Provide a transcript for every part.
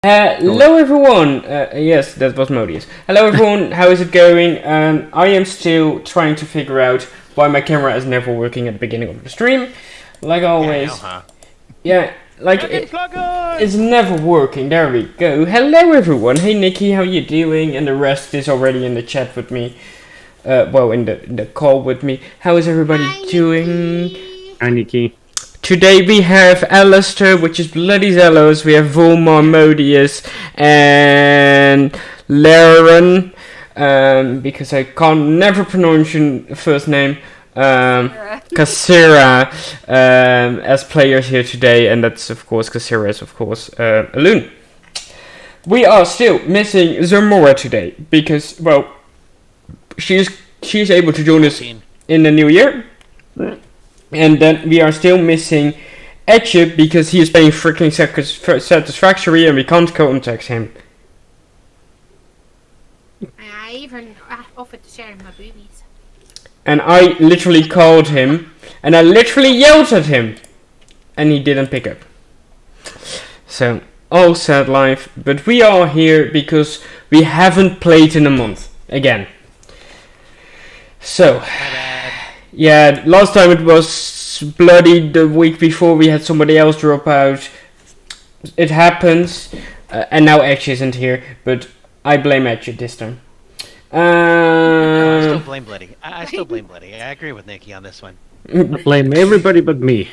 Hello everyone! Yes, that was Modius. Hello everyone, how is it going? I am still trying to figure out why my camera is never working at the beginning of the stream. Like always. Yeah, it's never working. There we go. Hello everyone. Hey Nikki, how you doing? And the rest is already in the chat with me. In the call with me. How is everybody doing? Hi Nikki. Today we have Alistair, which is bloody zealous. We have Volmar, Modius, and Laren, because I can never pronounce your first name, Kassira, as players here today, and that's of course Kassira is of course Alun. We are still missing Zamora today because she's able to join us in the new year. And then we are still missing Etchip because he is playing freaking Satisfactory and we can't contact him. I even offered to share him my boobies. And I literally called him and I literally yelled at him and he didn't pick up. So, all sad life, but we are here because we haven't played in a month again. So, yeah, last time it was bloody. The week before we had somebody else drop out. It happens, and now Edge isn't here, but I blame Edge this time. I still blame Bloody. I still blame Bloody. I agree with Nikki on this one. Blame everybody but me.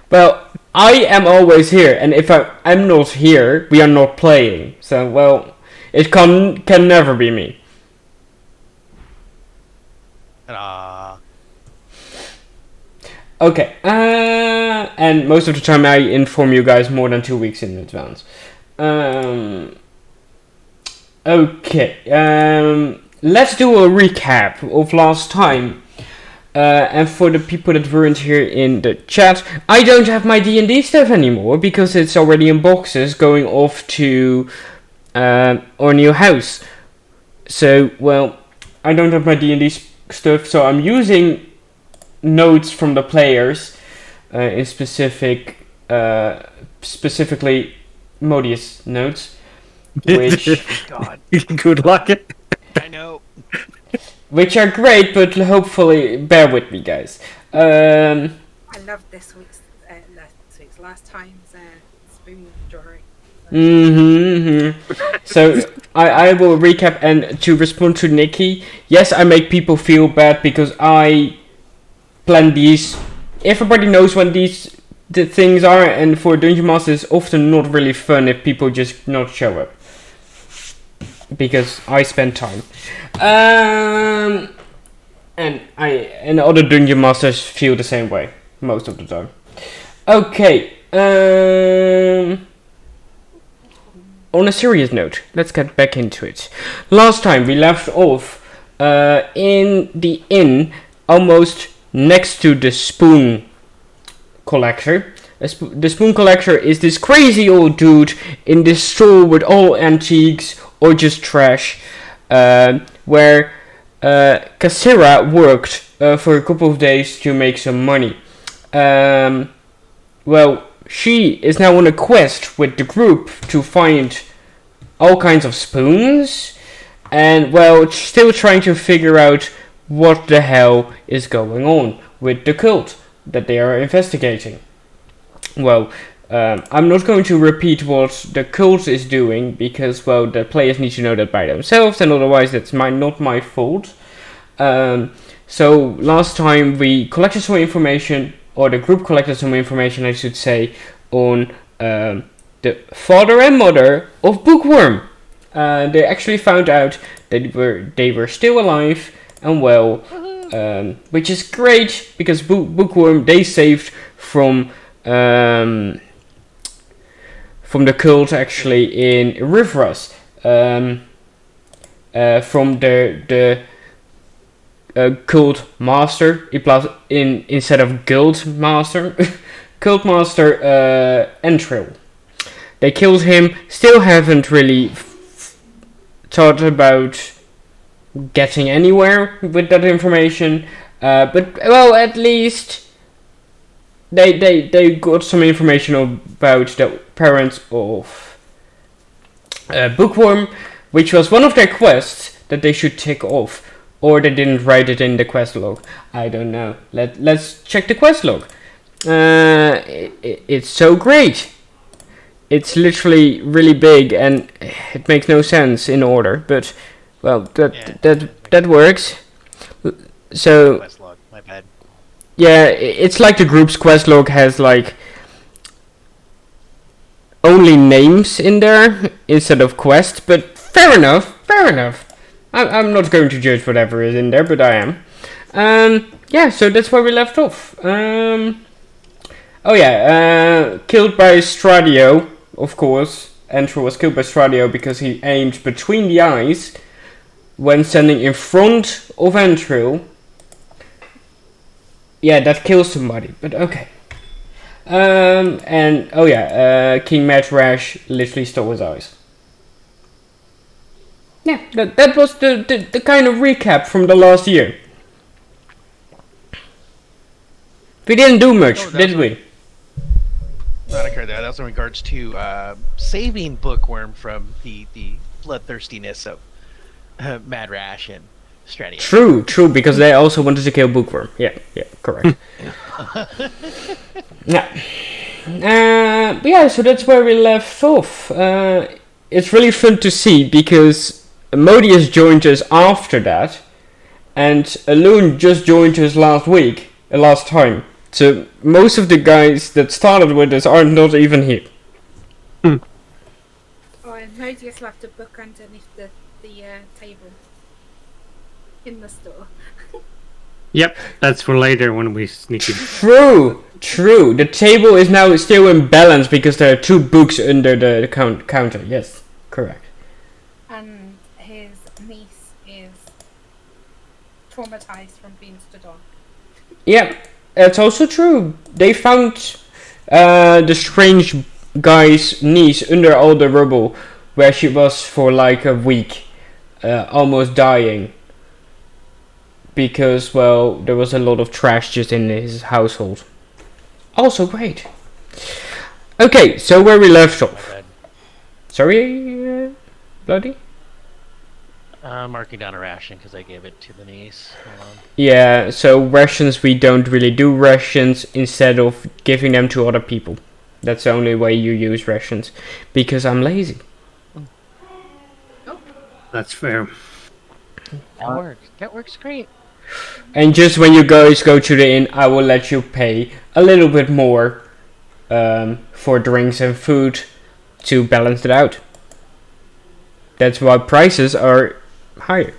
Well, I am always here, and if I'm not here, we are not playing. So, it can never be me. Okay, and most of the time I inform you guys more than 2 weeks in advance. Let's do a recap of last time. And for the people that weren't here in the chat, I don't have my D&D stuff anymore because it's already in boxes going off to our new house. So, I don't have my D&D stuff, so I'm using notes from the players, in specifically Modius notes, which God, good luck. I know. Which are great, but hopefully bear with me, guys. I loved this week's last time's spoon drawing. So I will recap, and to respond to Nikki, yes, I make people feel bad because I plan these. Everybody knows when the things are, and for Dungeon Master it's often not really fun if people just not show up. Because I spend time. And other Dungeon Masters feel the same way most of the time. Okay. On a serious note, let's get back into it. Last time we left off in the inn, almost next to the spoon collector. The spoon collector is this crazy old dude in this store with all antiques or just trash, where Kassira worked for a couple of days to make some money. She is now on a quest with the group to find all kinds of spoons, and still trying to figure out what the hell is going on with the cult that they are investigating. I'm not going to repeat what the cult is doing because, the players need to know that by themselves, and otherwise that's not my fault. So last time we collected some information, or the group collected some information, I should say, on the father and mother of Bookworm. They actually found out that they were still alive and well, which is great because Bookworm they saved from the cult actually in Rivras, from the cult master instead of guild master, cult master Entril. They killed him. Still haven't really thought about getting anywhere with that information, but at least they got some information about the parents of bookworm, which was one of their quests that they should tick off, or they didn't write it in the quest log. I don't know. Let's check the quest log. It's so great. It's literally really big and it makes no sense in order, but well, that works. So Quest log, my bad. yeah, it's like the group's quest log has like only names in there instead of quest, but fair enough. I'm not going to judge whatever is in there, but I am. Yeah, so that's where we left off. Killed by Stradio, of course. Entro was killed by Stradio because he aimed between the eyes when standing in front of Entro. Yeah, that kills somebody, but okay. King Mad Rash literally stole his eyes. Yeah, that was the kind of recap from the last year. We didn't do much, did we? Not occurred there. That was in regards to saving Bookworm from the bloodthirstiness of Mad Rash and Stradio. True, because they also wanted to kill Bookworm. Yeah, correct. So that's where we left off. It's really fun to see because Modius joined us after that, and Alun just joined us last time. So most of the guys that started with us are not even here. Oh, and Modius left a book underneath the table in the store. Yep, that's for later when we sneak in. True. The table is now still in balance because there are 2 books under the counter. Yes, correct. And his niece is traumatized from being stood on. Yeah, that's also true. They found the strange guy's niece under all the rubble where she was for like a week, almost dying. Because, well, there was a lot of trash just in his household. Also great. Okay, so where we left off. Sorry, Bloody? Marking down a ration because I gave it to the niece. Hold on. Yeah, so rations, we don't really do rations instead of giving them to other people. That's the only way you use rations. Because I'm lazy. That's fair. That works great. And just when you guys go to the inn, I will let you pay a little bit more for drinks and food to balance it out. That's why prices are higher.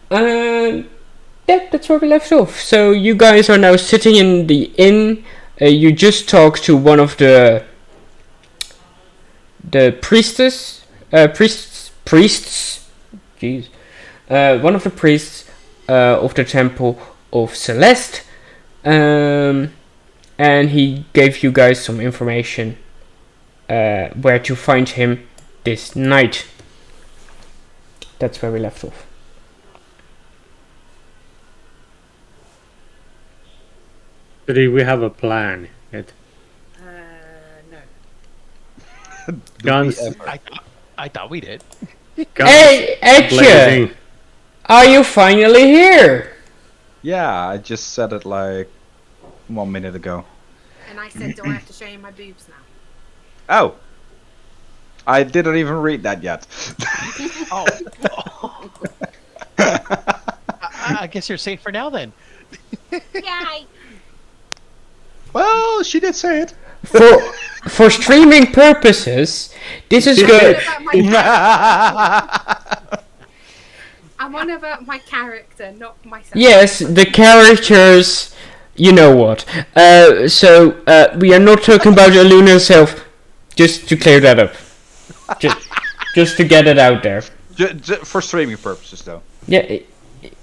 That's where we left off. So you guys are now sitting in the inn. You just talked to one of the priests. Jeez. One of the priests of the Temple of Celeste, and he gave you guys some information where to find him this night. That's where we left off. Do we have a plan yet? No. Guns. I thought we did. Guns Hey, Etche! blazing. Are you finally here? Yeah, I just said it like 1 minute ago. And I said, do I have to show you my boobs now? Oh! I didn't even read that yet. Oh. I guess you're safe for now then. Yay! Well, she did say it. For streaming purposes, this is good. I'm on about my character, not myself. Yes, the characters, you know what. So we are not talking about Aluna herself, just to clear that up. Just to get it out there. For streaming purposes, though. Yeah,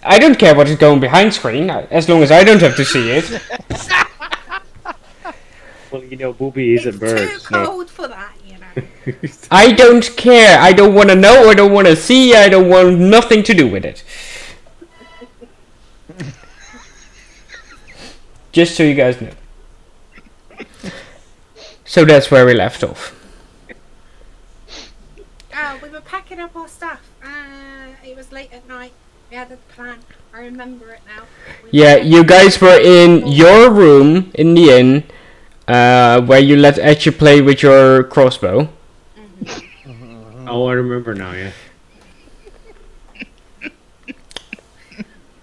I don't care what is going behind screen, as long as I don't have to see it. Well, you know, Booby is a bird. It's too cold for that, you know. I don't care. I don't want to know. I don't want to see. I don't want nothing to do with it. Just so you guys know. So that's where we left off. We were packing up our stuff. It was late at night. We had a plan. I remember it now. Yeah, you guys were in your room in the inn, where you let Etcher play with your crossbow. Oh, I remember now. Yeah.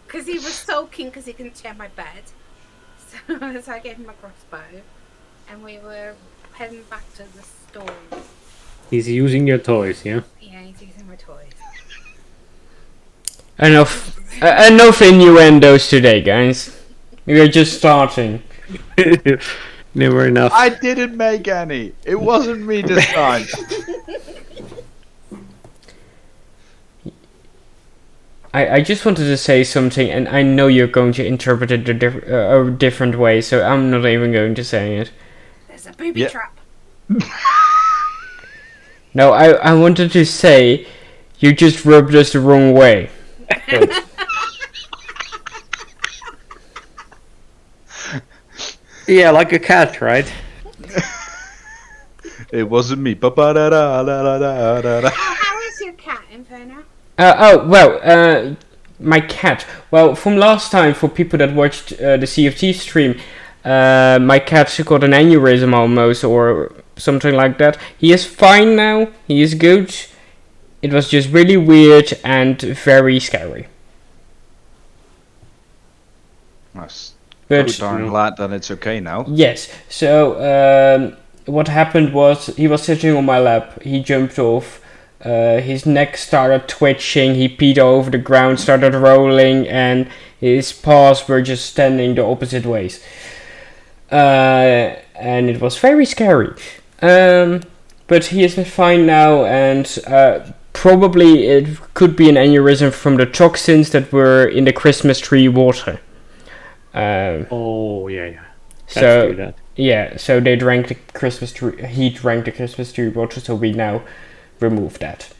Because he was sulking because he couldn't share my bed. So I gave him a crossbow. And we were heading back to the store. He's using your toys. Yeah. Yeah, he's using my toys. Enough innuendos today, guys. We are just starting. Never enough. I didn't make any. It wasn't me this time. I just wanted to say something, and I know you're going to interpret it a different way, so I'm not even going to say it. There's a booby trap. No, I wanted to say you just rubbed us the wrong way. But Yeah, like a cat, right? It wasn't me. Ba-ba-da-da-da-da-da-da. How is your cat, Inferno? My cat. Well, from last time, for people that watched the CFT stream, my cat got an aneurysm almost, or something like that. He is fine now. He is good. It was just really weird and very scary. Nice. But Darn glad that it's okay now. yes, so what happened was he was sitting on my lap. He jumped off. His neck started twitching. He peed over the ground, started rolling, and his paws were just standing the opposite ways. And it was very scary. But he is fine now, and probably it could be an aneurysm from the toxins that were in the Christmas tree water. Oh yeah. Cats So do that. yeah, so they drank the Christmas tree. He drank the Christmas tree water, so we now remove that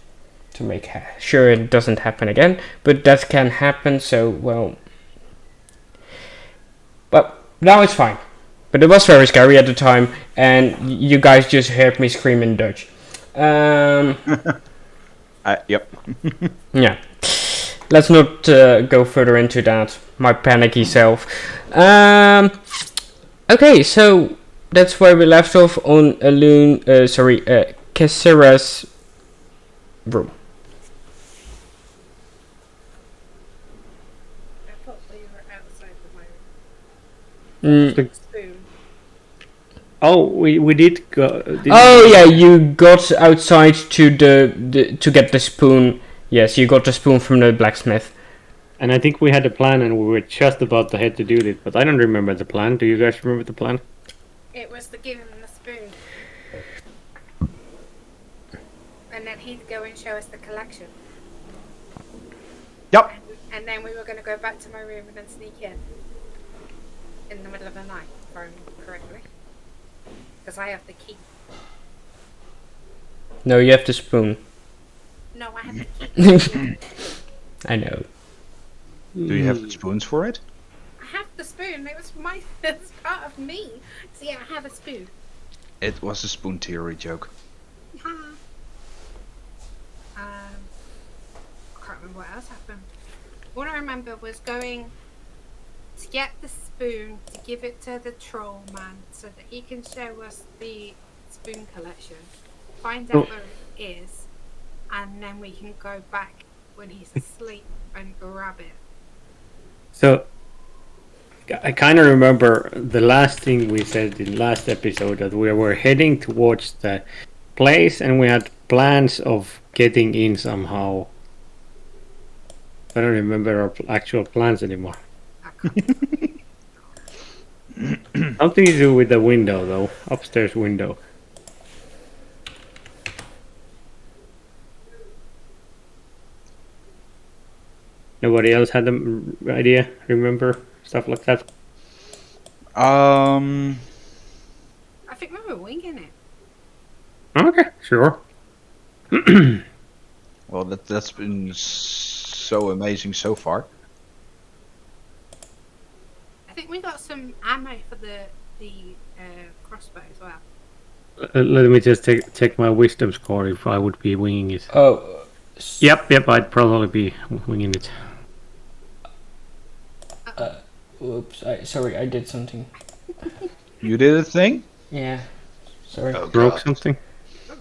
to make sure it doesn't happen again. But that can happen. So well, but now it's fine. But it was very scary at the time, and you guys just heard me scream in Dutch. Yep. Yeah. Let's not go further into that. My panicky self. Okay, so that's where we left off on Kessera's room. I thought we were outside the moment. Mm. Spoon. Oh, we did go. Oh yeah, you got outside to to get the spoon. Yes, you got the spoon from the blacksmith. And I think we had a plan, and we were just about to head to do it, but I don't remember the plan. Do you guys remember the plan? It was to give him the spoon. And then he'd go and show us the collection. Yep. And then we were going to go back to my room and then sneak in the middle of the night, if I remember correctly. Because I have the key. No, you have the spoon. No, I have the key. I know. Do you have the spoons for it? I have the spoon. It was it's part of me. So yeah, I have a spoon. It was a spoon theory joke. I can't remember what else happened. All I remember was going to get the spoon to give it to the troll man so that he can show us the spoon collection, find out where it is, and then we can go back when he's asleep and grab it. So, I kind of remember the last thing we said in last episode, that we were heading towards the place and we had plans of getting in somehow. I don't remember our actual plans anymore. I can't. Something to do with the window, though. Upstairs window. Nobody else had an idea? Remember? Stuff like that? I think we were winging it. Okay, sure. Well, that's been so amazing so far. I think we got some ammo for the crossbow as well. Let me just check my wisdom score if I would be winging it. Oh, Yep, I'd probably be winging it. whoops! Sorry, I did something. You did a thing? Yeah, sorry. Oh, Broke God. something?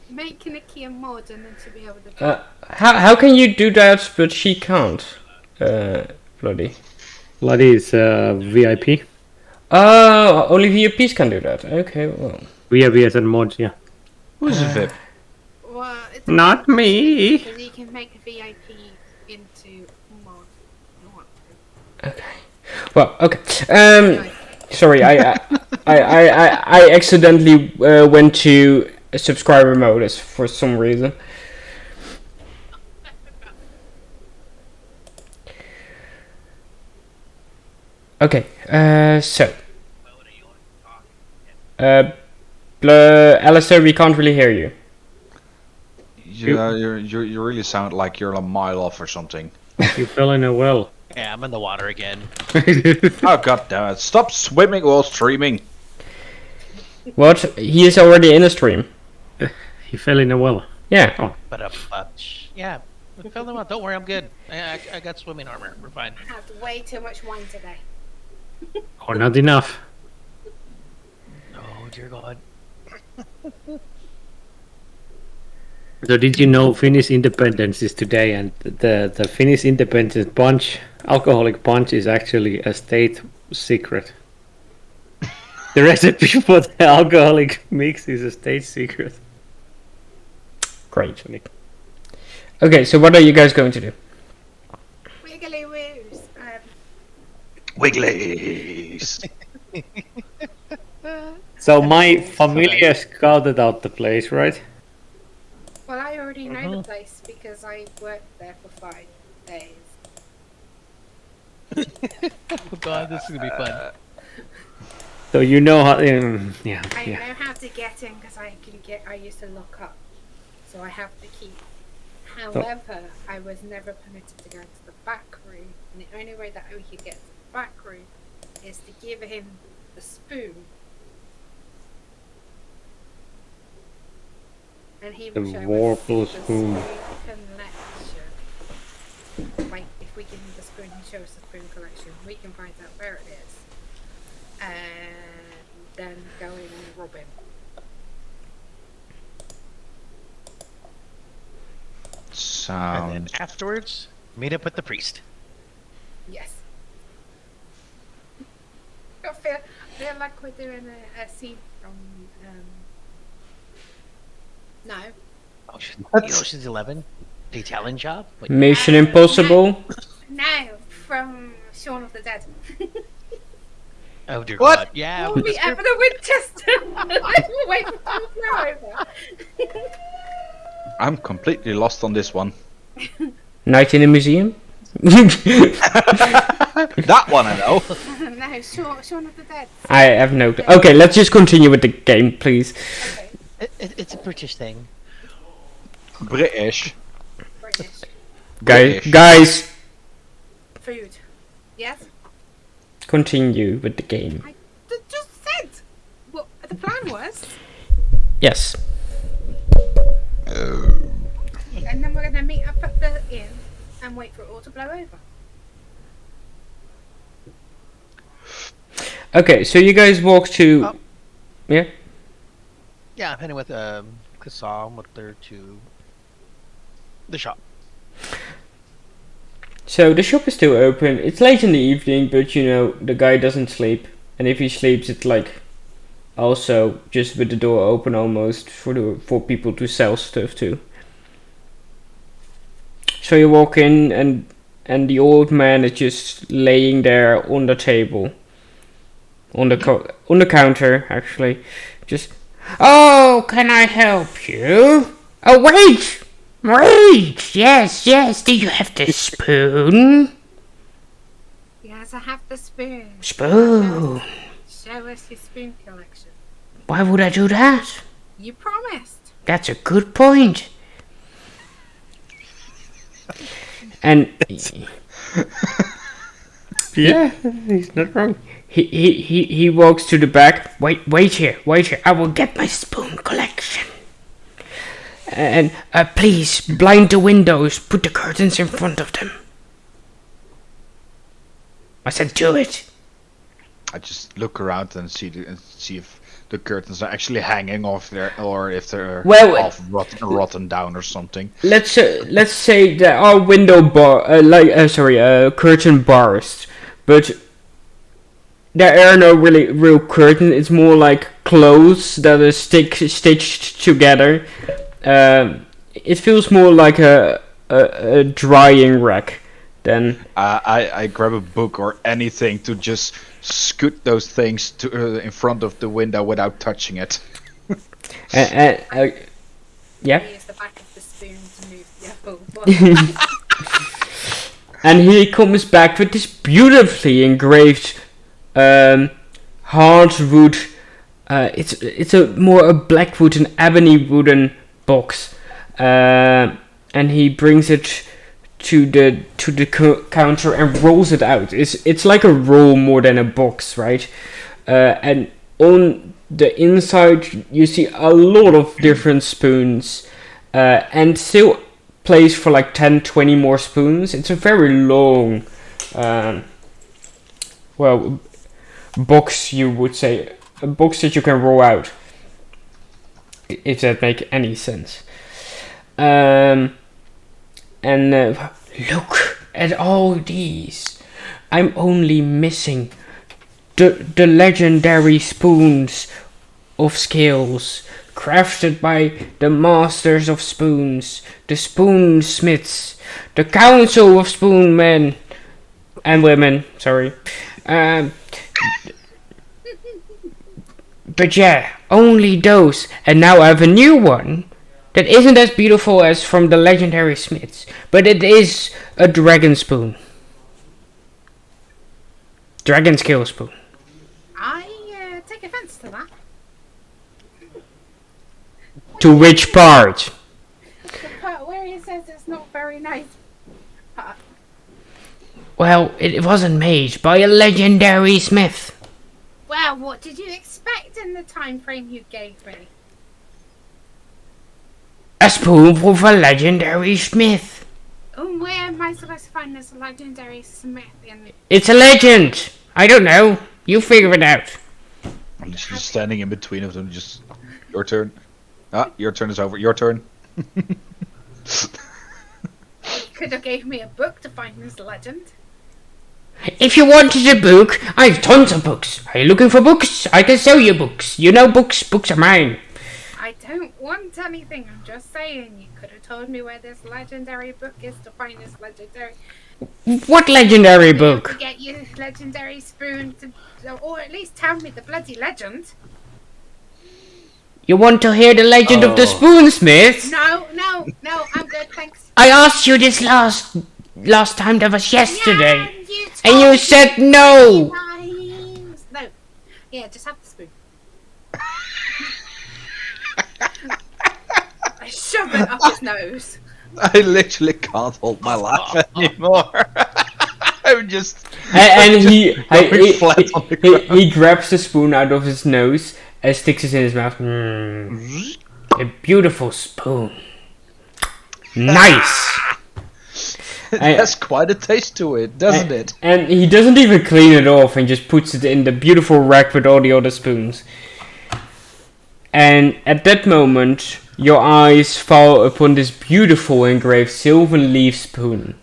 Make Nikki a mod and then she'll be able to. How can you do that, but she can't? Bloody. Bloody is VIP. Oh, only VIPs can do that. Okay, well. VIP as a mod, yeah. Who's a VIP? Well, it's Not me. because you can make a VIP into mod. You want to. Okay. Well, okay. Anyway, Sorry, I accidentally went to subscriber mode for some reason. Okay. So. Alistair, we can't really hear you. Yeah, you really sound like you're a mile off or something. You fell in a well. Yeah, I'm in the water again. Oh god damn it! Stop swimming while streaming. What? He is already in a stream. He fell in a well. Yeah. But yeah, we fell in the water. Don't worry, I'm good. I got swimming armor. We're fine. I had way too much wine today. Or not enough. Oh dear God. So did you know Finnish independence is today, and the Finnish independence punch, alcoholic punch, is actually a state secret. The recipe for the alcoholic mix is a state secret. Great. Okay, so what are you guys going to do? Wiggly woos. Wigglies. So my familia scouted out the place, right? Well, I already know the place because I worked there for 5 days. Oh God, this is gonna be fun. So you know how, yeah. I know how to get in because I used to lock up, so I have the key. However, I was never permitted to go to the back room, and the only way that we could get to the back room is to give him the spoon, and he will The show Warple us the spoon. collection. Like, if we give him the spoon, he shows us the spoon collection. We can find out where it is, and then go in and rob him. And Sound. then afterwards, meet up with the priest. Yes. I feel like we're doing a scene from no. Ocean's 11, the Italian job. Wait, Mission Impossible? No, from Shaun of the Dead. oh dear What? God. Yeah. We'll be Mr. Evan the Winchester. Wait for the blow over. I'm completely lost on this one. Night in the Museum? That one I know. No, Shaun of the Dead. I have no... Okay, let's just continue with the game, please. Okay, It's a British thing. British. British. British. Guys, Food. Yes? continue with the game. I just said what the plan was. Yes. And then we're going to meet up at the inn and wait for it all to blow over. Okay, so you guys walk to... Oh. Yeah? Yeah, I'm heading with Kasam up there to the shop. So the shop is still open. It's late in the evening, but you know, the guy doesn't sleep. And if he sleeps, it's like also just with the door open almost for people to sell stuff to. So you walk in and the old man is just laying there on the table. On the counter actually. Just, "Oh, can I help you? Oh, wait! Wait! Yes, do you have the spoon? Yes, I have the spoon. Spoon. Show us your spoon collection. Why would I do that? You promised. That's a good point." Yeah, he's not wrong. He walks to the back. Wait here. I will get my spoon collection. And please blind the windows. Put the curtains in front of them. I said, do it. I just look around and see if the curtains are actually hanging off there, or if they're half rotten down or something. Let's say there are curtain bars, but there are no really real curtains. It's more like clothes that are stitched together. It feels more like a drying rack than. I grab a book or anything to just scoot those things to in front of the window without touching it. Yeah. Use the back of the spoon to move the apple. And he comes back with this beautifully engraved hardwood. It's more a blackwood and ebony wooden box, and he brings it to the counter and rolls it out. It's like a roll more than a box, right? And on the inside you see a lot of different spoons, and still place for like 10-20 more spoons. It's a very long box, you would say, a box that you can roll out, if that makes any sense. And look at all these. I'm only missing the legendary spoons of scales, crafted by the masters of spoons, the spoonsmiths, the council of spoon men and women. Sorry. But yeah, only those. And now I have a new one that isn't as beautiful as from the legendary smiths, but it is a dragon spoon. Dragon scale spoon. I take offense to that. To which part? The part where he says it's not very nice. Well, it wasn't made by a legendary smith. Well, what did you expect in the time frame you gave me? A spoon for a legendary smith. And where am I supposed to find this legendary smith in? It's a legend. I don't know. You figure it out. I'm just standing in between of them. Just your turn. Your turn is over. Your turn. Could have gave me a book to find this legend. If you wanted a book, I've tons of books. Are you looking for books? I can sell you books. You know books. Books are mine. I don't want anything. I'm just saying. You could have told me where this legendary book is to find this legendary. What legendary To book? get you legendary spoon to, or at least tell me the bloody legend. You want to hear the legend of the spoonsmith? No, I'm good, thanks. I asked you this last time. That was yesterday. Yeah, And you said no. No. Yeah, just have the spoon. I shove it up his nose. I literally can't hold my laugh anymore. I'm just. And flat on the ground. he grabs the spoon out of his nose and sticks it in his mouth. A beautiful spoon. Nice. It has quite a taste to it, doesn't it? And he doesn't even clean it off and just puts it in the beautiful rack with all the other spoons. And at that moment, your eyes fall upon this beautiful engraved sylvan leaf spoon.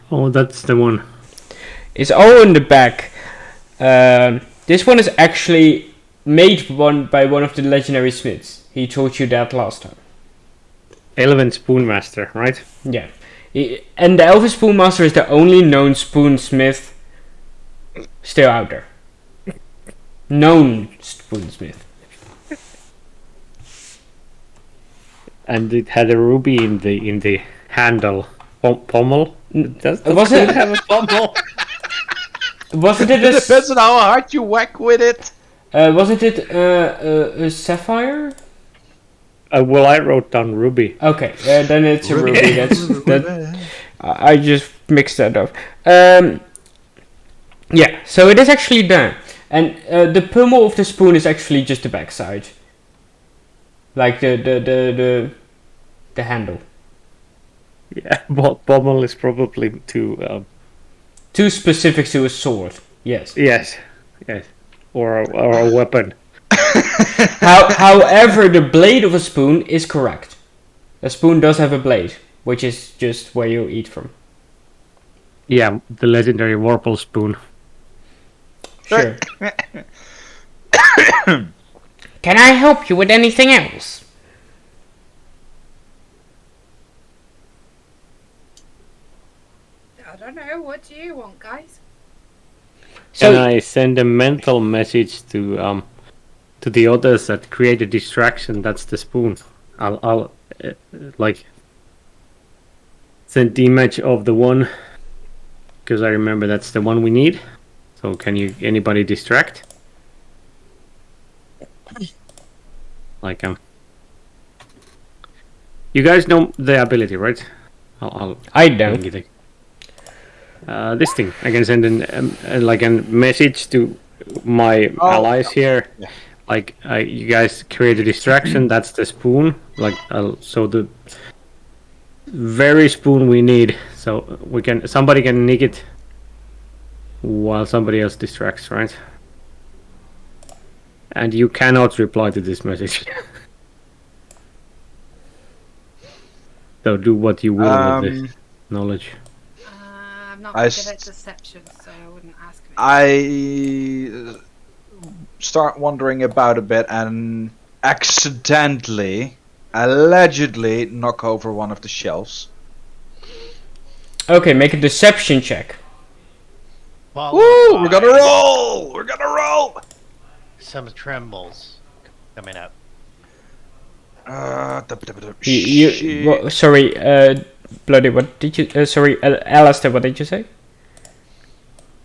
Oh, that's the one. It's all in the back. This one is actually made by one of the legendary smiths. He told you that last time. Elven Spoonmaster, right? Yeah. And the Elven Spoonmaster is the only known spoonsmith still out there. Known spoonsmith. And it had a ruby in the handle. Pommel? Does Was it- have a pommel? Wasn't it It depends on how hard you whack with it. wasn't it a sapphire? Well, I wrote down ruby. Okay, then it's a ruby. That's that. I just mixed that up. Yeah, so it is actually there. And the pommel of the spoon is actually just the backside. Like the handle. Yeah, pommel is probably too... Too specific to a sword, yes. Yes. Or a weapon. However, the blade of a spoon is correct. A spoon does have a blade, which is just where you eat from. Yeah, the legendary Vorpal spoon. Sure. Can I help you with anything else? I don't know. What do you want, guys? Can I send a mental message to the others that create a distraction? That's the spoon. I'll like send the image of the one, because I remember that's the one we need. So can anybody distract? Like you guys know the ability, right? I don't. This thing, I can send like a message to my allies here. Yeah. Like you guys create a distraction. That's the spoon. Like so the very spoon we need. So somebody can nick it while somebody else distracts, right? And you cannot reply to this message. So do what you will with this knowledge. I'm not good at deception, so I wouldn't ask me. I start wondering about a bit and allegedly knock over one of the shelves. Okay, make a deception check. Woo! We're gonna roll! Some trembles coming up. Sorry, Bloody, what did you... Alistair, what did you say?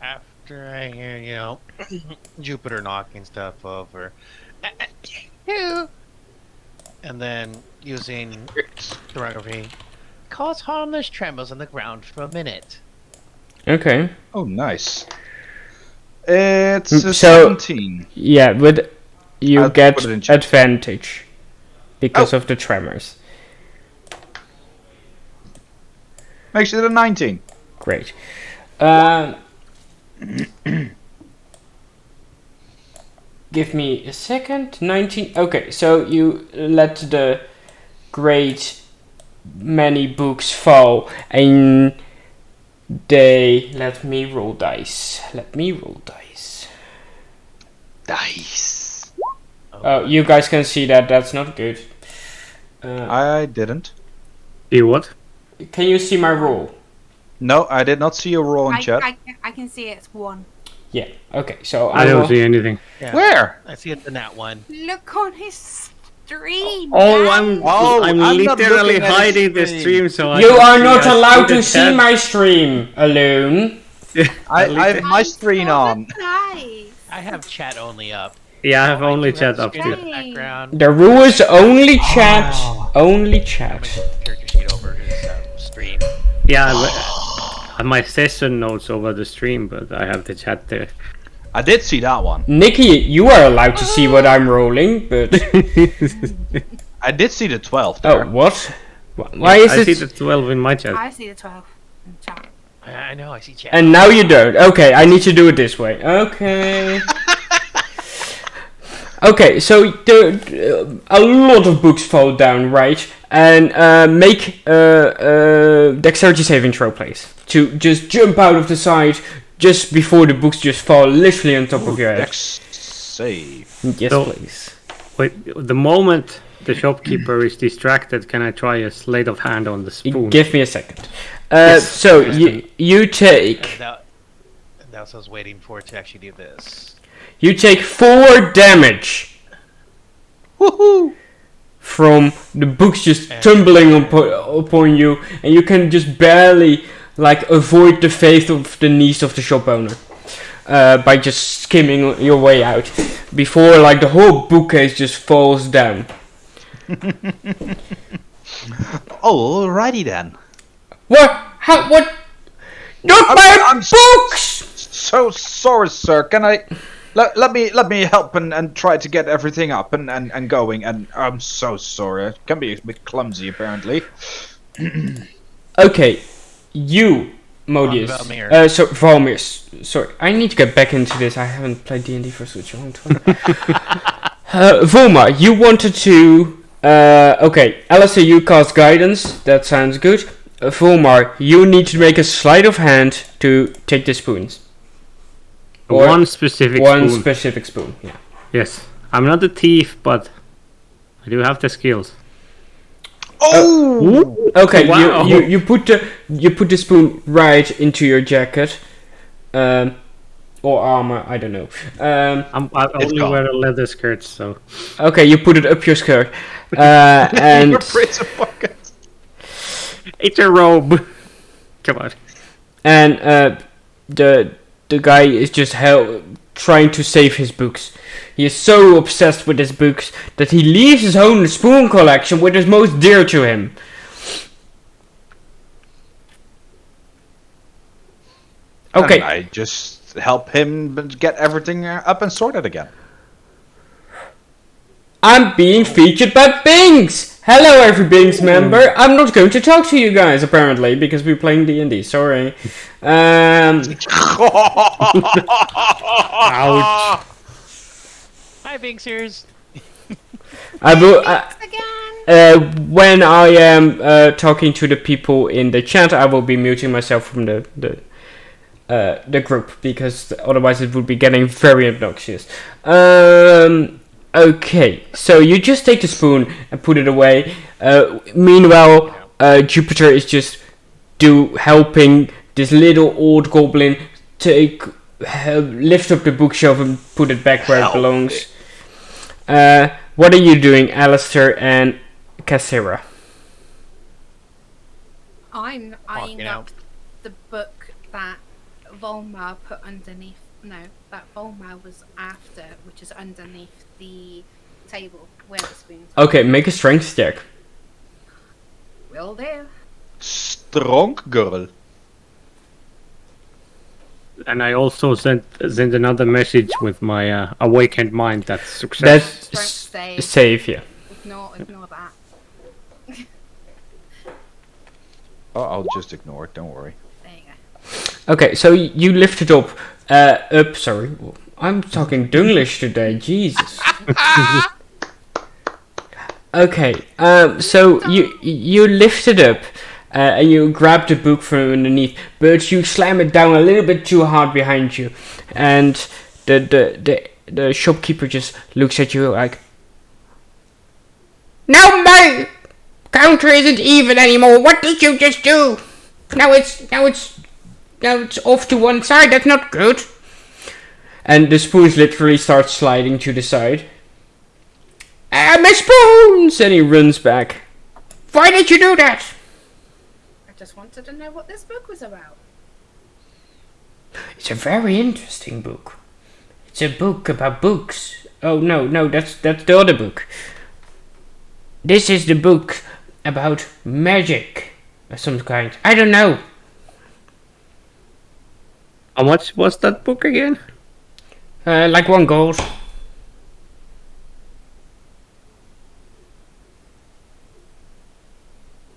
After I hear, Jupiter knocking stuff over. And then using chronography, cause harmless tremors on the ground for a minute. Okay. Oh, nice. It's a 17. Yeah, but you get advantage because of the tremors. Makes it a 19. Great. Give me a second. 19. Okay, so you let the great many books fall, and they... Let me roll dice. Dice. Oh, you guys can see that. That's not good. I didn't. You what? Can you see my roll? No, I did not see a roll in chat. I can see it's 1. Yeah. Okay. So I don't see anything. Yeah. Where? I see it in that one. Look on his stream. I'm literally hiding the stream, so you are not allowed to see my stream alone. I have my screen on. Nice. I have chat only up. Yeah, I have only chat up too. Background. The rule is only chat. Only chat. Character sheet over his stream. Yeah, I have my session notes over the stream, but I have the chat there. I did see that one. Nikki, you are allowed to see what I'm rolling, but... I did see the 12 there. Oh, what? Why is I it... see the 12 in my chat. I see the 12 in chat. I know, I see chat. And now you don't. Okay, I need to do it this way. Okay. Okay, so a lot of books fall down, right? And make dexterity saving throw, please. To just jump out of the side just before the books just fall literally on top of your head. Dex save. Yes, So- please. Wait, the moment the shopkeeper is distracted, can I try a sleight of hand on the spoon? Give me a second. Yes. So you take That's what I was waiting for to actually do this. 4 damage Woohoo! from the books just tumbling upon you, and you can just barely avoid the fate of the knees of the shop owner by just skimming your way out before the whole bookcase just falls down. Alrighty then. What? How? What? Not my books! so sorry, sir. Can I let me help and try to get everything up and going? And I'm so sorry. It can be a bit clumsy, apparently. Okay, you, Modius. Valmir. Sorry, I need to get back into this. I haven't played D&D for such a long time. Volma, you wanted to. Okay, Alistair, you cast guidance. That sounds good. Volmar, you need to make a sleight of hand to take the spoons. Or one specific spoon, yeah. Yes. I'm not a thief, but I do have the skills. Oh! Okay, wow. you put the spoon right into your jacket. Or armor, I don't know. I only wear a leather skirt, so... Okay, you put it up your skirt. And... Your prison pocket. It's a robe. Come on. And the guy is just trying to save his books. He is so obsessed with his books that he leaves his own spoon collection, which is most dear to him. Okay. And I just help him get everything up and sorted again. I'm being featured by Binks! Hello, every Binks member. I'm not going to talk to you guys, apparently, because we're playing D&D. Sorry. Ouch. Hi, Binksers. I will. Again. When I am talking to the people in the chat, I will be muting myself from the group, because otherwise it would be getting very obnoxious. Okay, so you just take the spoon and put it away. Meanwhile, Jupiter is just helping this little old goblin lift up the bookshelf and put it back where it belongs. What are you doing, Alistair and Cassira? I'm eyeing up the book that Volmar put underneath. No, that Volmar was after, which is underneath the table where the spoons are. Okay, make a strength check. Will do. Strong girl. And I also sent another message with my awakened mind. That's success. That's Strength save, yeah. Ignore that. Oh, I'll just ignore it. Don't worry. There you go. Okay, so you lift it up. Sorry. I'm talking Dunglish today, Jesus. Okay, so you lift it up, and you grab the book from underneath, but you slam it down a little bit too hard behind you, and the shopkeeper just looks at you like, "Now my counter isn't even anymore. What did you just do? Now it's off to one side. That's not good." And the spoons literally start sliding to the side. My spoons! And he runs back. Why did you do that? I just wanted to know what this book was about. It's a very interesting book. It's a book about books. Oh no, that's the other book. This is the book about magic of some kind. I don't know. How much was that book again? Like 1 gold.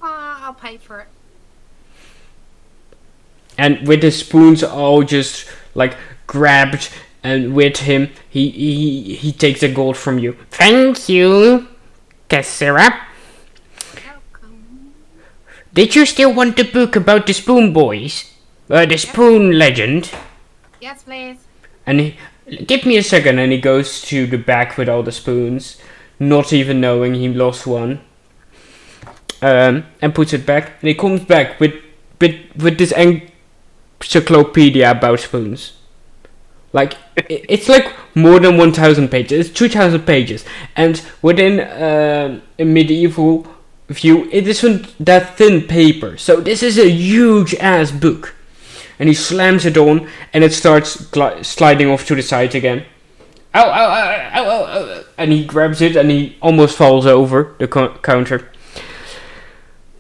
I'll pay for it. And with the spoons all just like grabbed, and with him, he takes the gold from you. Thank you, Cassira. Welcome. Did you still want the book about the Spoon Boys? The Spoon Legend? Yes, please. And give me a second, and he goes to the back with all the spoons, not even knowing he lost one. And puts it back, and he comes back with this encyclopedia about spoons. Like, it's like more than 1,000 pages. It's 2,000 pages, and within a medieval view, it isn't that thin paper. So this is a huge ass book. And he slams it on, and it starts sliding off to the side again. Ow. And he grabs it, and he almost falls over the counter.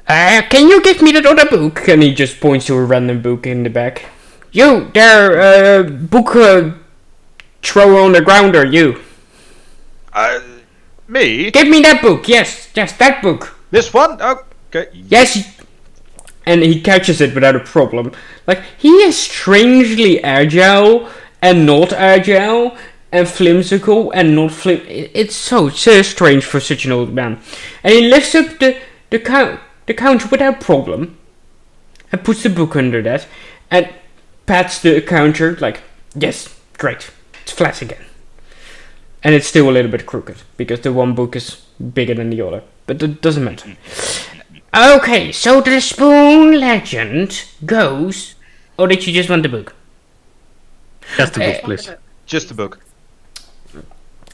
Can you give me that other book? And he just points to a random book in the back. You there, book thrower on the ground, or you? Me? Give me that book. Yes, that book. This one? Okay. Yes. And he catches it without a problem. Like, he is strangely agile and not agile, and flimsical and not It's so strange for such an old man. And he lifts up the counter without problem, and puts the book under that, and pats the counter like, yes, great, it's flat again. And it's still a little bit crooked, because the one book is bigger than the other. But it doesn't matter. Okay, so the spoon legend goes... Or did you just want the book? Just the book, please. Just the book.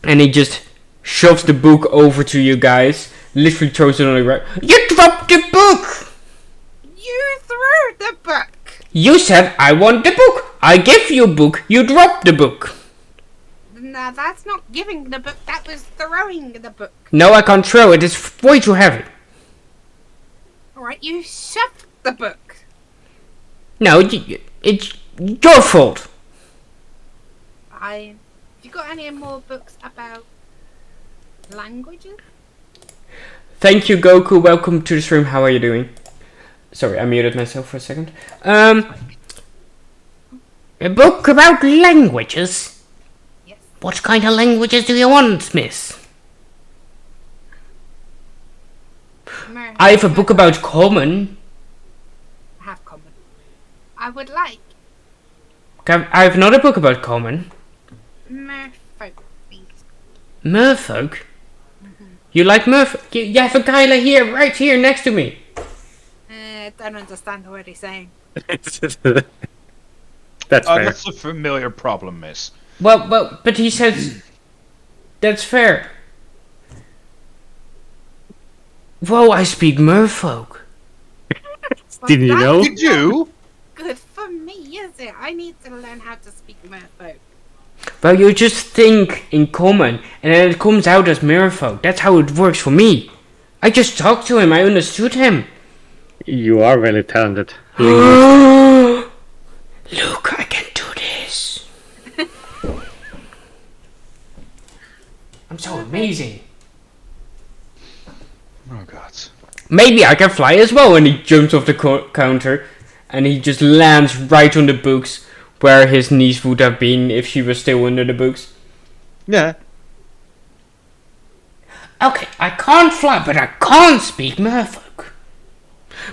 And he just shoves the book over to you guys. Literally throws it on the ground. You dropped the book! You threw the book! You said, I want the book. I give you a book. You dropped the book. No, that's not giving the book. That was throwing the book. No, I can't throw it. It's way too heavy. Alright, you shoved the book. No, it's your fault. Have you got any more books about languages? Thank you, Goku. Welcome to the stream. How are you doing? Sorry, I muted myself for a second. A book about languages? Yes. What kind of languages do you want, miss? I have a book about common. Have common. I would like I have another book about common. merfolk, please. Merfolk? You like merfolk? You have a guy like here, right here, next to me. Don't understand what he's saying. That's fair. That's a familiar problem, miss. Well, but he says that's fair. Whoa, I speak merfolk. Well, Didn't you that's know? Did you? Good for me, is it? I need to learn how to speak merfolk. Well, you just think in common, and then it comes out as merfolk. That's how it works for me. I just talked to him, I understood him. You are very talented. Look, I can do this. I'm so amazing. Oh god. Maybe I can fly as well. And he jumps off the counter, and he just lands right on the books where his niece would have been if she was still under the books. Yeah. Okay, I can't fly, but I can't speak merfolk.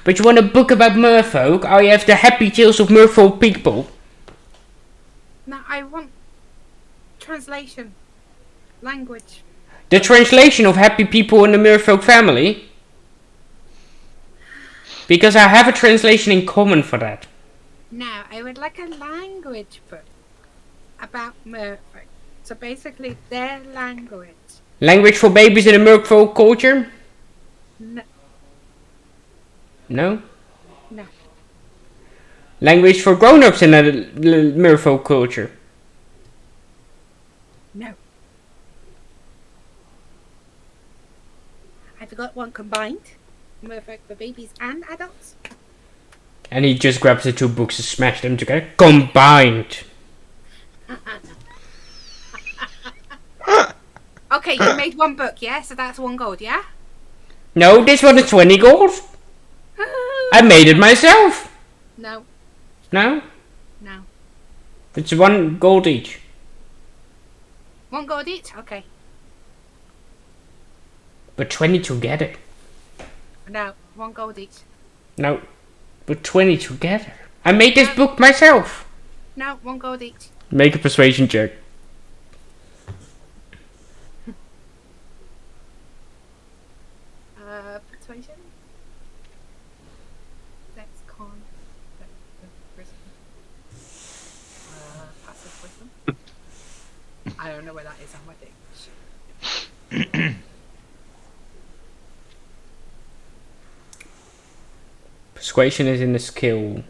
But you want a book about merfolk? I have the Happy Tales of Merfolk People. Now I want translation. Language. The translation of Happy People in the Merfolk Family. Because I have a translation in common for that. Now, I would like a language book about merfolk. So basically, their language. Language for babies in the merfolk culture? No. No? No. Language for grown-ups in the merfolk culture? No. I've got one combined. Merfolk for babies and adults. And he just grabs the two books and smashes them together. Combined! Okay, you made one book, yeah? So that's 1 gold, yeah? No, this one is 20 gold. I made it myself. No, No? no. It's 1 gold each. 1 gold each? Okay. But 20 together. No, 1 gold each. No. But 20 together. I made this book myself. No, 1 gold each. Make a persuasion check. Persuasion? That's con. Wisdom. Passive wisdom. I don't know where that is on my thing. Persuasion is in the skill.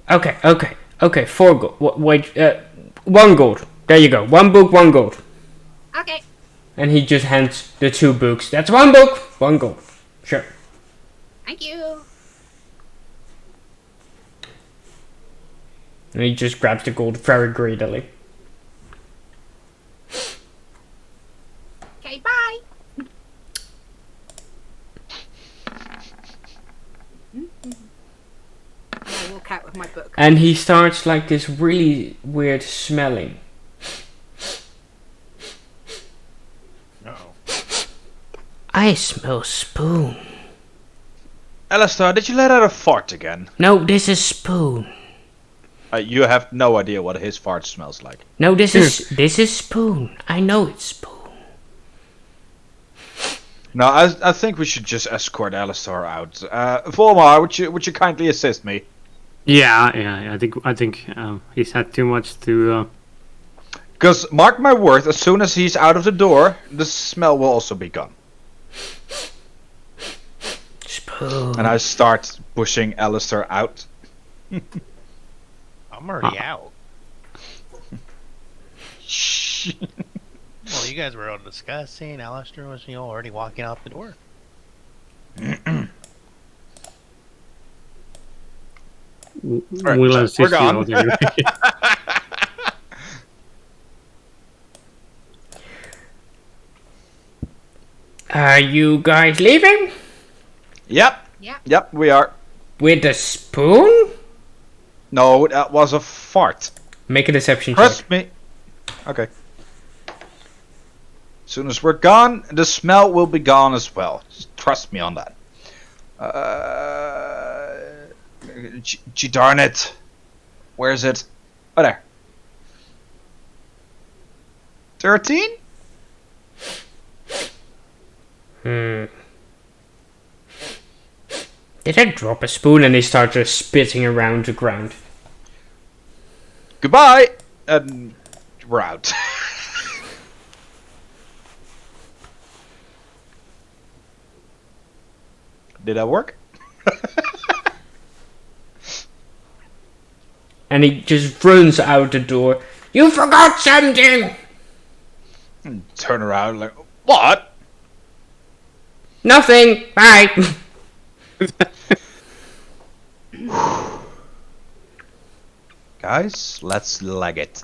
Okay. 4 gold. Wait, 1 gold. There you go. 1 book, 1 gold. Okay. And he just hands the 2 books. That's 1 book, 1 gold. Sure. Thank you. And he just grabs the gold very greedily. Okay, bye. I walk out with my book. And he starts like this really weird smelling. No. I smell spoon. Alistair, did you let out a fart again? No, this is spoon. You have no idea what his fart smells like. No, this is spoon. I know it's spoon. No, I think we should just escort Alistair out. Volmar, would you kindly assist me? Yeah. I think he's had too much to. Because mark my word, as soon as he's out of the door, the smell will also be gone. Spoon. And I start pushing Alistair out. I'm already out. Shh. Well, you guys were all discussing. Alistair was, already walking out the door. Right, We'll so assist we're you gone. out anyway. Are you guys leaving? Yep. Yeah. Yep, we are. With the spoon? No, that was a fart. Make a deception check. Trust me. Okay. As soon as we're gone, the smell will be gone as well. Just trust me on that. Darn it. Where is it? Oh, there. 13? Did I drop a spoon and they start just spitting around the ground? Goodbye! And we're out. Did that work? And he just runs out the door. You forgot something! Turn around like, what? Nothing! Bye! Guys, let's leg it.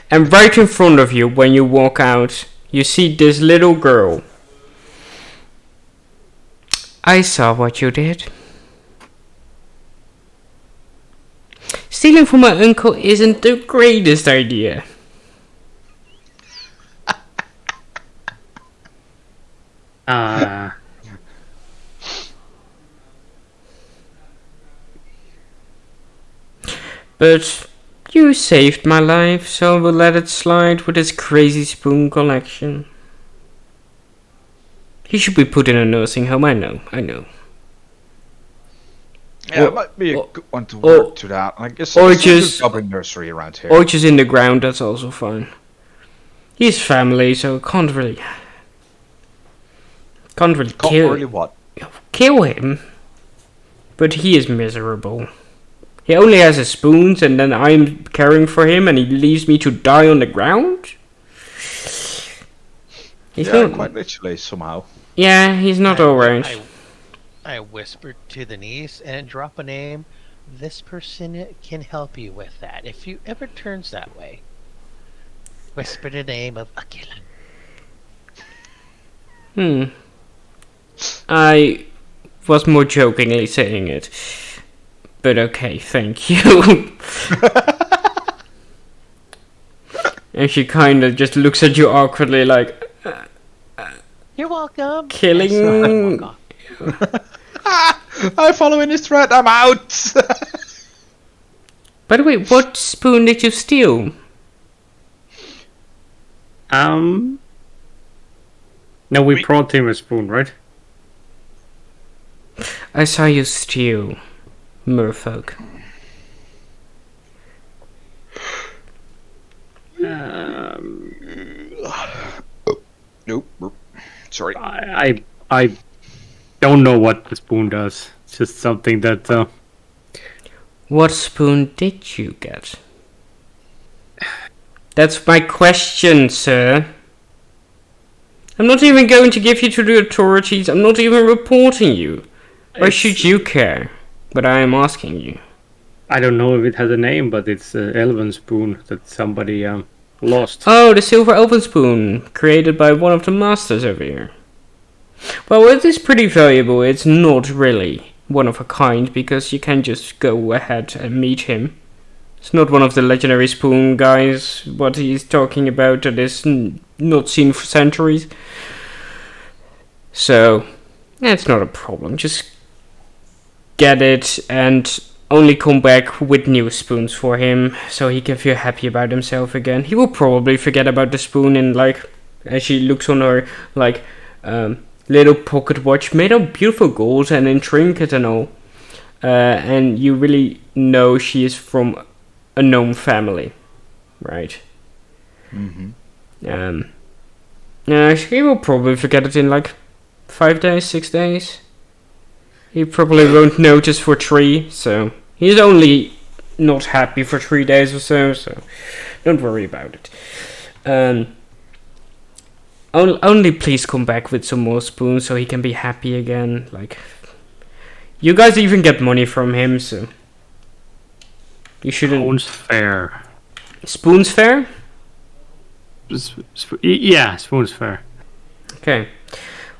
And right in front of you, when you walk out, you see this little girl. I saw what you did. Stealing from my uncle isn't the greatest idea. But you saved my life, so we'll let it slide with his crazy spoon collection. He should be put in a nursing home, I know. Yeah, Or- it might be a or- good one to or- work to that. I guess or it's a just- good Goblin nursery around here. Or just in the ground, that's also fine. He's family, so can't really Can't kill, really what? kill him. But he is miserable. He only has his spoons, and then I'm caring for him, and he leaves me to die on the ground? He's Yeah, not, quite literally somehow. yeah, he's not alright. I whispered to the niece and drop a name. This person can help you with that if you ever turns that way. Whisper the name of Aquila. I was more jokingly saying it. But okay, thank you. And she kind of just looks at you awkwardly like, You're welcome. killing... I follow in his threat. I'm out. By the way, what spoon did you steal? No, we brought him a spoon, right? I saw you steal, merfolk. Nope. Sorry. I don't know what the spoon does. It's just something that. What spoon did you get? That's my question, sir. I'm not even going to give you to the authorities. I'm not even reporting you. Why should you care? But I am asking you. I don't know if it has a name, but it's an elven spoon that somebody lost. Oh, the silver elven spoon, created by one of the masters over here. Well, it is pretty valuable. It's not really one of a kind, because you can just go ahead and meet him. It's not one of the legendary spoon guys, what he's talking about, that is not seen for centuries. So, it's not a problem. Just get it and only come back with new spoons for him, so he can feel happy about himself again. He will probably forget about the spoon and, like, as she looks on her, like, little pocket watch made of beautiful gold and in trinket and all. And you really know she is from a gnome family, right? Mm-hmm. He will probably forget it in like 5 days, 6 days. He probably won't notice for 3, so he's only not happy for 3 days or so don't worry about it. Only please come back with some more spoons so he can be happy again. Like, you guys even get money from him, so you shouldn't. Spoons fair. Spoons fair? Yeah, spoons fair. Okay.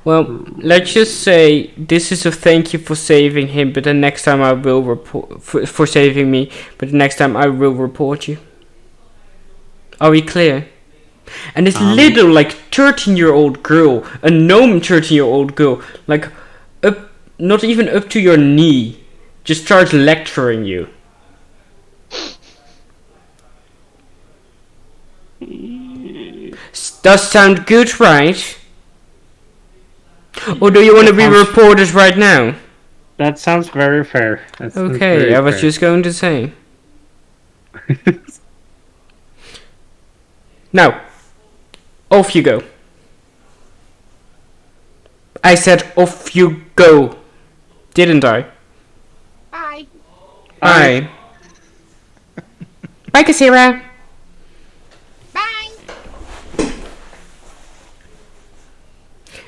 Well, let's just say this is a thank you for saving him, but the next time I will report for saving me. But the next time I will report you. Are we clear? And this little, like, 13-year-old girl, a gnome 13-year-old girl, like, up, not even up to your knee, just starts lecturing you. Does sound good, right? Or do you want to be reported right now? That sounds very fair. Okay, I was just going to say. Now, off you go. I said off you go. Didn't I? Bye. Bye. Bye, Kasira. Bye.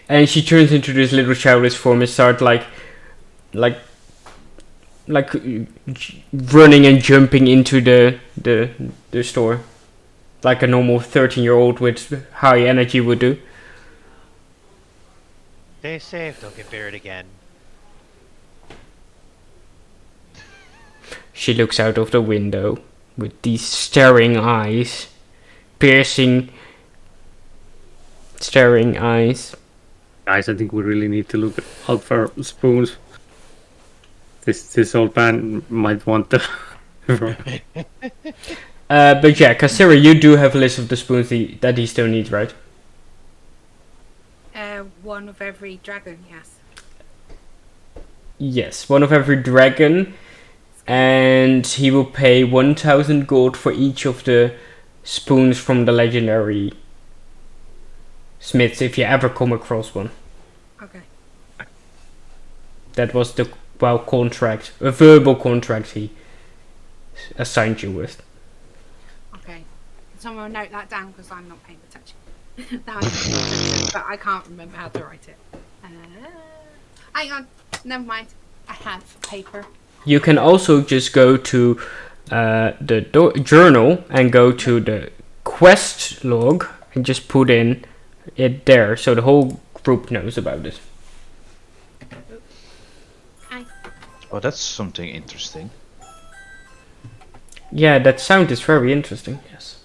And she turns into this little childish form and starts like running and jumping into the store, like a normal 13-year-old with high energy would do. Stay safe, don't get buried again. She looks out of the window with these staring eyes, piercing, staring eyes. Guys, I think we really need to look out for spoons. This old man might want to. But yeah, Kasira, you do have a list of the spoons that he still needs, right? One of every dragon, yes. Yes, one of every dragon, and he will pay 1,000 gold for each of the spoons from the legendary smiths if you ever come across one. Okay. That was the contract, a verbal contract he assigned you with. Okay. Can someone note that down because I'm not paying attention. That was paying attention, but I can't remember how to write it. Hang on. Never mind. I have paper. You can also just go to the journal and go to the quest log and just put in it there, so the whole group knows about it. Oh, that's something interesting. Yeah, that sound is very interesting. Yes.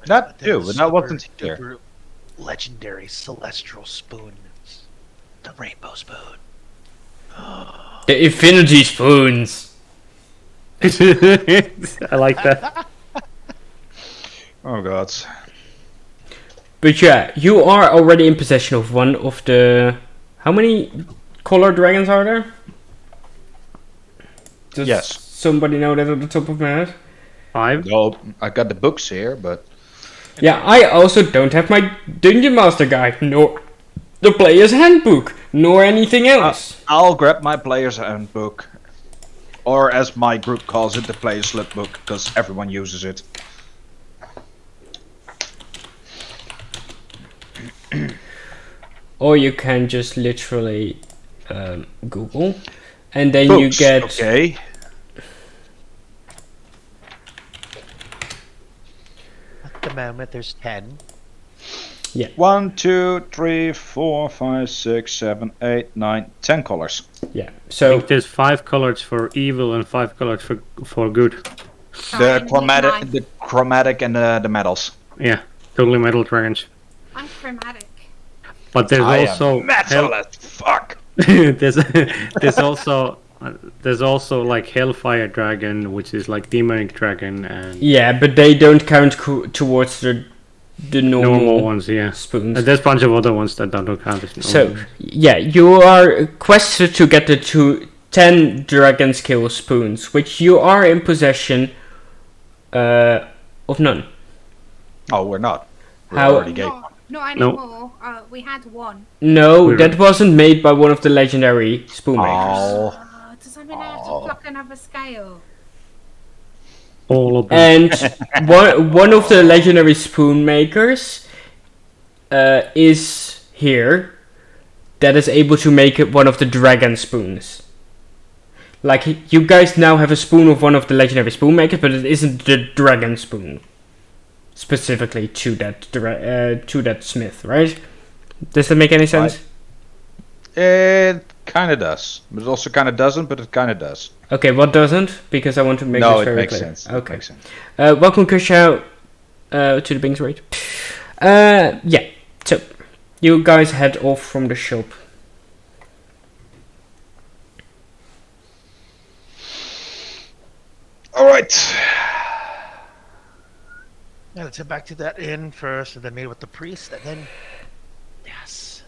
That too, but that wasn't here. Super legendary celestial spoons. The rainbow spoon. The infinity spoons. I like that. Oh god. But yeah, you are already in possession of one of the... How many color dragons are there? Does Yes. somebody know that at the top of my head? 5. No, I got the books here, but Yeah, I also don't have my Dungeon Master guide, nor the player's handbook, nor anything else. I'll grab my player's handbook. Or as my group calls it, the player's slip book, because everyone uses it. or you can just literally Google, and then you Books, get okay. At the moment, there's 10. 1, 2, 3, 4, 5, 6, 7, 8, 9, 10 colors. yeah. I So think there's 5 colors for evil and 5 colors for good. The I'm chromatic and the metals. Yeah, totally metal dragons. I'm chromatic. But there's I also am metal as fuck. there's also like Hellfire Dragon, which is like demonic dragon, and yeah, but they don't count towards the normal, normal ones. Yeah, spoons. and there's a bunch of other ones that don't count as normal. So yeah, you are quested to get the 10 dragon skill spoons, which you are in possession of none. Oh, we're not. We How- already gave. Not anymore. We had one. No, We're- that wasn't made by one of the legendary spoon makers. Oh, Does that mean I have to pluck another scale? all of them. And one of the legendary spoon makers is here, that is able to make it one of the dragon spoons. Like, you guys now have a spoon of one of the legendary spoon makers, but it isn't the dragon spoon specifically to that smith, right? Does that make any sense? it kind of does, but it also kind of doesn't. But it kind of does. Okay, what doesn't? Because I want to make No, this it very makes clear. sense. It Okay. makes sense. Welcome, Kushao, to the Bings Raid. Yeah, so you guys head off from the shop. All right. Yeah, let's head back to that inn first, and then meet with the priest, and then yes.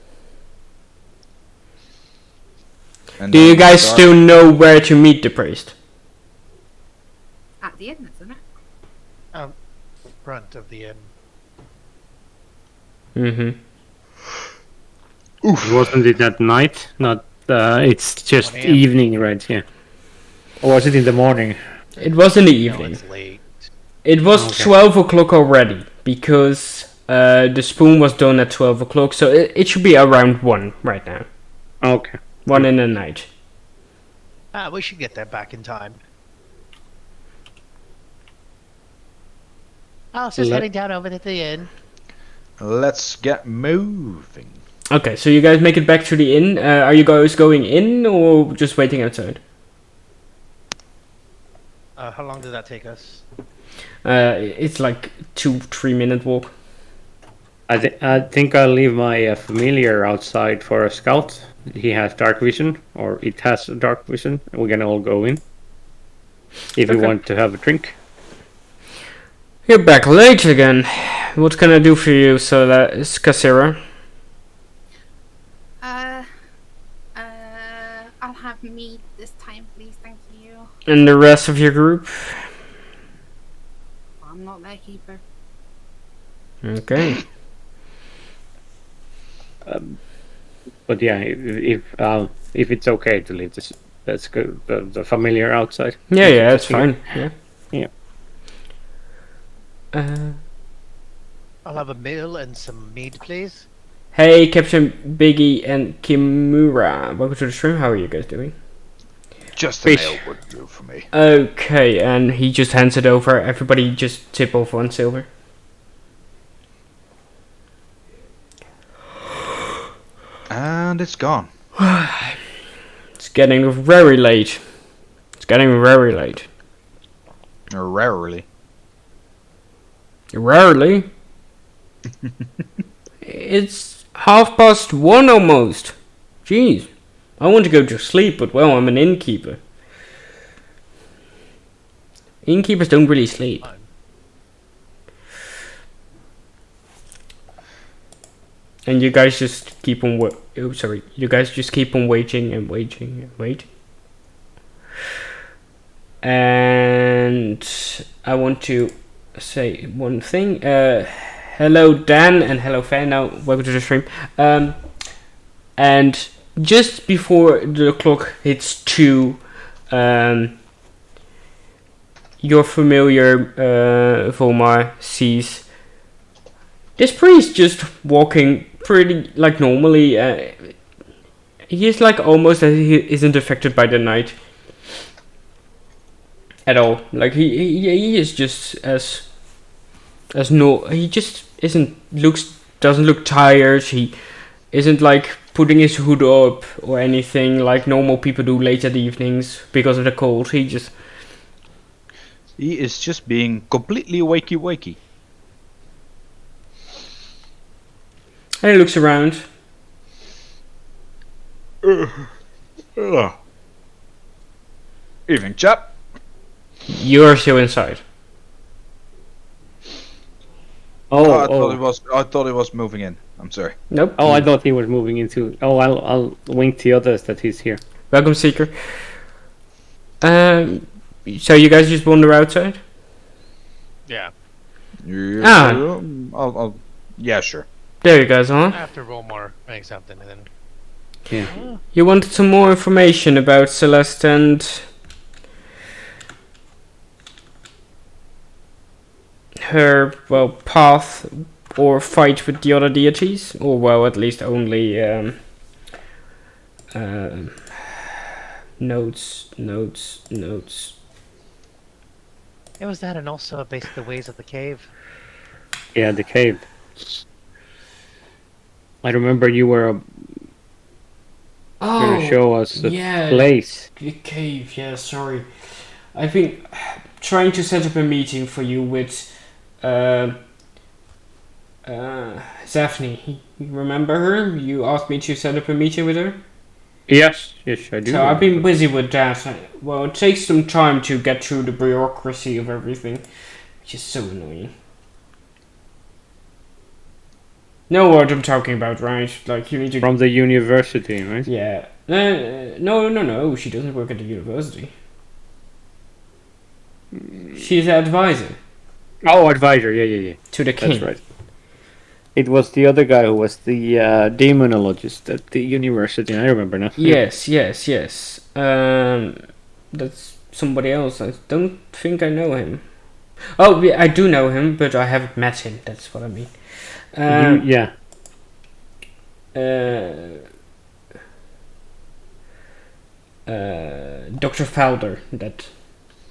And Do then you we guys start- still know where to meet the priest? At the end, isn't it? Front of the inn. Mm-hmm. Wasn't it at night? Not. It's just 1 a.m. evening, right? Yeah. Or was it in the morning? It was in the No, evening. it's late. It was Okay. 12 o'clock already, because the spoon was done at 12 o'clock, so it should be around 1 right now. Okay. 1 in the night. We should get that back in time. I was just Let- heading down over to the inn. Let's get moving. Okay, so you guys make it back to the inn. Are you guys going in or just waiting outside? How long did that take us? It's like 2-3 minute walk. I think I'll leave my familiar outside for a scout. He has dark vision, or it has dark vision. We can all go in if you Okay. want to have a drink. You're back late again. What can I do for you, Kasira? I'll have meat this time, please. Thank you. And the rest of your group? I'm not their keeper. Okay. But yeah, if it's okay to leave this, that's good. The familiar outside. Yeah, that's fine. Yeah. Yeah. I'll have a meal and some meat, please. Hey, Captain Biggie and Kimura. Welcome to the stream. How are you guys doing? Just a Fish. nail would do for me. Okay, and he just hands it over. Everybody just tip off 1 silver. And it's gone. It's getting very late. It's getting very late. Rarely. Rarely. It's 1:30 almost. Jeez. I want to go to sleep, but well, I'm an innkeeper. Innkeepers don't really sleep. Fine. And you guys just keep on you guys just keep on waiting and waiting and waiting. And I want to say one thing. Hello Dan and hello Fan. Now welcome to the stream. And just before the clock hits 2, your familiar Volmar sees This priest just walking pretty like normally. He's like almost as he isn't affected by the night at all. Like he is just as no. He just doesn't look tired. He isn't like putting his hood up or anything like normal people do late at the evenings because of the cold. He is just being completely wakey. And he looks around. Evening, chap. You're still inside. I thought it was moving in. I'm sorry. Nope. Oh, I thought he was moving into. Oh, I'll wink the others that he's here. Welcome, Seeker. So you guys just wander outside? Yeah. Yeah, sure. There you guys are. After Romar make something, and then Yeah. You wanted some more information about Celeste and her, well, path or fight with the other deities, or well, at least only notes. it was that, and also basically the ways of the cave. Yeah, the cave. I remember you were going to show us the place. The cave, yeah, sorry. I've been trying to set up a meeting for you with Zaphne. You remember her? You asked me to set up a meeting with her? Yes, I do. So I've been busy with that. Well, it takes some time to get through the bureaucracy of everything, which is so annoying. Know what I'm talking about, right? Like, you need to... From the university, right? Yeah. No, she doesn't work at the university. She's an advisor Oh, advisor, yeah. to the king. That's right. It was the other guy who was the demonologist at the university. I remember now. Yes. That's somebody else. I don't think I know him. Oh, yeah, I do know him, but I haven't met him. That's what I mean. Yeah. Dr. Fowler, that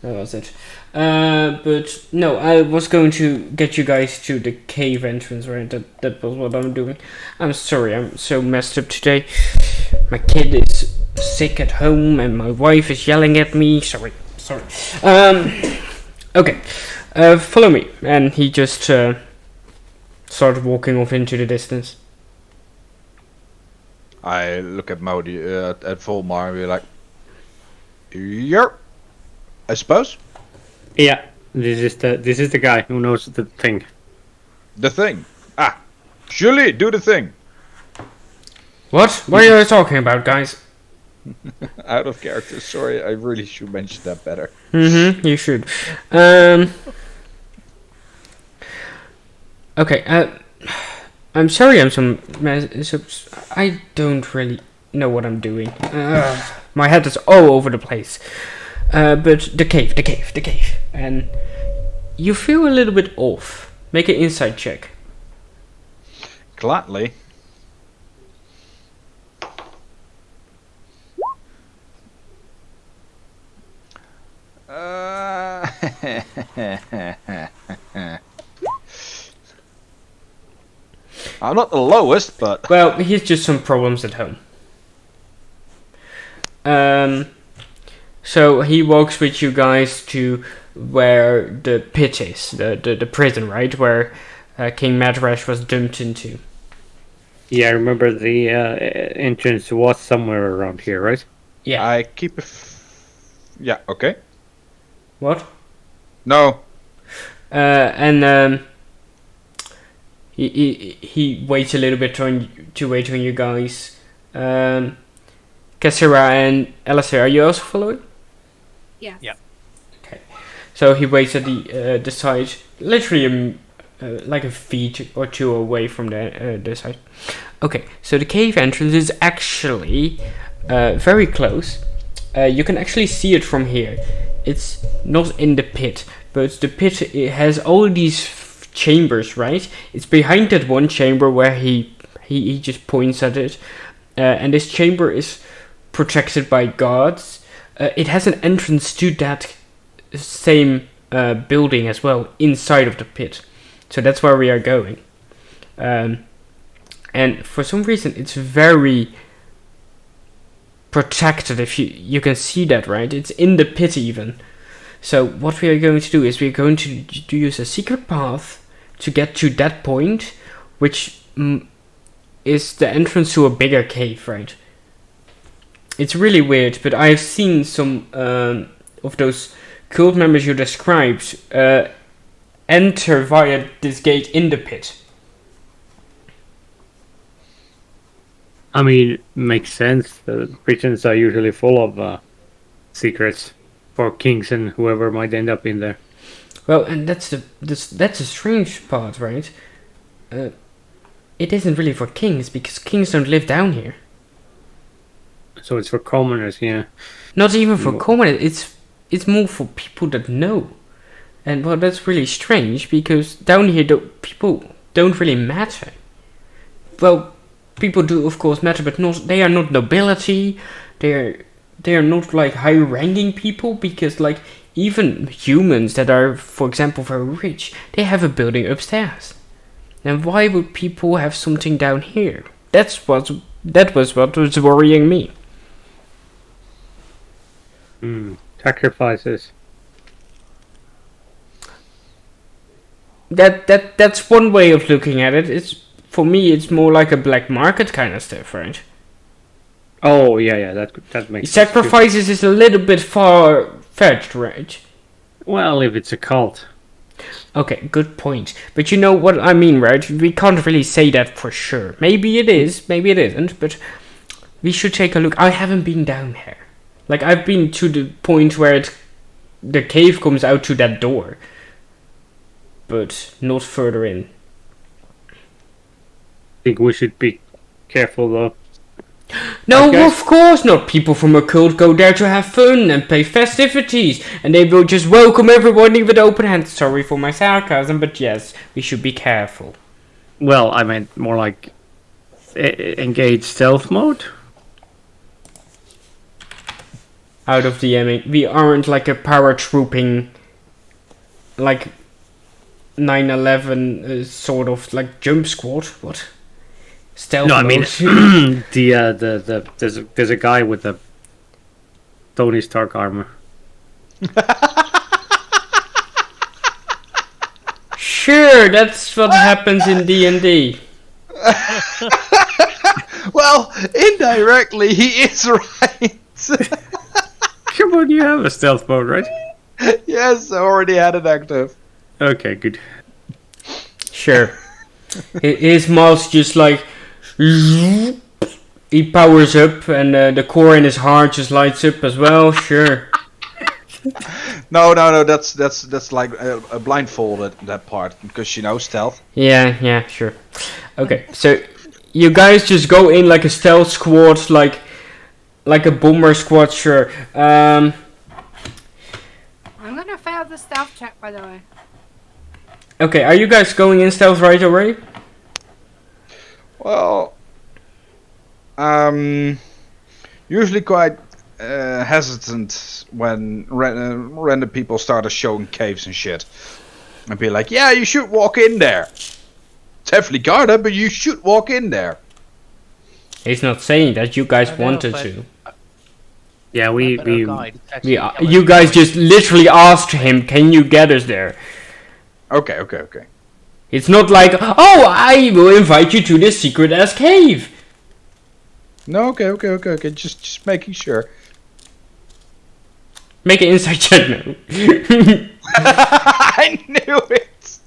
was it. But no, I was going to get you guys to the cave entrance, right? That was what I'm doing. I'm sorry, I'm so messed up today. My kid is sick at home and my wife is yelling at me. Sorry. Okay. Follow me. And he just started walking off into the distance. I look at Modi, at Volmar, and be like, "Yep, I suppose." Yeah. This is the guy who knows the thing. The thing. Surely, do the thing. What? What are you talking about, guys? Out of character. Sorry, I really should mention that better. You should. Okay, I'm sorry I'm so I don't really know what I'm doing. My head is all over the place. But the cave. And you feel a little bit off. Make an insight check. Gladly. I'm not the lowest, but... Well, here's just some problems at home. So he walks with you guys to where the pit is, the prison, right? Where King Madrash was dumped into. Yeah, I remember the entrance was somewhere around here, right? Yeah. I keep yeah, okay. What? No. He waits a little bit to wait on you guys. Kassira and Alistair, are you also following? Yes. Yeah. Okay. So he waits at the side, literally like a feet or two away from the side. Okay, so the cave entrance is actually very close. You can actually see it from here. It's not in the pit, but the pit, it has all these chambers, right? It's behind that one chamber where he just points at it, and this chamber is protected by guards. It has an entrance to that same building as well, inside of the pit. So that's where we are going. And for some reason, it's very protected. If you can see that, right? It's in the pit even. So what we are going to do is we're going to use a secret path to get to that point, which is the entrance to a bigger cave, right? It's really weird, but I've seen some of those cult members you described enter via this gate in the pit. I mean, makes sense. The prisons are usually full of secrets for kings and whoever might end up in there. Well, and that's the strange part, right? It isn't really for kings, because kings don't live down here. So it's for commoners, yeah. Not even for commoners. It's more for people that know. And well, that's really strange, because down here people don't really matter. Well, people do of course matter, but they are not nobility. They are not like high-ranking people, because like even humans that are, for example, very rich, they have a building upstairs. And why would people have something down here? That was what was worrying me. Sacrifices. That's one way of looking at it. For me, it's more like a black market kind of stuff, right? Oh yeah, that makes Sacrifices is a little bit far-fetched, right? Well, if it's a cult. Okay, good point. But you know what I mean, right? We can't really say that for sure. Maybe it is, maybe it isn't, but we should take a look. I haven't been down here. Like, I've been to the point where the cave comes out to that door, but not further in. I think we should be careful though. No, Okay. of course not. People from a cult go there to have fun and play festivities, and they will just welcome everybody with open hands. Sorry for my sarcasm, but yes, we should be careful. Well, I meant more like engage stealth mode. Out of the aiming, we aren't like a paratrooping, like 9/11 sort of like jump squad. What? Stealth No, I mean mode? there's a guy with the Tony Stark armor. Sure, that's what happens in D&D. Well, indirectly, he is right. Come on, you have a stealth mode, right? Yes, I already had it active. Okay, good. Sure. His mouse just like he powers up, and the core in his heart just lights up as well. Sure. No, that's like a blindfolded that part, because you know stealth. Yeah, sure. Okay, so you guys just go in like a stealth squad, like a bomber squad. Sure. I'm gonna fail the stealth check, by the way. Okay, are you guys going in stealth right away? Well, usually quite hesitant when random people started showing caves and shit. And be like, yeah, you should walk in there. It's heavily guarded, but you should walk in there. He's not saying that. You guys I know, wanted but- to. Yeah, But, oh God, it's actually coming You guys from- just literally asked him, "Can you get us there?" Okay. It's not like, "Oh, I will invite you to this secret ass cave." No, okay. Just making sure. Make an insight check now. I knew it.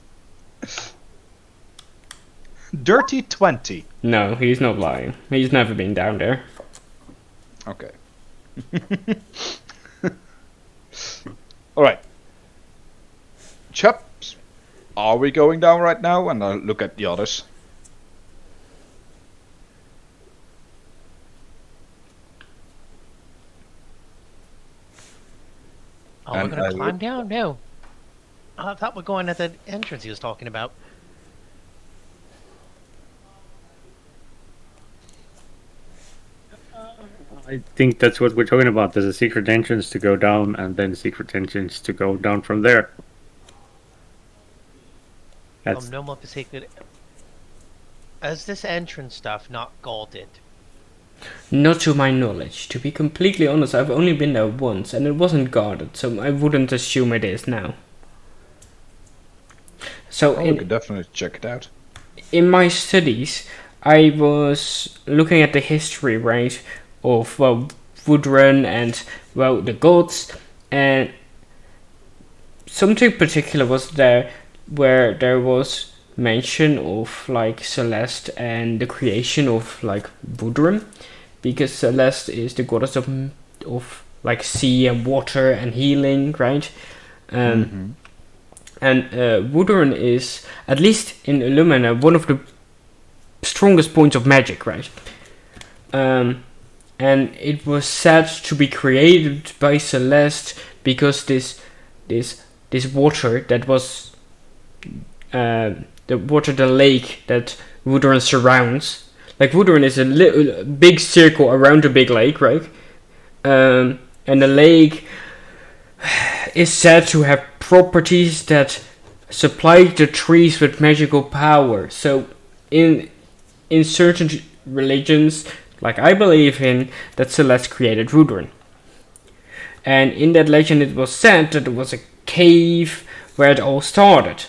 Dirty 20. No, he's not lying. He's never been down there. Okay. Alright. Chaps, are we going down right now? And I'll look at the others. Oh, we're And gonna I climb down? No. I thought we're going at the entrance he was talking about. I think that's what we're talking about. There's a secret entrance to go down, and then secret entrance to go down from there. That's No more secret. Is this entrance stuff not guarded? Not to my knowledge. To be completely honest, I've only been there once, and it wasn't guarded, so I wouldn't assume it is now. So Oh, we could definitely check it out. in my studies, I was looking at the history, right, of, well, Woodrun and, well, the gods, and something particular was there where there was mention of, like, Celeste and the creation of, like, Woodrun, because Celeste is the goddess of like, sea and water and healing, right? And Woodrun is, at least in Illumina, one of the strongest points of magic, right? And it was said to be created by Celeste because this water that was the lake that Woodrun surrounds. Like, Woodrun is a big circle around a big lake, right? And the lake is said to have properties that supply the trees with magical power. So, in certain religions, like I believe in, that Celeste created Woodrun. And in that legend it was said that it was a cave where it all started.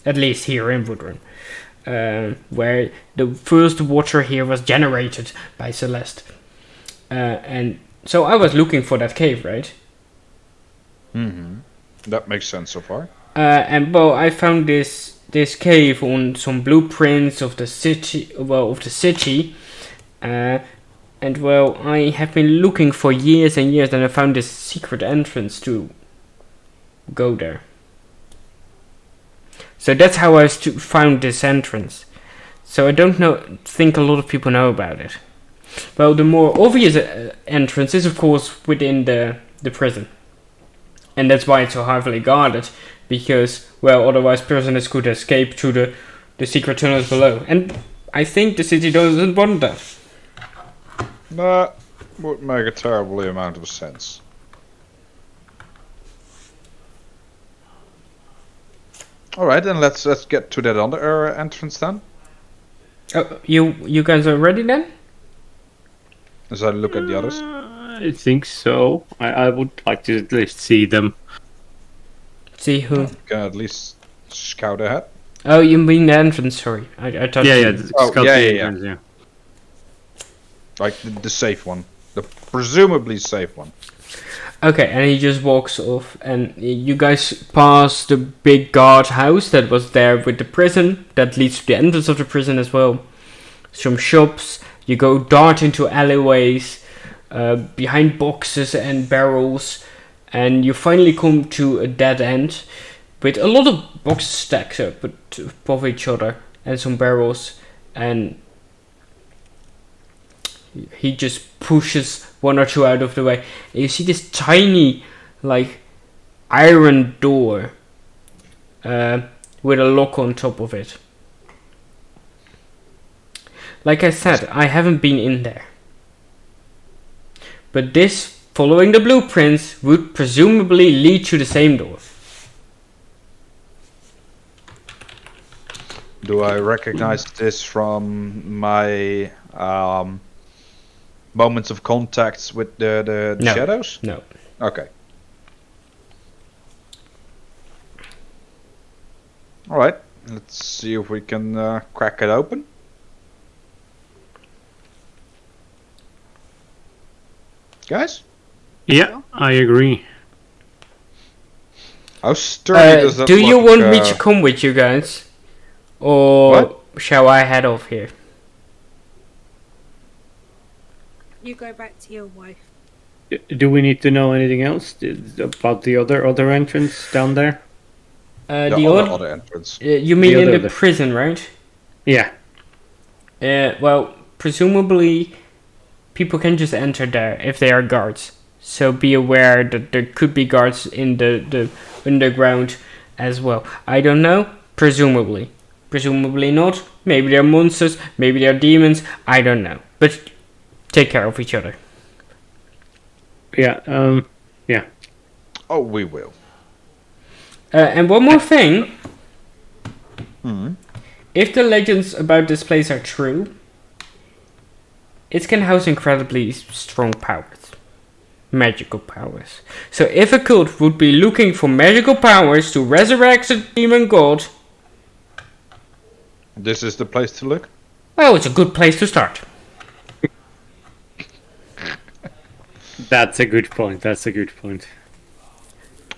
At least here in Woodrun. Where the first water here was generated by Celeste. And so I was looking for that cave, right? That makes sense so far. And well, I found this cave on some blueprints of the city, and well, I have been looking for years and years, and I found this secret entrance to go there. So that's how I found this entrance. So I think a lot of people know about it. Well, the more obvious entrance is, of course, within the prison. And that's why it's so heavily guarded. Because, well, otherwise prisoners could escape through the secret tunnels below. And I think the city doesn't want that. That would make a terribly amount of sense. Alright, then let's get to that other entrance then. Oh, you guys are ready then? As I look at the others. I think so. I would like to at least see them. See who? Can at least scout ahead. Oh, you mean the entrance, sorry. I thought Yeah, Oh, scout yeah, the yeah. entrance, yeah. Like the safe one. The presumably safe one. Okay, and he just walks off, and you guys pass the big guard house that was there with the prison, that leads to the entrance of the prison as well. Some shops, you go dart into alleyways, behind boxes and barrels, and you finally come to a dead end, with a lot of boxes stacked up above each other, and some barrels, and he just pushes one or two out of the way. And you see this tiny, like, iron door with a lock on top of it. Like I said, I haven't been in there. But this, following the blueprints, would presumably lead to the same door. Do I recognize this from my moments of contacts with the No. shadows? No. Okay. Alright, let's see if we can crack it open. Guys? Yeah, I agree. How sturdy does that Do you look, want me to come with you guys? Or What? shall I head off here? You go back to your wife. Do we need to know anything else about the other entrance down there? the other entrance? You mean The in other- the prison, right? Yeah. Well, presumably people can just enter there if they are guards. So be aware that there could be guards in the underground as well. I don't know. Presumably. Presumably not. Maybe they're monsters. Maybe they're demons. I don't know. But take care of each other. Yeah. Yeah. Oh, we will. And one more thing. Hmm. If the legends about this place are true, it can house incredibly strong powers. Magical powers. So if a cult would be looking for magical powers to resurrect a demon god, This is the place to look. well, it's a good place to start. That's a good point. That's a good point.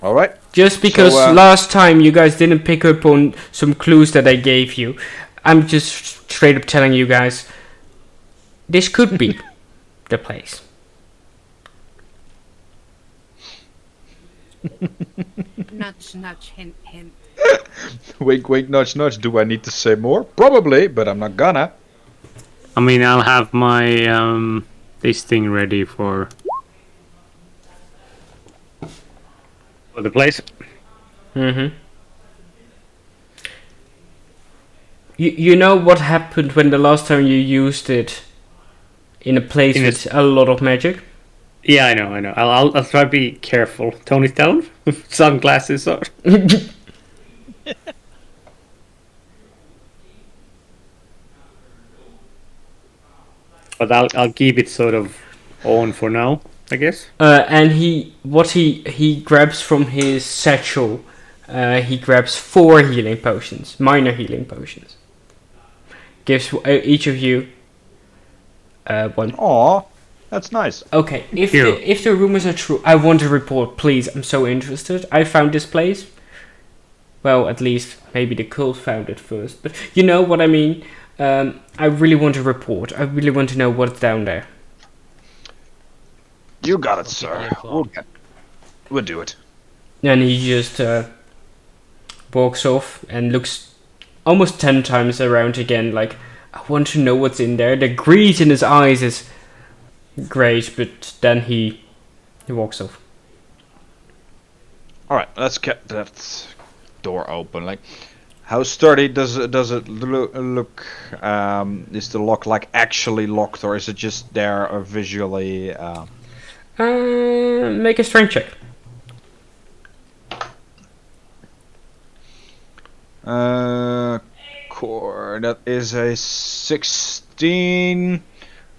All right. Just because So, last time you guys didn't pick up on some clues that I gave you, I'm just straight up telling you guys, this could be the place. Nudge, nudge, hint, hint. Wink, wink, nudge, nudge. Do I need to say more? Probably, but I'm not gonna. I mean, I'll have my this thing ready for the place. Mm-hmm. You know what happened when the last time you used it in a place In a- with a lot of magic? Yeah, I know. I'll try to be careful. Tony, tell him. Sunglasses on. But I'll keep it sort of on for now, I guess. And he grabs from his satchel, he grabs 4 healing potions, minor healing potions. Gives each of you 1. Aw, that's nice. Okay, Here. if the rumors are true, I want a report, please. I'm so interested. I found this place. Well, at least maybe the cult found it first, but you know what I mean. I really want a report. I really want to know what's down there. You got it, sir. We'll do it. And he just walks off and looks almost 10 times around again, like, I want to know what's in there. The greed in his eyes is great, but then he walks off. All right, let's get that door open. Like, how sturdy does it look? Is the lock like actually locked, or is it just there or visually? Make a strength check. Core. That is a 16,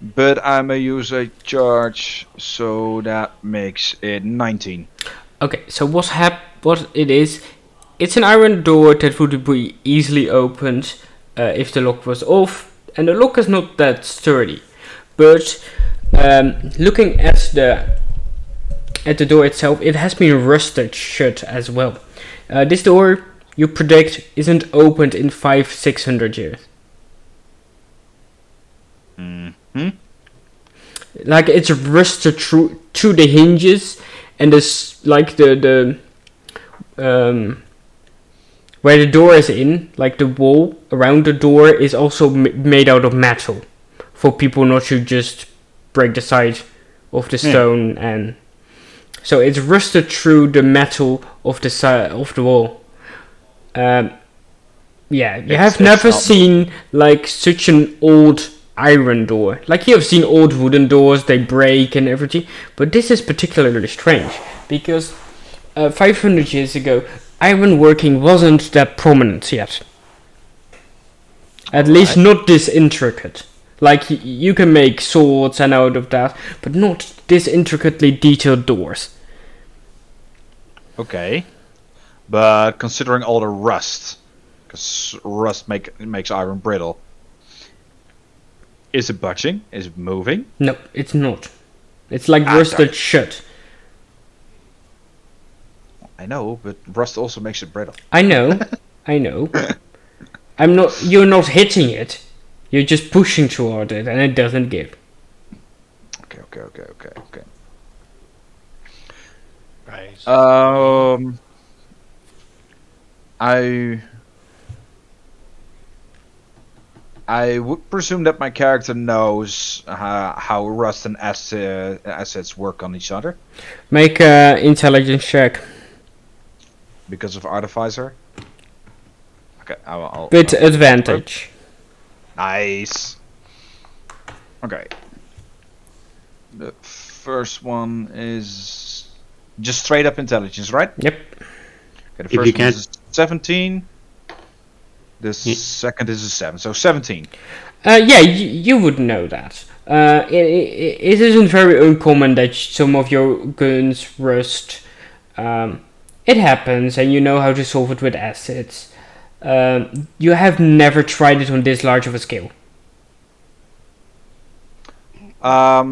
but I'm a use a charge, so that makes it 19. Okay, so what it is, it's an iron door that would be easily opened if the lock was off, and the lock is not that sturdy. But looking at the door itself, it has been rusted shut as well. This door, you predict, isn't opened in 500-600 years. Mm-hmm. Like, it's rusted through to the hinges, and this, like the where the door is in, like the wall around the door is also made out of metal, for people not to just break the side of the stone, and so it's rusted through the metal of the side of the wall. Yeah, you have never seen like such an old iron door. Like, you have seen old wooden doors, they break and everything, but this is particularly strange because 500 years ago, iron working wasn't that prominent yet. At least not this intricate. Like, you can make swords and out of that, but not this intricately detailed doors. Okay, but considering all the rust, because rust makes iron brittle, is it budging? Is it moving? No, it's not. It's like rusted shut. I know, but rust also makes it brittle. I know. I know. You're not hitting it. You're just pushing toward it, and it doesn't give. Okay. Right. I would presume that my character knows how rust and acids work on each other Make a intelligence check because of Artificer. Okay, I'll with advantage. Nice. Okay. The first one is just straight up intelligence, right? Yep. Okay, the If you first one can't- is 17. The second is a 7, so 17. Yeah, you would know that. It isn't very uncommon that some of your guns rust. It happens, and you know how to solve it with acids. You have never tried it on this large of a scale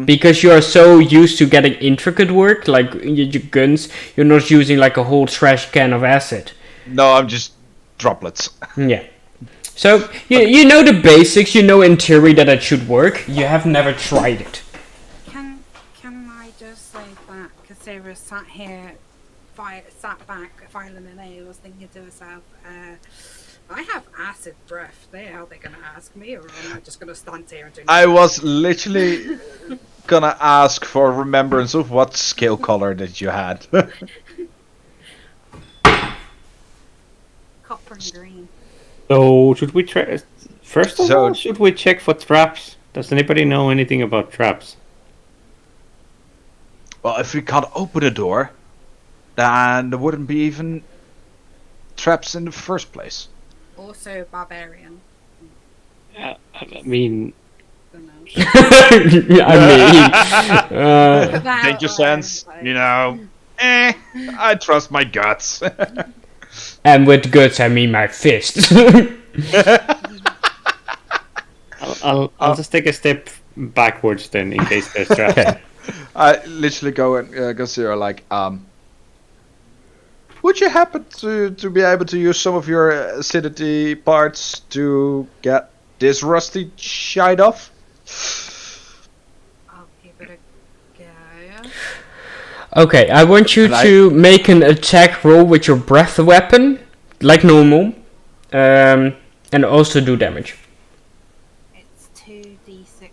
because you are so used to getting intricate work, like your guns. You're not using like a whole trash can of acid. No, I'm just droplets. Yeah. So you know the basics. You know in theory that it should work. You have never tried it. Can I just say that Kasira sat here, sat back, filing a nail, was thinking to herself, I have acid breath. Are they going to ask me, or am I just going to stand here and do I was literally gonna ask for remembrance of what skill color that you had. copper and green? So should we try? First of So- all, should we check for traps? Does anybody know anything about traps? Well, if we can't open a door, then there wouldn't be even traps in the first place. Also barbarian. I mean, Don't know. I mean, About, Danger sense, you know. I trust my guts. and with guts I mean my fist. I'll just take a step backwards then, in case there's traps. I literally go and go zero like, would you happen to be able to use some of your acidity parts to get this rusty shite off? I'll give it a go. Okay, I want you And to make an attack roll with your breath weapon, like normal, and also do damage. It's 2d6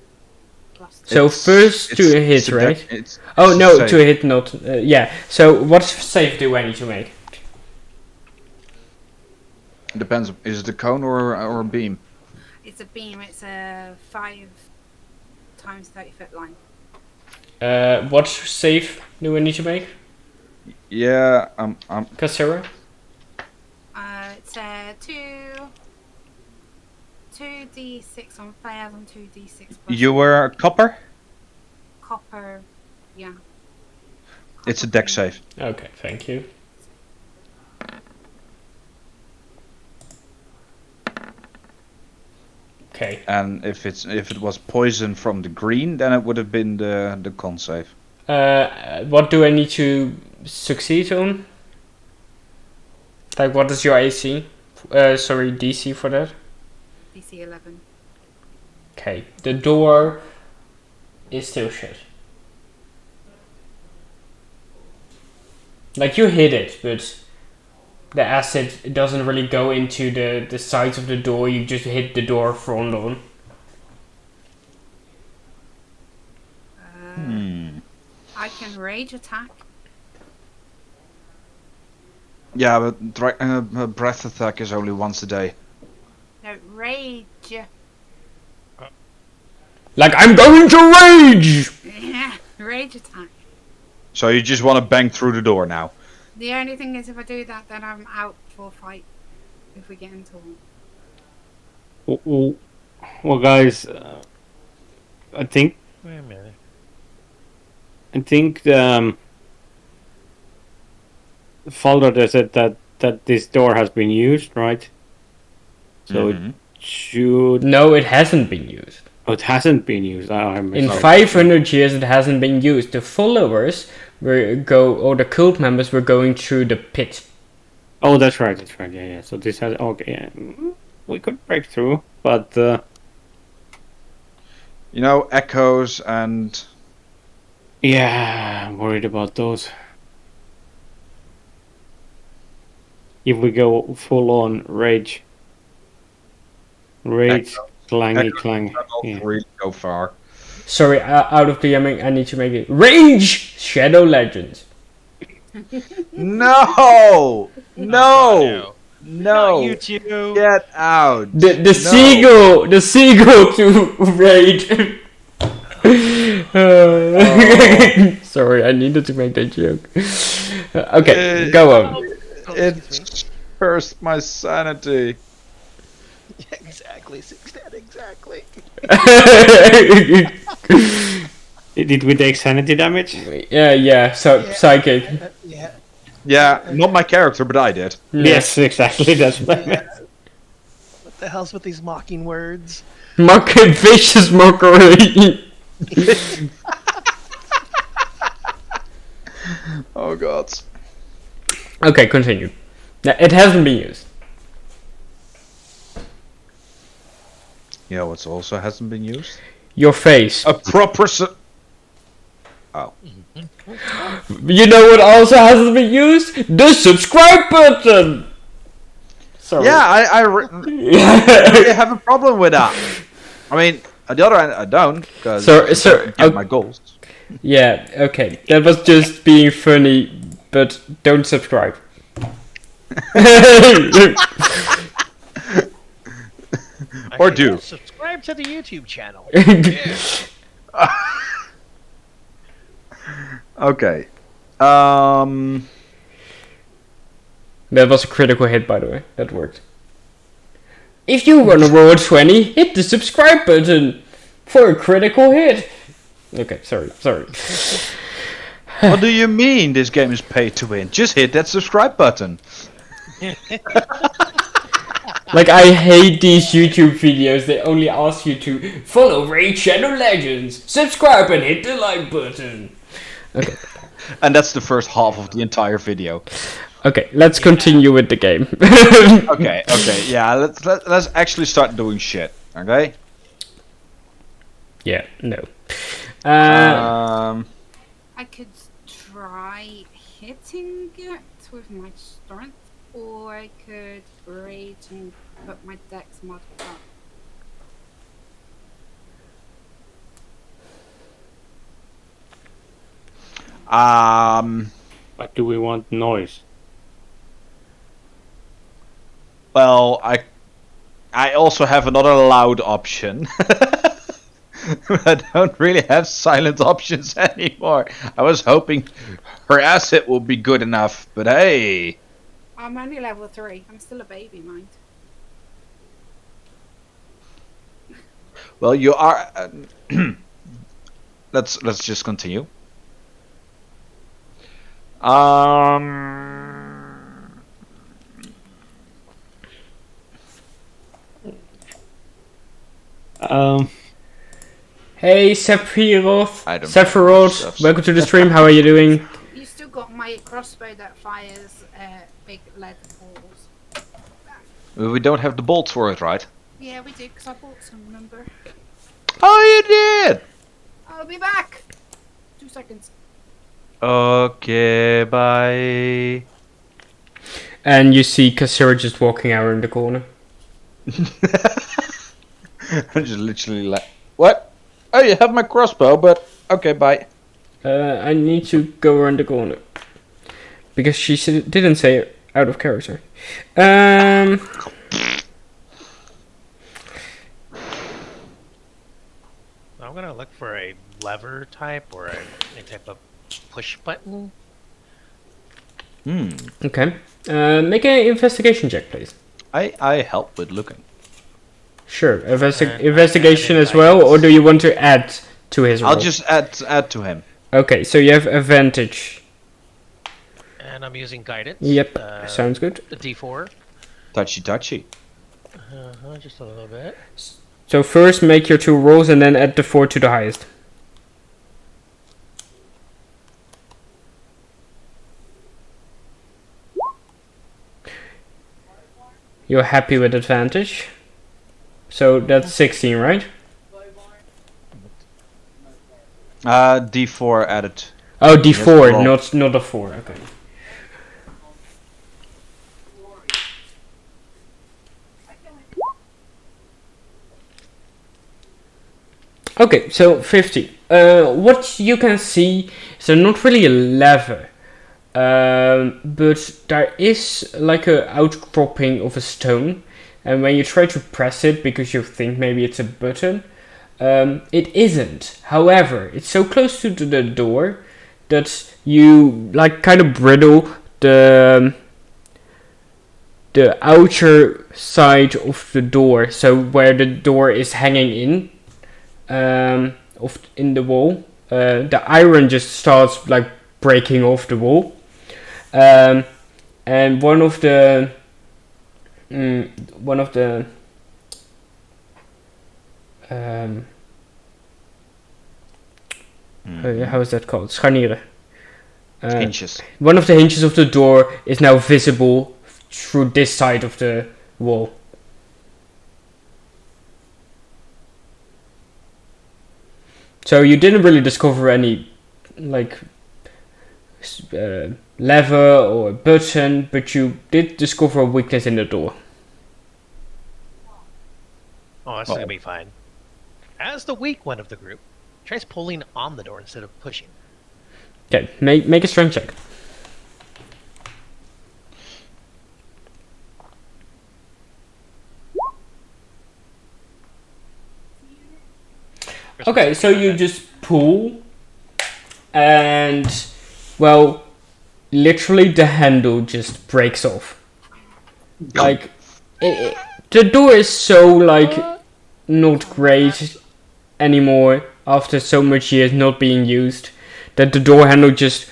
plus 2. So first to hit, a right? deck- it's- Oh no, save. to hit not. Yeah. So what save do I need to make? Depends. Is it a cone or a beam? It's a beam. It's a 5 times 30-foot line. What save do I need to make? Yeah, Kasera? It's 2d6 on fails and 2d6 plus you were a copper. copper. Yeah. It's a deck save. Okay, thank you. Okay. And if it was poison from the green, then it would have been the con save. What do I need to succeed on? Like, what is your AC? Sorry, DC for that? DC 11. Okay, the door is still shut. Like, you hit it, but the acid doesn't really go into the sides of the door, you just hit the door front on. I can rage attack. Yeah, but breath attack is only once a day. No, rage. Like, I'm going to rage! Yeah, rage attack. So you just want to bang through the door now. The only thing is, if I do that, then I'm out for fight. If we get into one. Well, guys, I think Wait a minute. Falder said that this door has been used, right? So Mhm. it should. No, it hasn't been used. Oh, it hasn't been used. I'm In sorry. 500 years, it hasn't been used. The followers or the cult members were going through the pit. Oh, that's right. That's right. Yeah. So this has. Okay. Yeah. We could break through, but You know, echoes and yeah, I'm worried about those. If we go full on rage. Clangy clang. I don't Yeah. really go far. Sorry, out of DMing, I need to make it. Range Shadow Legends. No! No! Not you No! two. Get out! The No. seagull to raid. Sorry, I needed to make that joke. Okay, go on. It cursed my sanity. Exactly, Sixten, exactly. Did we take sanity damage? yeah. So psychic. Yeah. Yeah, not my character, but I did. Yes, exactly. That's what I meant. What the hell's with these mocking words? Vicious mockery. Oh god. Okay, continue. No, it hasn't been used. Yeah, what's also hasn't been used? Your face. A proper. You know what also hasn't been used? The subscribe button. Sorry. Yeah, I really have a problem with that. I mean, on the other hand, I don't, because So, get my goals. Yeah, okay. That was just being funny, but don't subscribe. Or Okay, do. yeah, subscribe to the YouTube channel. Okay. That was a critical hit, by the way. That worked. If you want to roll 20, hit the subscribe button for a critical hit. Okay, sorry. What do you mean this game is pay to win? Just hit that subscribe button. Like, I hate these YouTube videos. They only ask you to follow Raid Shadow Legends, subscribe and hit the like button. Okay. And that's the first half of the entire video. Okay, let's continue with the game. Okay, yeah, let's actually start doing shit, okay? Yeah, no. I could try hitting it with my strength, or I could rage and put my dex mod up. But do we want noise? Well, I also have another loud option. I don't really have silent options anymore. I was hoping her asset would be good enough, but hey. I'm only level 3. I'm still a baby, mind. Well, you are. Let's just continue. Hey, Sephiroth. I don't Sephiroth, know. welcome to the stream. How are you doing? You still got my crossbow that fires big lead balls. We don't have the bolts for it, right? Yeah, we did, because I bought some, remember? Oh, you did! I'll be back! 2 seconds. Okay, bye. And you see Kassira just walking out in the corner. I'm just literally like, what? Oh, you have my crossbow, but okay, bye. I need to go around the corner. Because she didn't say it out of character. I'm gonna look for a lever type or a type of push button. Okay. Make an investigation check, please. I help with looking. Sure. And Investigation I as well, or guidance. do you want to add to his roll? I'll just add to him. Okay, so you have advantage. And I'm using guidance. Yep, sounds good. The D4. Touchy. Just a little bit. So first make your 2 rolls and then add the 4 to the highest. You're happy with advantage? So that's 16, right? D4 added. Oh, D4, roll. not a 4. Okay. Okay, so 50. What you can see is not really a lever, but there is like a outcropping of a stone, and when you try to press it because you think maybe it's a button, it isn't. However, it's so close to the door that you like kind of brittle the outer side of the door, so where the door is hanging in the wall. The iron just starts like breaking off the wall, and one of the how is that called? Scharnieren. Inches. One of the hinges of the door is now visible through this side of the wall. So you didn't really discover any like lever or button, but you did discover a weakness in the door. Oh, that's gonna be fine. As the weak one of the group, tries pulling on the door instead of pushing. Okay, make a strength check. Okay, so you just pull, and well, literally the handle just breaks off. Like, the door is so like not great anymore after so much years not being used that the door handle just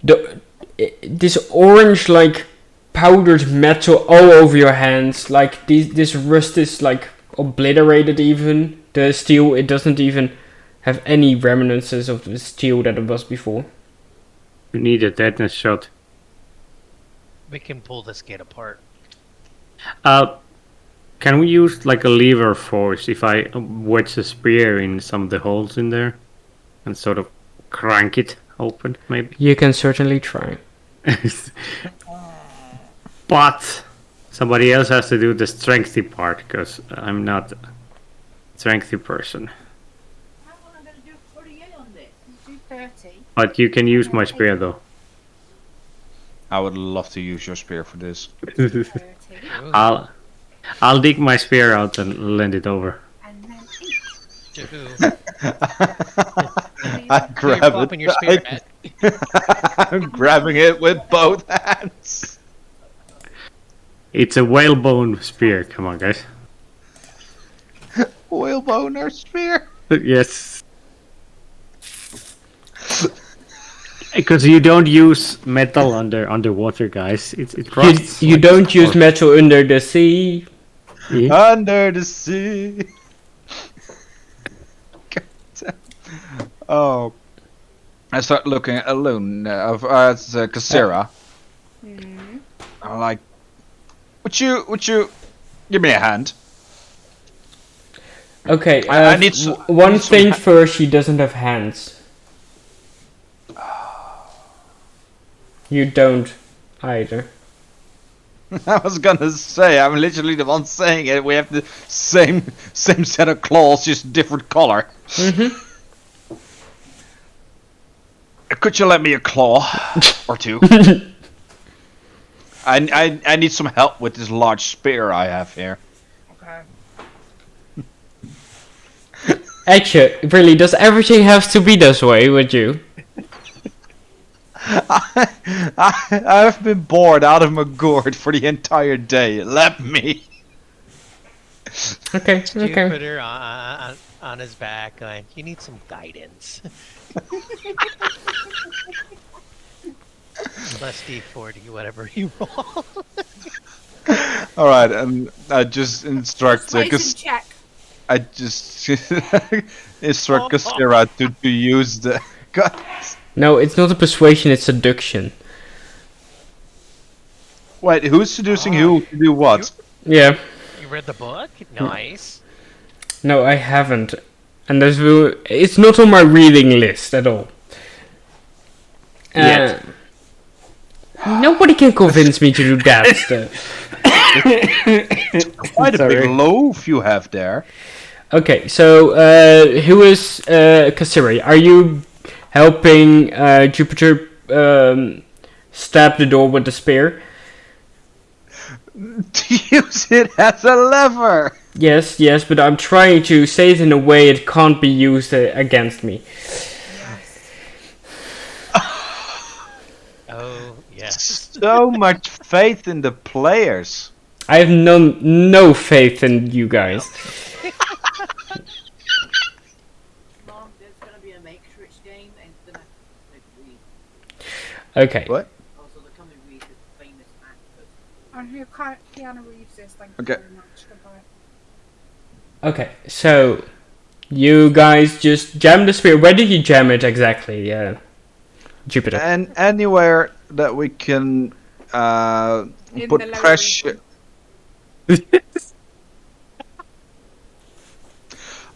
this orange like powdered metal all over your hands. Like this rust is like obliterated even. The steel, it doesn't even have any reminiscences of the steel that it was before. You need a tetanus shot. We can pull this gate apart. Can we use like a lever force if I wedge a spear in some of the holes in there and sort of crank it open, maybe? You can certainly try. But somebody else has to do the strengthy part because I'm not a strengthy person. How am I going to do 48 on this? Do 30. But you can use my spear though. I would love to use your spear for this. 30. I'll dig my spear out and lend it over. And then I You're grab flopping it. your spear at. I'm grabbing it with both hands. It's a whalebone spear. Come on, guys. Whalebone or spear? Yes. Because you don't use metal underwater, guys. It rusts. You like don't use corpse. metal under the sea. Yeah. Under the sea. Oh. I start looking at Alone of Kasera. I'm like, would you give me a hand? Okay, I need one need some thing first, she doesn't have hands. You don't either. I was gonna say, I'm literally the one saying it. We have the same set of claws, just different color. Mm-hmm. Could you lend me a claw or two? I need some help with this large spear I have here. okay. Actually, really, does everything have to be this way with you? I've been bored out of my gourd for the entire day. Let me. Okay, okay. Jupiter on his back, going, you need some guidance. Plus D40, whatever you roll. All right, and I just instruct Persuasion check. I just instruct Kasera to use the. God. No, it's not a persuasion, it's seduction. Wait, who's seducing who to do what? Yeah. You read the book? Nice. No, I haven't. And it's not on my reading list at all. Yet. Nobody can convince me to do that stuff. Quite a big loaf you have there. Okay, so who is Kasiri? Are you helping Jupiter stab the door with the spear? To use it as a lever. Yes, yes, but I'm trying to say it in a way it can't be used against me. Yes. Oh, yes. So much faith in the players. I have no faith in you guys. Mom, there's going to be a Matrix game and it's going to read. Okay. What? Also, they're coming read the famous actors. And who Keanu Reeves is, thank you Okay. very much. Goodbye. Okay, so you guys just jam the spear. Where did you jam it exactly, Jupiter? And anywhere that we can In put the lower pressure.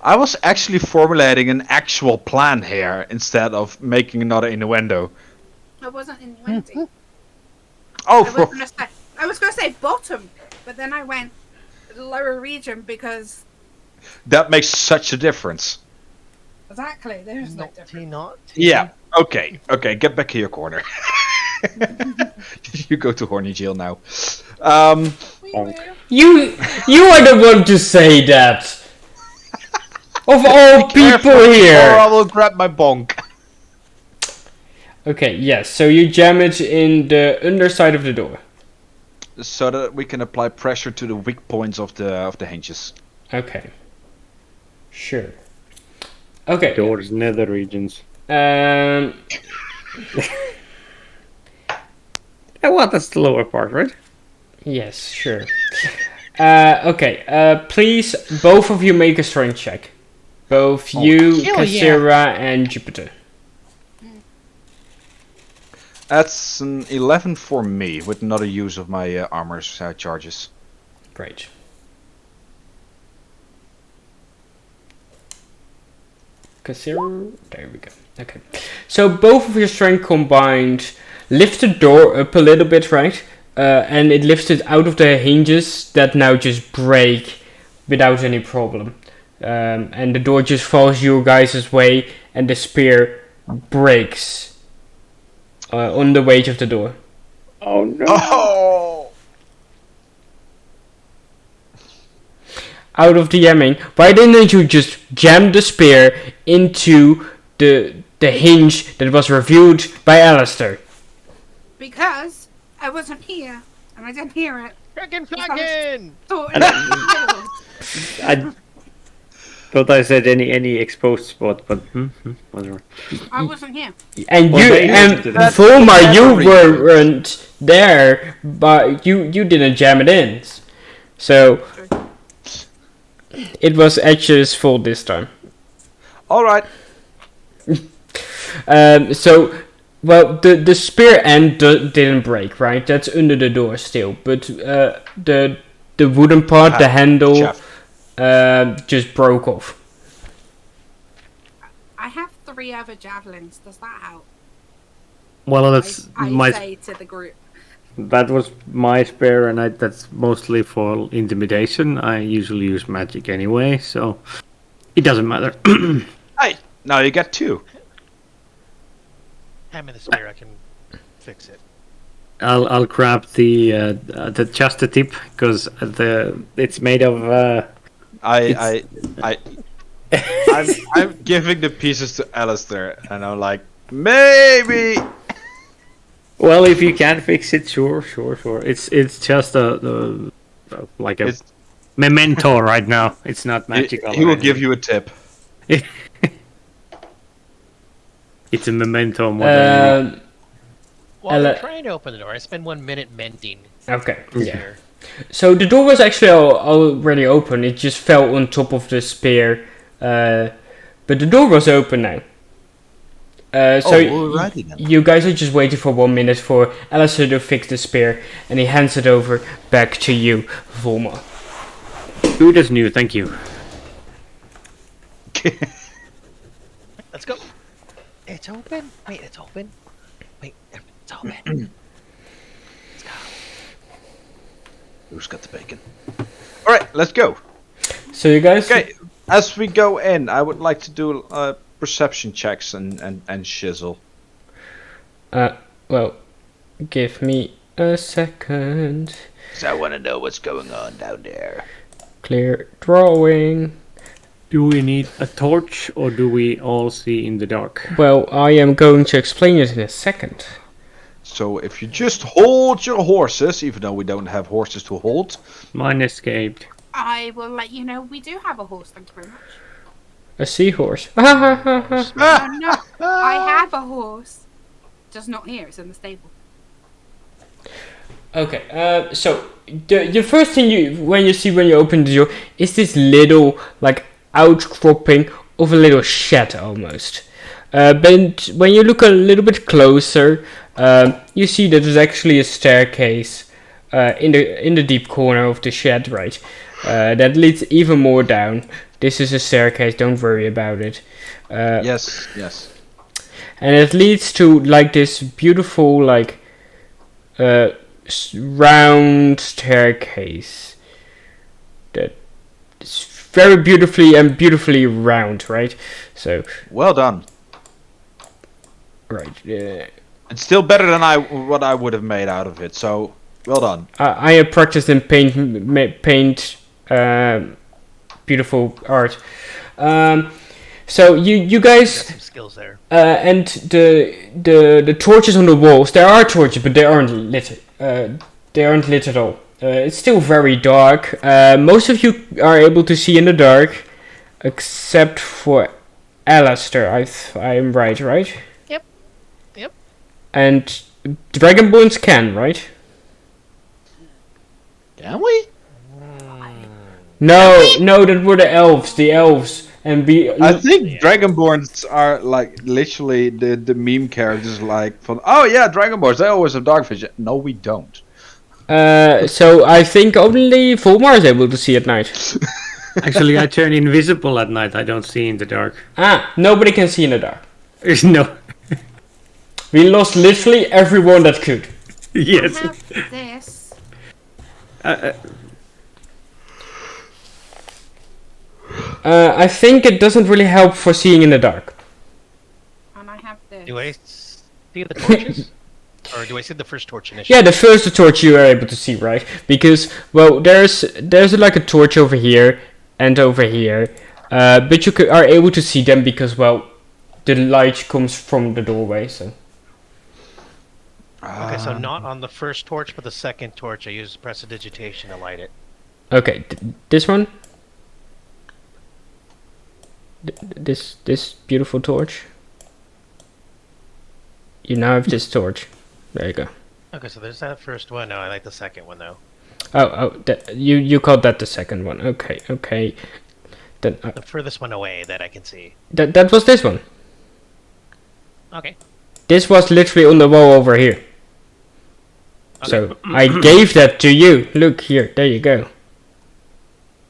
I was actually formulating an actual plan here instead of making another innuendo. I wasn't innuending. Oh, I was gonna say bottom, but then I went lower region because that makes such a difference. exactly there's no Naughty, difference. naughty. Yeah. Okay. Get back to your corner. You go to horny jail now. We will. You are the one to say that. Of all people Or I here. will grab my bonk. Okay, yes. So you jam it in the underside of the door. So that we can apply pressure to the weak points of the hinges. Okay. Sure. Okay. Doors, nether regions. Um. Well, that's the lower part, right? Yes. Sure. Okay. Please, both of you make a strength check. Both you, hell yeah. Kasira, and Jupiter. That's an 11 for me, with another use of my armor charges. Great. Kasira, there we go. Okay. So both of your strength combined lift the door up a little bit, right? And it lifts it out of the hinges that now just break without any problem. And the door just falls your guys' way, and the spear breaks on the weight of the door. Oh no! Oh! Out of the jamming, why didn't you just jam the spear into the hinge that was reviewed by Alistair? Because I wasn't here and I didn't hear it. Dragon flagon! So I thought I said any exposed spot, but whatever. I wasn't here. And Well, you they and used it. Volmar, you Never weren't there, but you didn't jam it in. So it was Edge's fault this time. Alright. So, well, the spear end didn't break, right? That's under the door still, but the wooden part, the handle, Shaft. just broke off. I have 3 other javelins. Does that help? Well, that's I my. say to the group. That was my spear, and that's mostly for intimidation. I usually use magic anyway, so it doesn't matter. Hey, now you get 2. Hand me the spear, I can fix it. I'll grab the just the tip because it's made of. I'm giving the pieces to Alistair, and I'm like, maybe. Well, if you can fix it, sure. It's just like a It's- memento right now. It's not He, magical. he or will give anything. you a tip. It's a memento more than anything. While Ele- they're trying to open the door, I spend 1 minute mending. Okay. the Yeah. spear. So the door was actually already open. It just fell on top of the spear, but the door was open now. So alrighty then. you guys are just waiting for 1 minute for Alistair to fix the spear, and he hands it over back to you, Volmar. Good as new, thank you. Let's go. It's open. Wait, it's open. Wait, it's open. Let's go. Who's got the bacon? Alright, let's go. So you guys Okay. as we go in, I would like to do perception checks and shizzle. Well, give me a second. So I want to know what's going on down there. Clear drawing. Do we need a torch or do we all see in the dark? Well, I am going to explain it in a second. So if you just hold your horses, even though we don't have horses to hold. Mine escaped. I will let you know we do have a horse, thank you very much. A seahorse. Oh no, I have a horse. Just not here, it's in the stable. Okay, so the first thing when you open the door is this little like outcropping of a little shed almost. But when you look a little bit closer, you see that there's actually a staircase in the deep corner of the shed, right? That leads even more down. This is a staircase. Don't worry about it. Yes. And it leads to like this beautiful like round staircase that is very beautifully round, right? So Well done. right. It's still better than what I would have made out of it. So well done. I have practiced in paint beautiful art. So you You guys got some skills there. and the torches on the walls. There are torches, but they aren't lit. They aren't lit at all. It's still very dark. Most of you are able to see in the dark, except for Alistair. I am right? Yep. And Dragonborns can, right? Can we? No, that were the elves. The elves. And I think Dragonborns are like literally the meme characters like from Dragonborns, they always have dark vision. No, we don't. So I think only Volmar is able to see at night. Actually, I turn invisible at night. I don't see in the dark. Nobody can see in the dark. No. We lost literally everyone that could. Yes. I have this. I think it doesn't really help for seeing in the dark. And I have this. Do I see the torches? Or do I see the first torch initially? Yeah, the first torch you are able to see, right? Because, well, there's like a torch over here and over here. But you are able to see them because, well, the light comes from the doorway, so. Okay, so not on the first torch, but the second torch. I use prestidigitation to light it. Okay, this one? This beautiful torch? You now have this torch. There you go. Okay, so there's that first one. No, I like the second one though. You called that the second one. Okay. Then The furthest one away that I can see. that was this one. Okay. This was literally on the wall over here. So I gave that to you. Look here. There you go.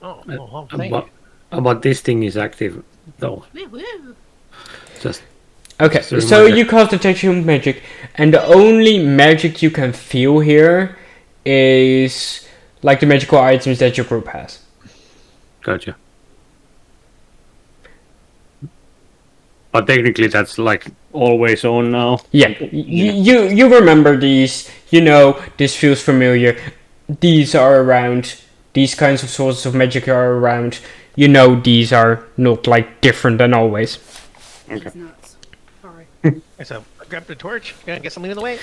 Oh, thank you. But this thing is active, though. Woo woo. Just Okay, Just a so reminder. you cast detection magic, and the only magic you can feel here is like the magical items that your group has. gotcha. But technically, that's like always on now. Yeah, you remember these. You know, this feels familiar. These are around. These kinds of sources of magic are around. You know, these are not like different than always. It's nuts. Sorry. Okay, so I grabbed the torch. I guess I'm leading the way.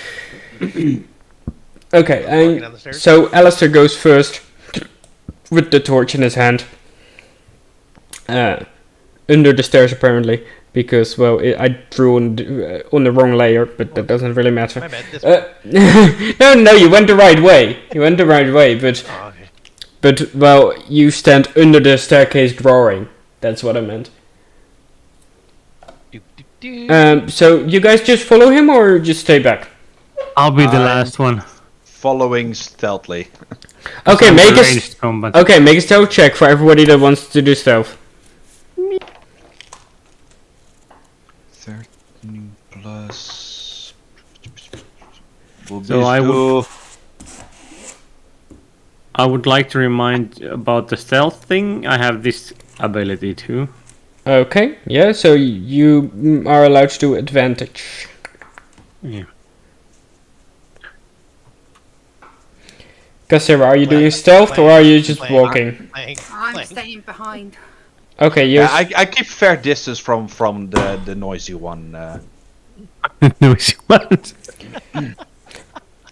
Okay, Walking down the and stairs. so Alistair goes first with the torch in his hand. Under the stairs, apparently, because, well, I drew on the wrong layer, but that doesn't really matter. My bad. This No, you went the right way. You went the right way, but, Oh, okay. but well, you stand under the staircase drawing. That's what I meant. Doop, doop, doop. So you guys just follow him or just stay back? I'll be the last one. Following stealthily. Okay, I'm make a ranged combat. okay, make a stealth check for everybody that wants to do stealth. 13 plus. Will So be I would- still- I would like to remind about the stealth thing. I have this ability too. Okay, yeah, so you are allowed to do advantage. Yeah. Cassera, are you Well, doing stealth or are you just playing- walking? I'm staying behind. Okay, you're. Yeah, I keep fair distance from the noisy one. Noisy ones.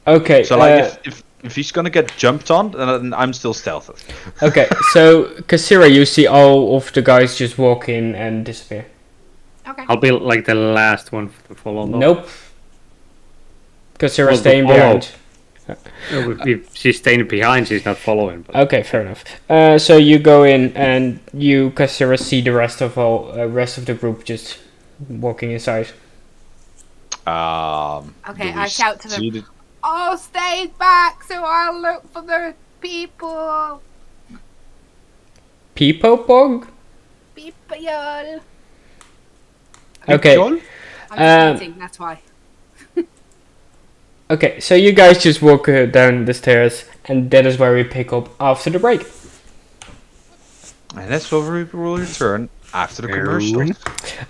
Okay, So like if he's gonna get jumped on, then I'm still stealthy. okay, so Cassera, you see all of the guys just walk in and disappear. Okay. I'll be like the last one to follow. though. Nope. Cassera Well, to staying follow. behind. If she's staying behind, she's not following. But Okay, fair enough. So you go in and you, Cassera, see the rest of the group just walking inside. Okay, Do we I shout to them. see the- I'll stay back so I'll look for the people. Peepo Bog? People, y'all. Okay. I'm just eating, that's why. Okay, so you guys just walk down the stairs, and that is where we pick up after the break. And that's where we will return after the commercial.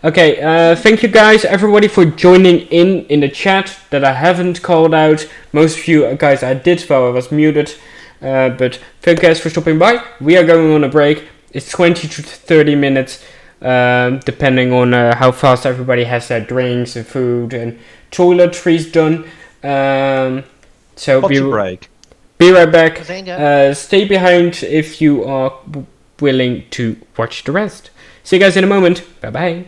Okay, thank you guys, everybody, for joining in the chat that I haven't called out. Most of you guys I did while I was muted, but thank you guys for stopping by. We are going on a break. It's 20 to 30 minutes, depending on how fast everybody has their drinks and food and toiletries done. So Potty break. be right back. Bazinga. Stay behind if you are willing to watch the rest. See you guys in a moment. Bye bye.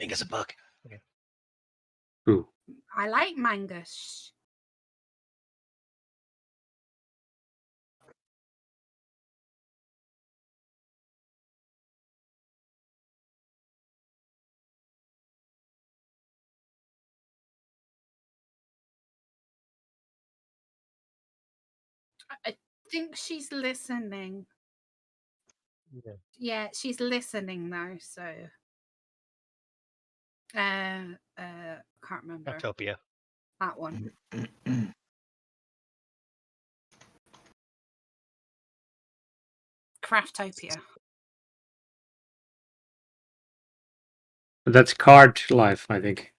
Make us a buck. Okay. Ooh. I like mangas. I think she's listening. Yeah, she's listening though, so can't remember Autopia. that one. Craftopia. But that's Card Life, I think.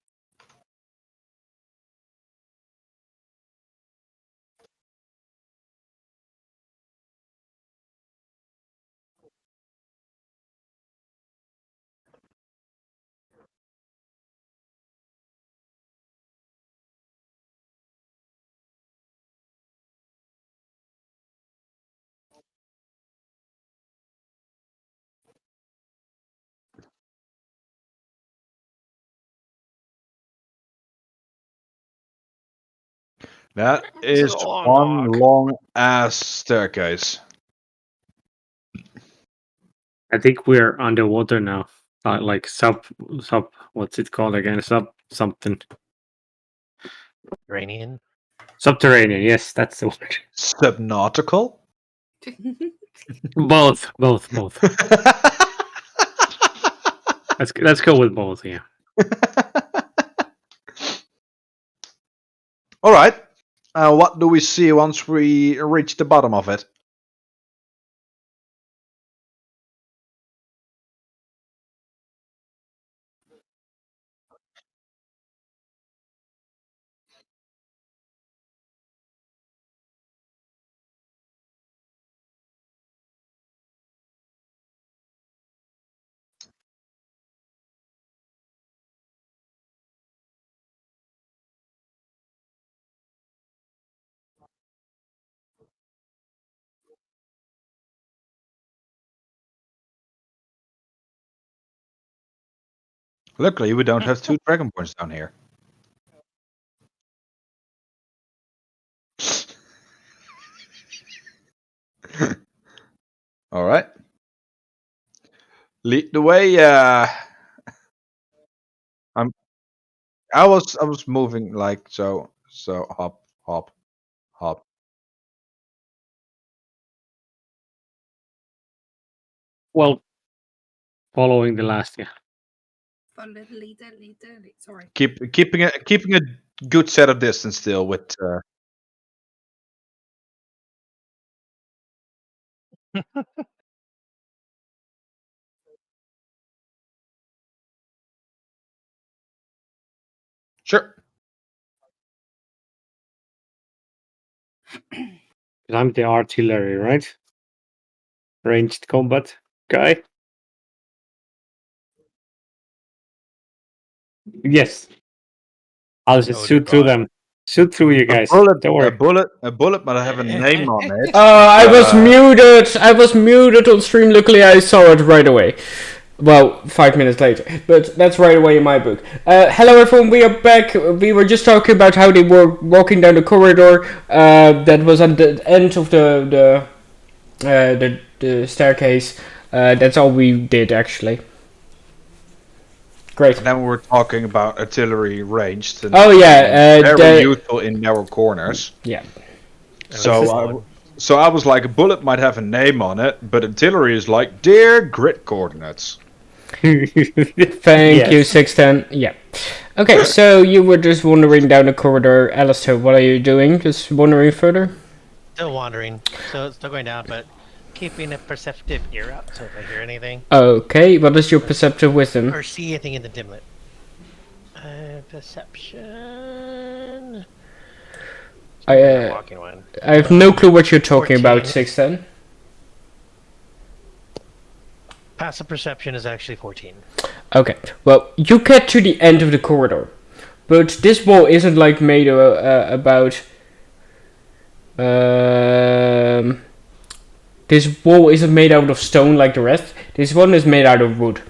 That It's is a long one walk. long ass staircase. I think we're underwater now. Like sub. What's it called again? Something. Iranian. Subterranean. Yes, that's the word. Subnautical? Both. Let's go with both. Yeah. All right. What do we see once we reach the bottom of it? Luckily, we don't have 2 dragon points down here. All right. Lead the way. I was moving like so. So hop. Well, following the last. Yeah. Follow the leader. Sorry. Keeping a good set of distance still with. Sure. I'm the artillery, right? Ranged combat guy. Yes. I'll just Oh, shoot dear through God. them. Shoot through you guys. Don't A worry. bullet might have a name on it. I was muted. I was muted on stream. Luckily, I saw it right away. Well, 5 minutes later, but that's right away in my book. Hello, everyone. We are back. We were just talking about how they were walking down the corridor. That was at the end of the staircase. That's all we did, actually. Great. And then we were talking about artillery ranged. And Oh yeah, very useful in narrow corners. Yeah. So I was like, a bullet might have a name on it, but artillery is like, dear grid coordinates. Thank you, 610. Yeah. Okay, so you were just wandering down the corridor. Alistair, what are you doing? Just wandering further? Still wandering. So it's still going down, but keeping a perceptive ear out so if I hear anything. Okay, what is your perceptive wisdom? Or see anything in the dimlet. Perception. Walking one. I have no clue what you're talking 14. about, 610. Passive perception is actually 14. Okay, well, you get to the end of the corridor, but this wall isn't like made about. This wall isn't made out of stone like the rest. This one is made out of wood,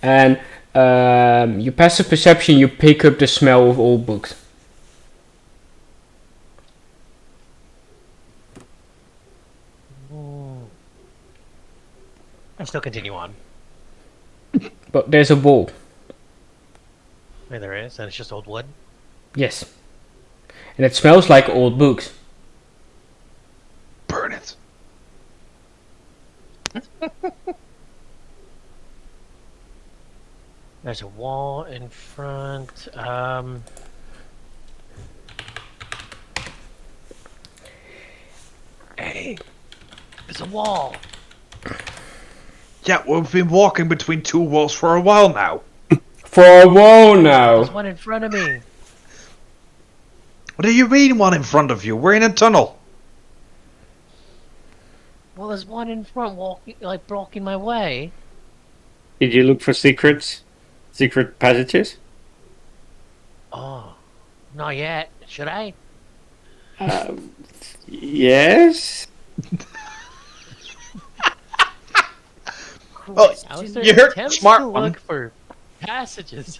and Your passive perception, you pick up the smell of old books. I still continue on. But there's a wall. Where there is, and it's just old wood. Yes. And it smells like old books. Burn it. There's a wall in front. Hey, there's a wall. Yeah, we've been walking between two walls for a while now. For a wall There's now. one in front of me. What do you mean one in front of you? We're in a tunnel. Well, there's one in front walking, like blocking my way. Did you look for secrets? Secret passages? Oh, not yet. Should I? Yes. Oh, I was you heard attempts smart to one. look for passages.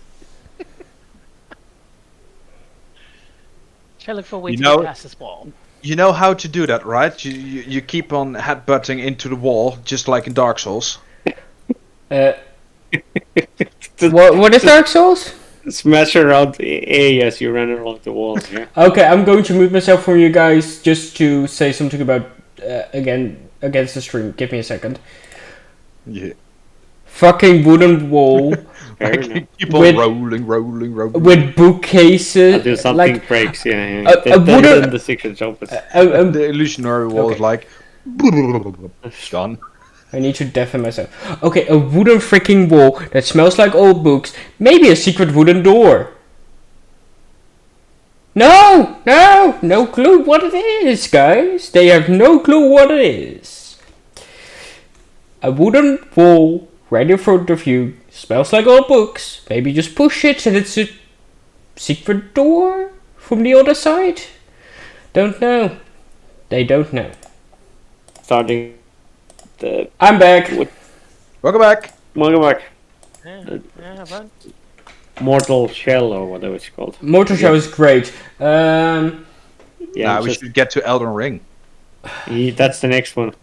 Try to look for a way You to know- get past this wall. You know how to do that, right? You keep on headbutting into the wall, just like in Dark Souls. What is Dark Souls? Smash around A as you run along the walls. Yeah. Okay, I'm going to mute myself from you guys just to say something about again against the stream. Give me a second. Yeah. Fucking wooden wall Fair enough. Keep on With- rolling. with bookcases. Until something Like breaks. Yeah. A Then wooden- the secret opens. The illusionary wall is Okay. like done. I need to deafen myself. Okay, a wooden freaking wall that smells like old books. Maybe a secret wooden door. No clue what it is, guys. They have no clue what it is. A wooden wall right in front of you smells like old books. Maybe just push it and it's a secret door from the other side. Don't know. They don't know. Starting the I'm back. Welcome back. Welcome back. Yeah, fun. Mortal Shell or whatever it's called. Motor Show is great. Yeah, Now we just- should get to Elden Ring. that's the next one.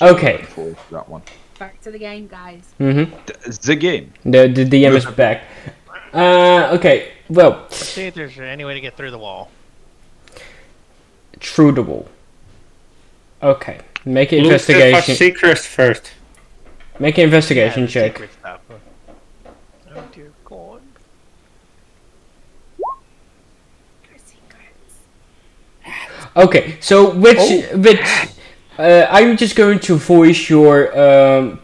Okay. For that one. Back to the game, guys. The game. The DM is back. Okay. Well, Let's see if there's any way to get through the wall. through the wall. Okay. Make an Look for investigation. secrets first. Make an investigation the check. secret stuff. Oh dear God. For secrets. Okay. So which I'm just going to voice your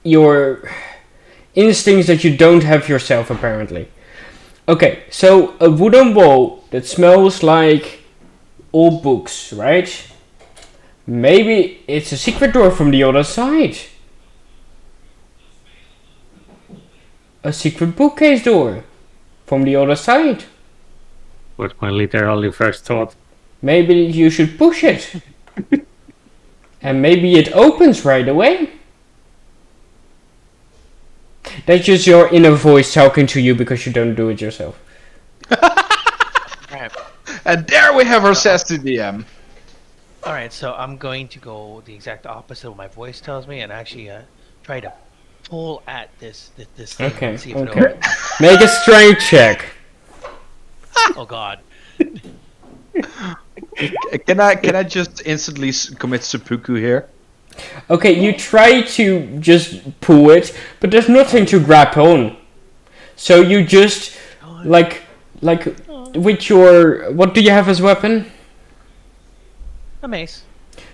your instincts that you don't have yourself apparently. Okay. So a wooden wall that smells like old books, right? Maybe it's a secret door from the other side. A secret bookcase door from the other side. Was my literally first thought. Maybe you should push it. And maybe it opens right away. That's just your inner voice talking to you because you don't do it yourself. Alright. And there we have our sassy DM. Alright, so I'm going to go the exact opposite of what my voice tells me and actually try to pull at this thing Okay, and see if it okay. opens. Make a strength check. Oh god. Can I just instantly commit seppuku here? Okay, you try to just pull it, but there's nothing to grab on. So you just like with your what do you have as weapon? A mace.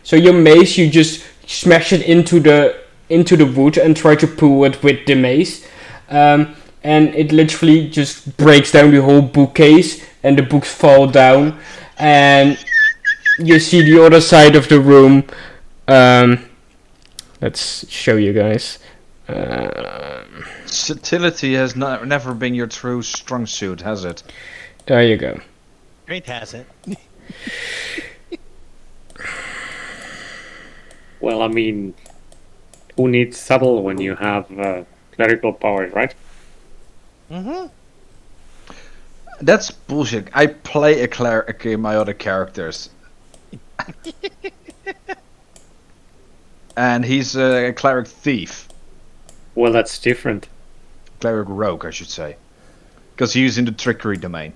So your mace, you just smash it into the wood and try to pull it with the mace, and it literally just breaks down the whole bookcase, and the books fall down, and you see the other side of the room. Let's show you guys. Subtlety has never been your true strong suit, has it? There you go. Great has it. Well, I mean, who needs subtle when you have clerical powers, right? Mm-hmm. That's bullshit. I play a cleric in my other characters. And he's a cleric thief. Well, that's different. Cleric rogue, I should say. Because he's in the trickery domain.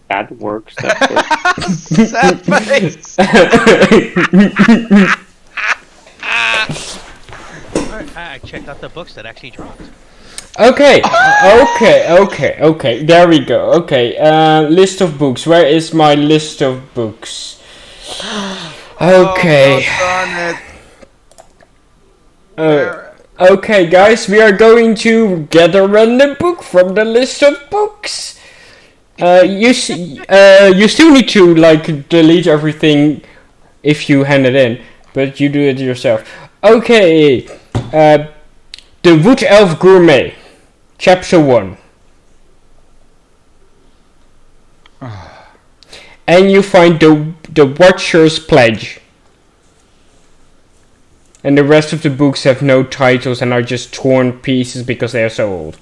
That works. That works. Sad face. Alright, I checked out the books that actually dropped. Okay, okay. There we go. Okay, list of books. Where is my list of books? Okay. Oh, darn it. Okay, guys, we are going to get a random book from the list of books. You still need to like delete everything if you hand it in, but you do it yourself. Okay, The Wood Elf Gourmet, Chapter 1. And you find the Watcher's Pledge. And the rest of the books have no titles and are just torn pieces because they are so old.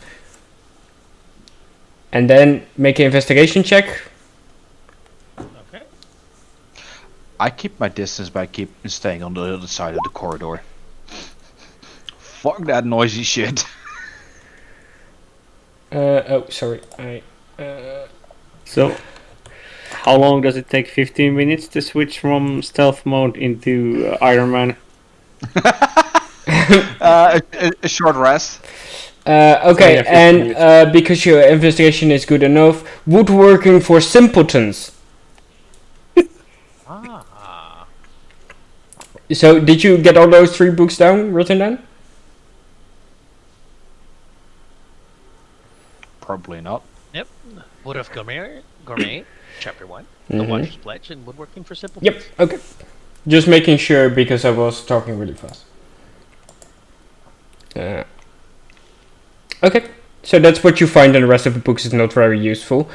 And then make an investigation check. Okay. I keep my distance by staying on the other side of the corridor. Fuck that noisy shit. Oh, sorry. So, how long does it take? 15 minutes to switch from stealth mode into Iron Man? A short rest. Okay, So, yeah, 15 and minutes. because your investigation is good enough, woodworking for simpletons. Ah. So, did you get all those 3 books written down? Probably not. Yep. Wood of Gourmet, Chapter 1. The Mhm. Watcher's Pledge and Woodworking for Simple. Yep, okay. Just making sure because I was talking really fast. Okay, so that's what you find, and the rest of the books is not very useful.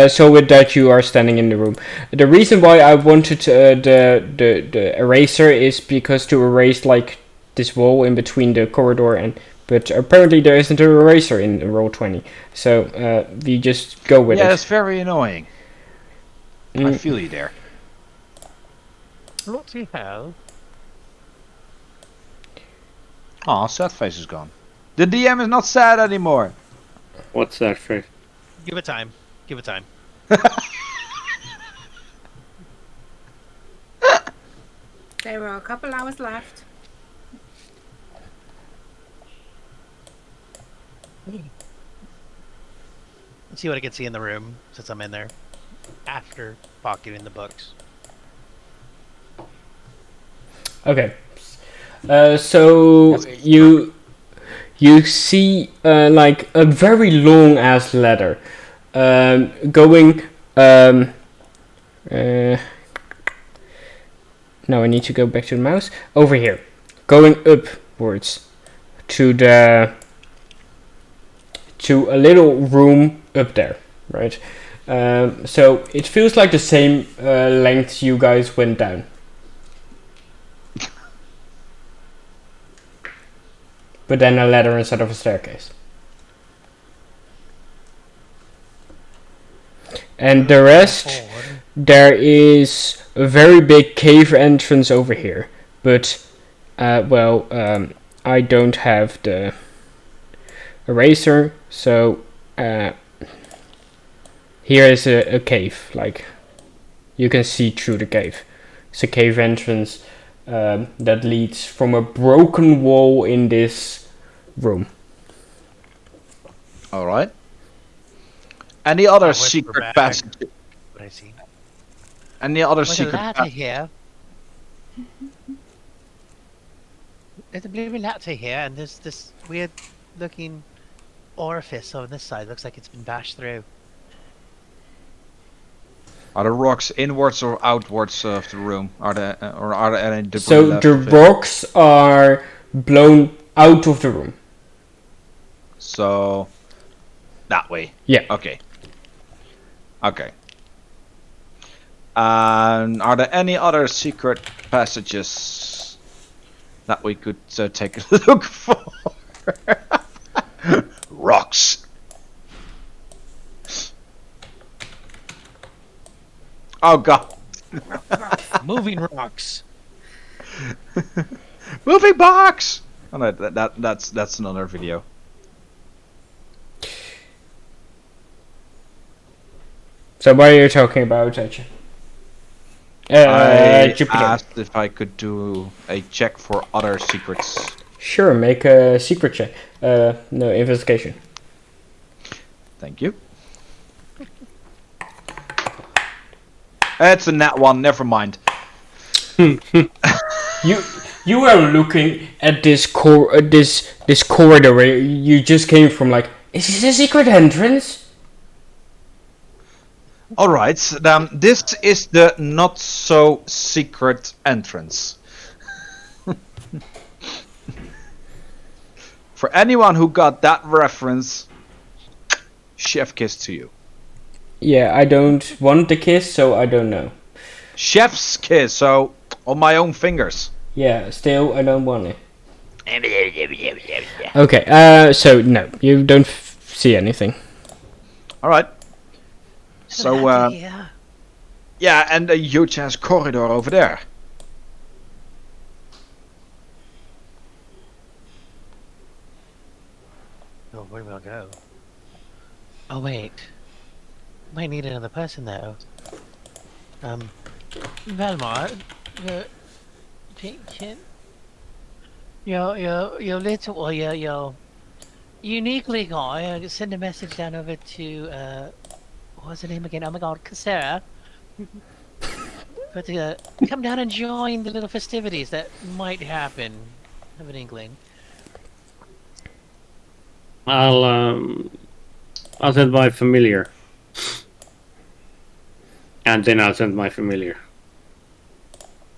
So with that, you are standing in the room. The reason why I wanted the eraser is because to erase like this wall in between the corridor and. But apparently there isn't an eraser in Roll20, so we just go with Yeah, it. that's very annoying. I Mm. feel you there. What do you have? Aw, sad face is gone. The DM is not sad anymore. What's that for? Give it time. Give it time. There were a couple hours left. Let's see what I can see in the room since I'm in there. After pocketing the books. Okay. So you see like a very long ass ladder going. No, I need to go back to the mouse. Over here, going upwards to a little room up there, right? So it feels like the same length you guys went down. But then a ladder instead of a staircase. And the rest, there is a very big cave entrance over here. But, I don't have the eraser, so here is a cave. Like, you can see through the cave. It's a cave entrance that leads from a broken wall in this room. Alright. Any other whisper secret back. passage? What I see. Any other There's a secret ladder here. There's a blue ladder here, and there's this weird looking orifice on this side. Looks like it's been bashed through. Are the rocks inwards or outwards of the room? Are there any debris So left the of it? rocks are blown out of the room. So that way. Yeah. Okay. Okay. And are there any other secret passages that we could take a look for. Rocks. Oh god. Moving rocks. Moving box. Oh no, that's another video. So what are you talking about, Jupiter? I asked if I could do a check for other secrets. Sure, make a secret check. No, investigation. Thank you. It's a nat one. Never mind. You were looking at this this corridor where you just came from. Like, is this a secret entrance? All right. Then this is the not so secret entrance. For anyone who got that reference, chef kiss to you. Yeah, I don't want the kiss, so I don't know. Chef's kiss, so on my own fingers. Yeah, still, I don't want it. Okay, so no, you don't see anything. All right. So, yeah, and a huge ass corridor over there. Oh, where will I go? Oh wait, might need another person though. Valmar, can your little or your uniquely guy send a message down over to what's her name again? Oh my god, Cassera. But come down and join the little festivities that might happen. Have an inkling. I'll send my familiar. And then I'll send my familiar.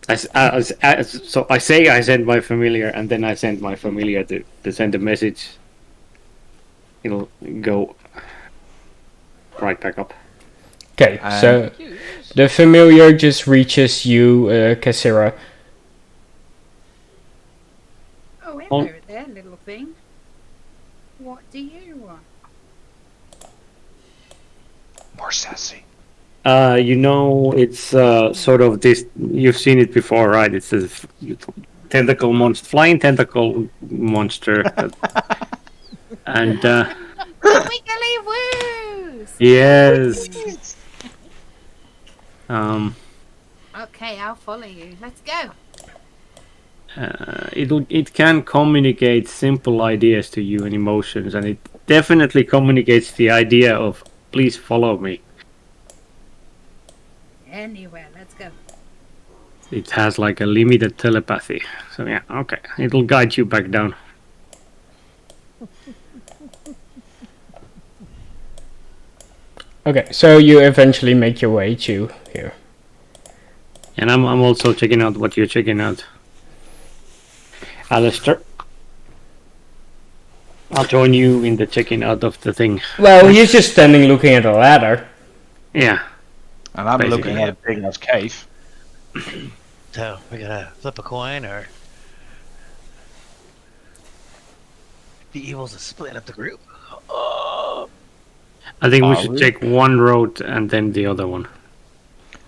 So I say I send my familiar, and then I send my familiar to send a message. It'll go right back up. Okay, so the familiar just reaches you, Cassera. Oh, hello there, little thing. What do you want? More sassy. It's sort of this. You've seen it before, right? It's a tentacle monster, flying tentacle monster, and Wiggly woos! yes. Okay, I'll follow you. Let's go. It can communicate simple ideas to you and emotions, and it definitely communicates the idea of please follow me. Anywhere, let's go. It has like a limited telepathy, so yeah, okay, it'll guide you back down. Okay, so you eventually make your way to here. And I'm also checking out what you're checking out. Alistair, I'll join you in the checking out of the thing. Well, he's just standing looking at a ladder. Yeah. And I'm Basically. looking at a big ass cave. So we gotta flip a coin, or the evils are split up the group. Oh. I think we should really? check one road and then the other one.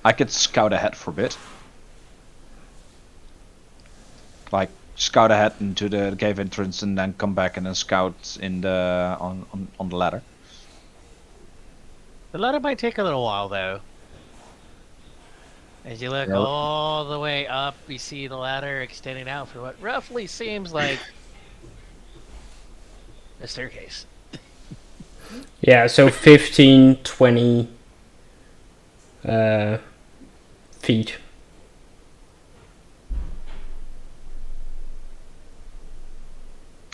I could scout ahead for a bit. Like scout ahead into the cave entrance and then come back and then scout in the on the ladder. The ladder might take a little while though. As you look Yep. all the way up, you see the ladder extending out for what roughly seems like a staircase. Yeah, so 15, 20 feet.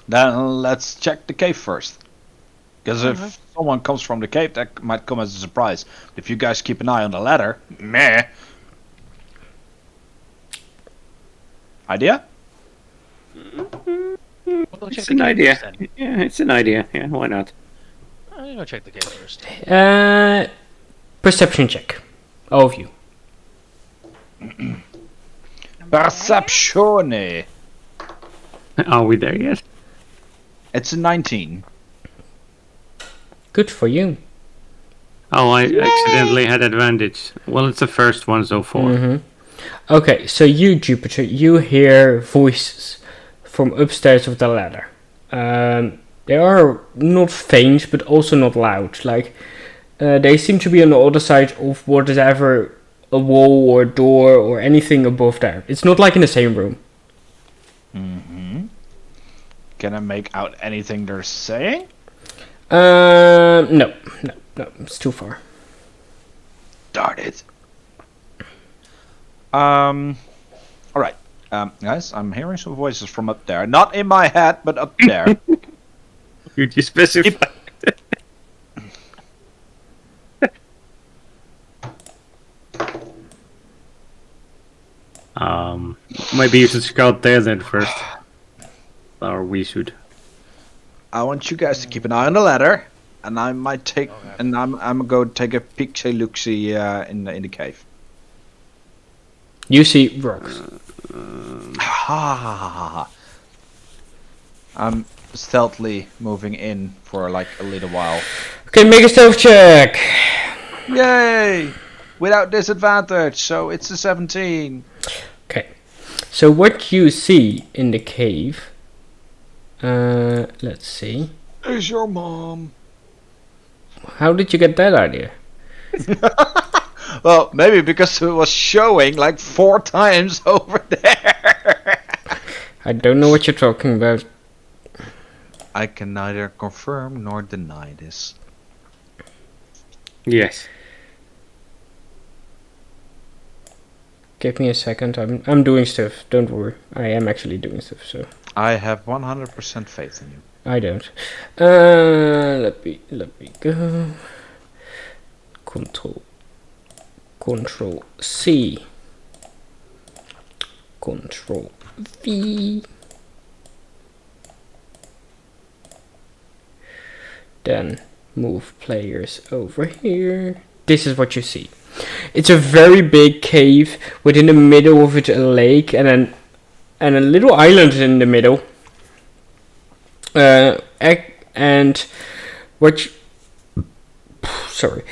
Then let's check the cave first. Because if someone comes from the cave, that might come as a surprise. If you guys keep an eye on the ladder, meh. Idea? We'll go check It's the an cave idea. first, then. Yeah, it's an idea. Yeah, why not? I'm gonna go check the cave first. Perception check. All of you. Perceptione. Are we there yet? It's a 19. Good for you. Oh, I accidentally had advantage. Well, it's the first one so far. Mm-hmm. Okay, so you, Jupiter, you hear voices from upstairs of the ladder. They are not faint, but also not loud. Like, they seem to be on the other side of whatever a wall or door or anything above there. It's not like in the same room. Mm-hmm. Can I make out anything they're saying? No, it's too far. Darn it. Alright. Guys, I'm hearing some voices from up there. Not in my head, but up there. Could you specify? Maybe you should scout there then first. Or we should. I want you guys to keep an eye on the ladder, and I might take, and I'm going to take a peek, look-see in the cave. You see rocks. I'm stealthily moving in for like a little while. Okay, make a stealth check. Yay! Without disadvantage, so it's a 17. Okay, so what you see in the cave, let's see. Is your mom? How did you get that idea? Well, maybe because it was showing like 4 times over there. I don't know what you're talking about. I can neither confirm nor deny this. Yes. Give me a second. I'm doing stuff. Don't worry. I am actually doing stuff. So I have 100% faith in you. I don't. Let me go. Control C. Control V. Then move players over here. This is what you see. It's a very big cave with in the middle of it a lake and a little island in the middle. And what? Sorry.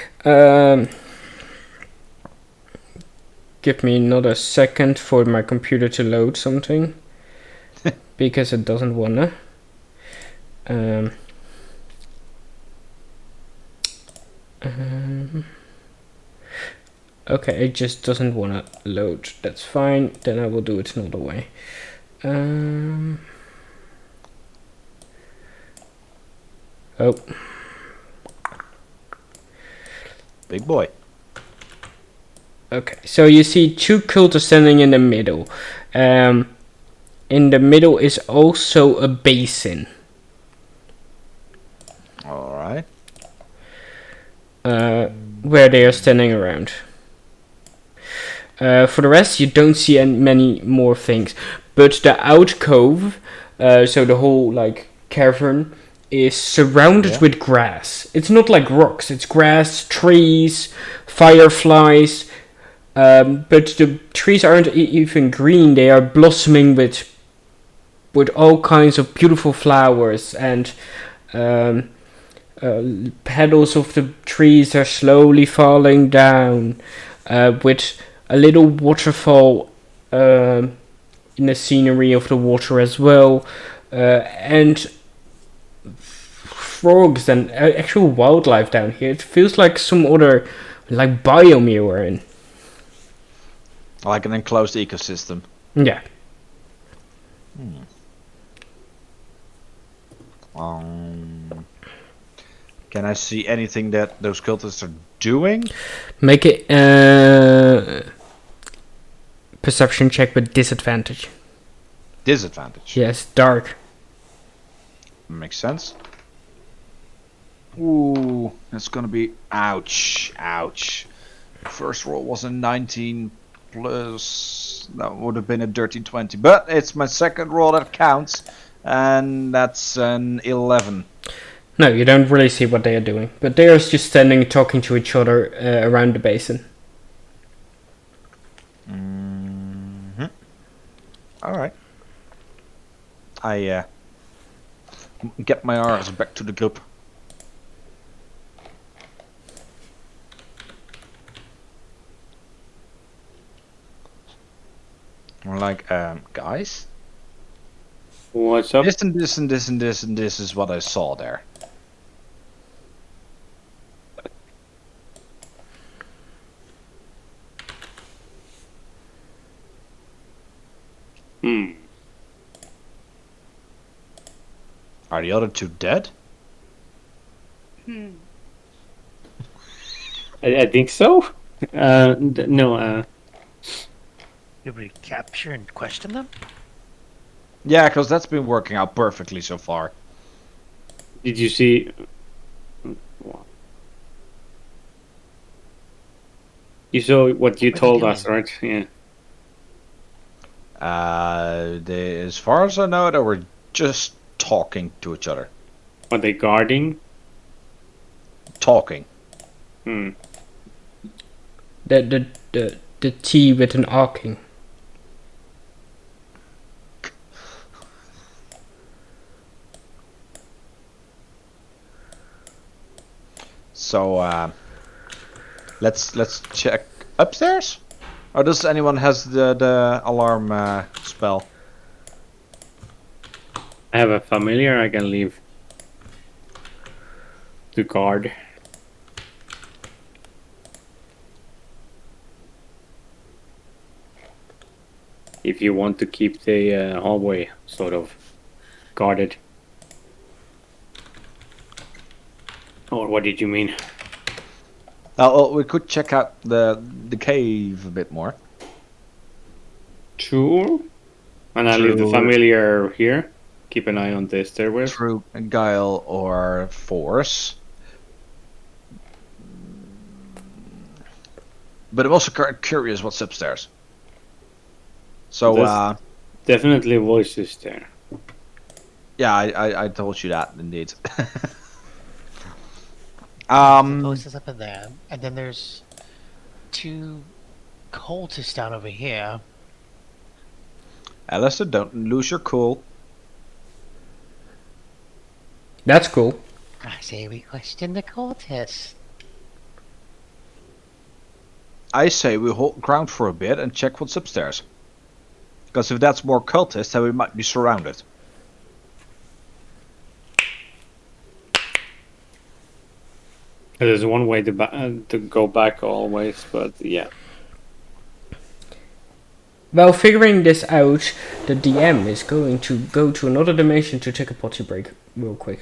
Give me another second for my computer to load something because it doesn't wanna. Okay, it just doesn't wanna load. That's fine. Then I will do it another way. Oh. Big boy. Okay, so you see 2 cultists standing in the middle. In the middle is also a basin. Alright. Where they are standing around. For the rest, you don't see many more things. But the alcove, so the whole like cavern, is surrounded with grass. It's not like rocks. It's grass, trees, fireflies. But the trees aren't even green. They are blossoming with all kinds of beautiful flowers, and petals of the trees are slowly falling down, with a little waterfall in the scenery of the water as well, and frogs and actual wildlife down here. It feels like some other like biome you were in. Like an enclosed ecosystem. Yeah. Can I see anything that those cultists are doing? Make a perception check with disadvantage. Disadvantage. Yes, dark. Makes sense. Ooh, that's gonna be ouch. First roll was a 19 plus. That would have been a dirty 20, but it's my second roll that counts, and that's an 11. No, you don't really see what they are doing, but they are just standing talking to each other around the basin. All right. I get my arse back to the group. We're like, guys, What's up? this and this and this and this and this is what I saw there. Hmm. Are the other two dead? I think so. No. Did we capture and question them? Yeah, because that's been working out perfectly so far. Did you see? You saw what you What are they told us, doing? right? Yeah. As far as I know, they were just talking to each other. Are they guarding? Talking. Hmm. The T with an arcing. So let's check upstairs. Or does anyone has the alarm spell? I have a familiar I can leave to guard. If you want to keep the hallway sort of guarded. Or what did you mean? Well, we could check out the cave a bit more. Sure. And I leave the True. familiar here. Keep an eye on the stairwell. Through guile or force. But I'm also curious what's upstairs. So There's definitely voices there. yeah, I told you that indeed. Voices up in there, and then there's 2 cultists down over here. Alistair, don't lose your cool. That's cool. I say we question the cultists. I say we hold ground for a bit and check what's upstairs. Because if that's more cultists, then we might be surrounded. There's one way to to go back always, but yeah. While figuring this out, the DM is going to go to another dimension to take a potty break real quick.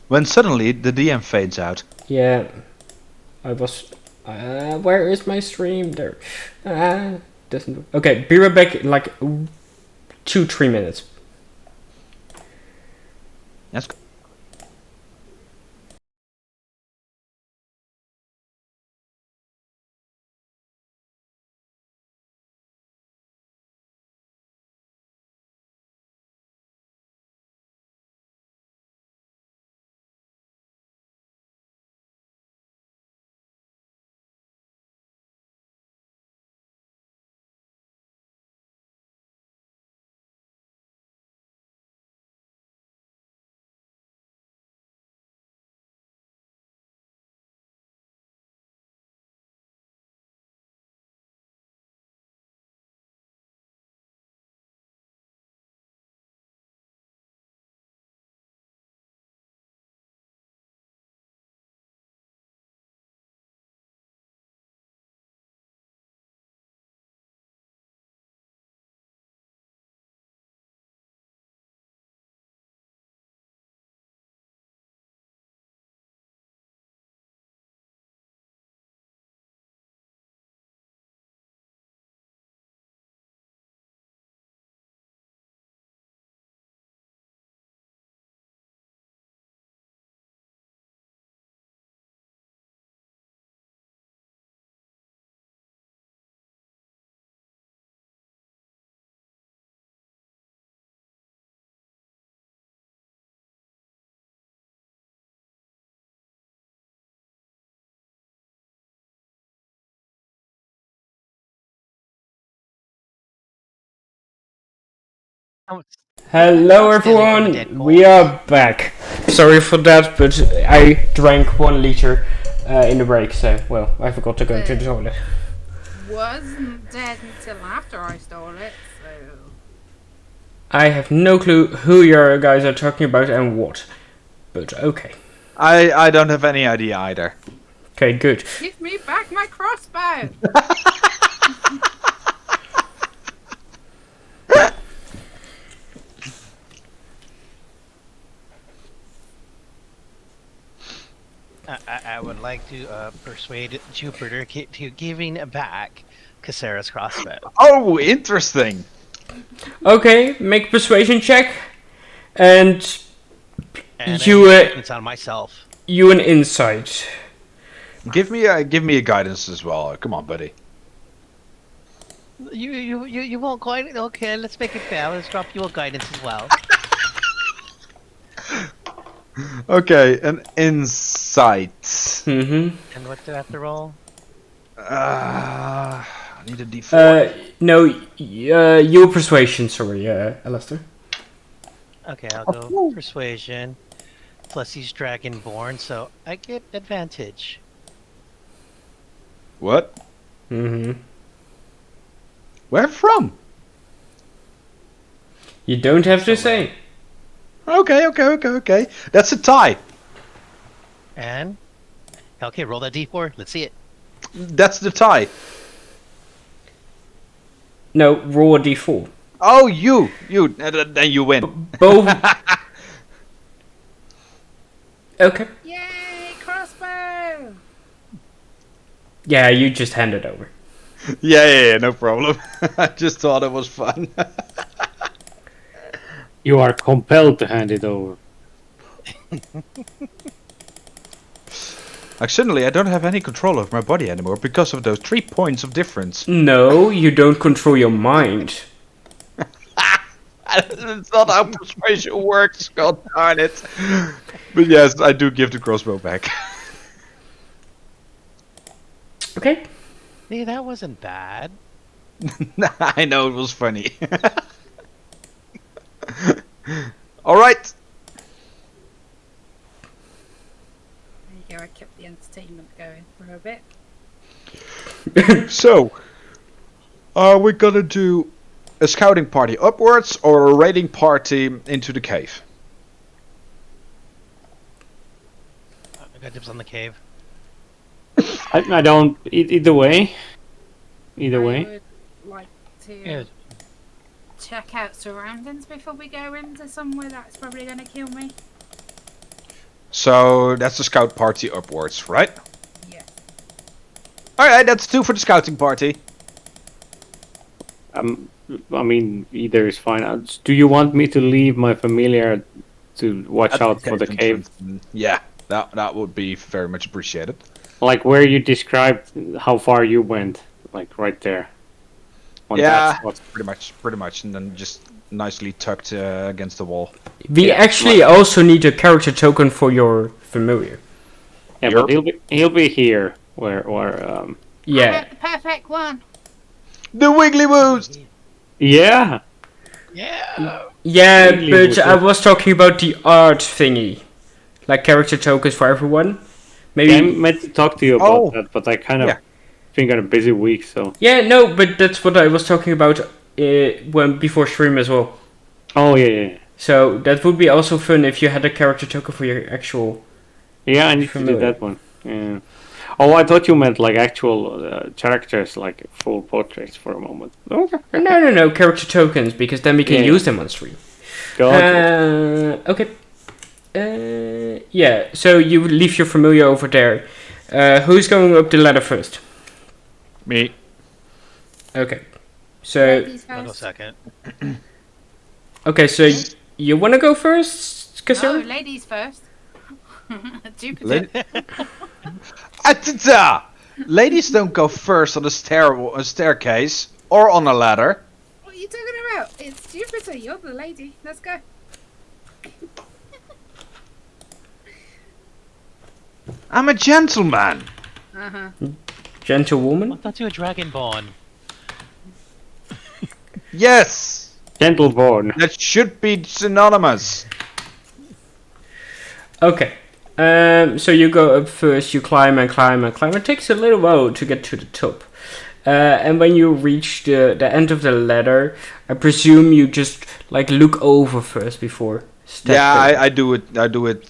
When suddenly the DM fades out. Yeah, I was. Where is my stream? There. Doesn't. Okay, be right back in like 2-3 minutes. That's good. Oh, Hello I'm stealing from a everyone, dead we corpse. are back. Sorry for that, but I drank 1 liter in the break, so, well, I forgot to go to the toilet. Wasn't dead until after I stole it, so. I have no clue who you guys are talking about and what, but okay. I don't have any idea either. Okay, good. Give me back my crossbow! I would like to persuade Jupiter to giving back Casera's crossbow. Oh, interesting. Okay, make persuasion check, and And You, it's on myself. you an insight. Give me a guidance as well. Come on, buddy. You won't quite. Okay, let's make it fair. Let's drop you a guidance as well. Okay, an insight. Mm-hmm. And what do I have to roll? I need a D4. No, your persuasion, sorry, Alistair. Okay, I'll go persuasion. Plus he's dragonborn, so I get advantage. What? Mm-hmm. Where from? You don't have to say. Okay. That's a tie. And okay, roll that d4. Let's see it. That's the tie. No, roll a d4. Oh, you. Then you win. Both. Okay. Yay, crossbow! Yeah, you just hand it over. Yeah, no problem. I just thought it was fun. You are compelled to hand it over. Suddenly, I don't have any control of my body anymore because of those 3 points of difference. No, you don't control your mind. That's not how persuasion works, god darn it. But yes, I do give the crossbow back. Okay. See, that wasn't bad. I know, it was funny. Alright. There you go, I kept the entertainment going for a bit. So, are we gonna do a scouting party upwards or a raiding party into the cave? I got dibs on the cave. I don't. Either way. Either I way. would like to Yeah. check out surroundings before we go into somewhere that's probably going to kill me. So, that's the scout party upwards, right? Yeah. Alright, that's 2 for the scouting party. I mean, either is fine. Do you want me to leave my familiar to watch out for the cave? Yeah, that would be very much appreciated. Like where you described how far you went, like right there. On Yeah, that spot. pretty much, and then just nicely tucked against the wall. We Yeah, actually also need a character token for your familiar. Yeah, but he'll be here where I Yeah. got the perfect one. The Wiggly Woos! yeah. Yeah. Yeah, Really but would I it? was talking about the art thingy. Like character tokens for everyone. Maybe. I meant to talk to you about Oh. that, but I kind of Yeah. been got a busy week, so. Yeah, no, but that's what I was talking about when before stream as well. Oh yeah. So that would be also fun if you had a character token for your actual. Yeah, I need to do Familiar. that one. Yeah. Oh, I thought you meant like actual characters, like full portraits for a moment. Okay. No, character tokens because then we can Yeah. use them on stream. Gotcha. Okay. Yeah. So you leave your familiar over there. Who's going up the ladder first? Me. Okay. So Ladies I'll go first. second. okay. So you wanna go first, No, Kasura? ladies first. Jupiter. Atita! Ladies don't go first on the staircase or on a ladder. What are you talking about? It's Jupiter. You're the lady. Let's go. I'm a gentleman. Uh-huh. Gentlewoman. I thought you were dragonborn. Yes. Gentleborn. That should be synonymous. Okay. So you go up first, you climb and climb and climb. It takes a little while to get to the top. And when you reach the end of the ladder, I presume you just like look over first before stepping. Yeah, I do it. I do it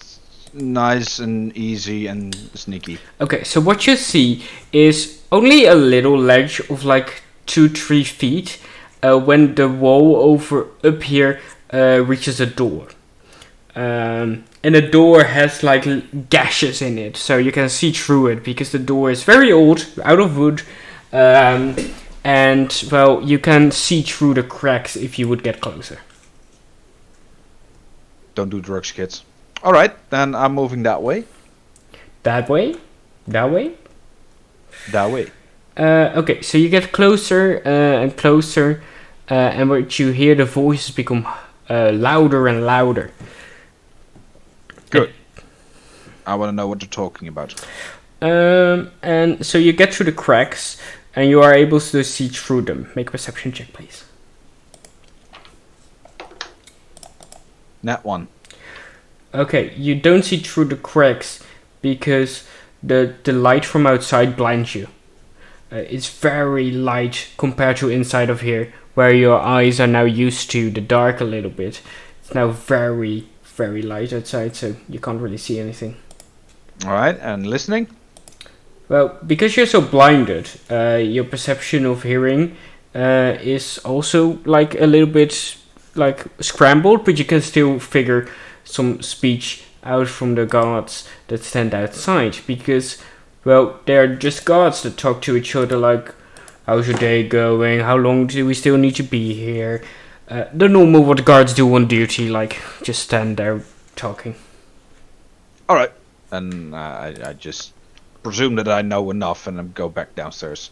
nice and easy and sneaky. Okay, so what you see is only a little ledge of like 2-3 feet when the wall over up here reaches a door. And the door has like gashes in it, so you can see through it because the door is very old, out of wood. And well, you can see through the cracks if you would get closer. Don't do drugs, kids. All right, then I'm moving that way. That way? That way? That way. Okay, so you get closer and closer, and what you hear, the voices become louder and louder. Good. I want to know what they're talking about. And so you get through the cracks, and you are able to see through them. Make a perception check, please. Nat 1. Okay, you don't see through the cracks because the light from outside blinds you. It's very light compared to inside of here, where your eyes are now used to the dark a little bit. It's now very, very light outside, so you can't really see anything. All right, and listening? Well, because you're so blinded, your perception of hearing is also like a little bit like scrambled, but you can still figure some speech out from the guards that stand outside, because, well, they're just guards that talk to each other like, how's your day going, how long do we still need to be here, the normal what guards do on duty, like just stand there talking. All right, and I just presume that I know enough and then go back downstairs.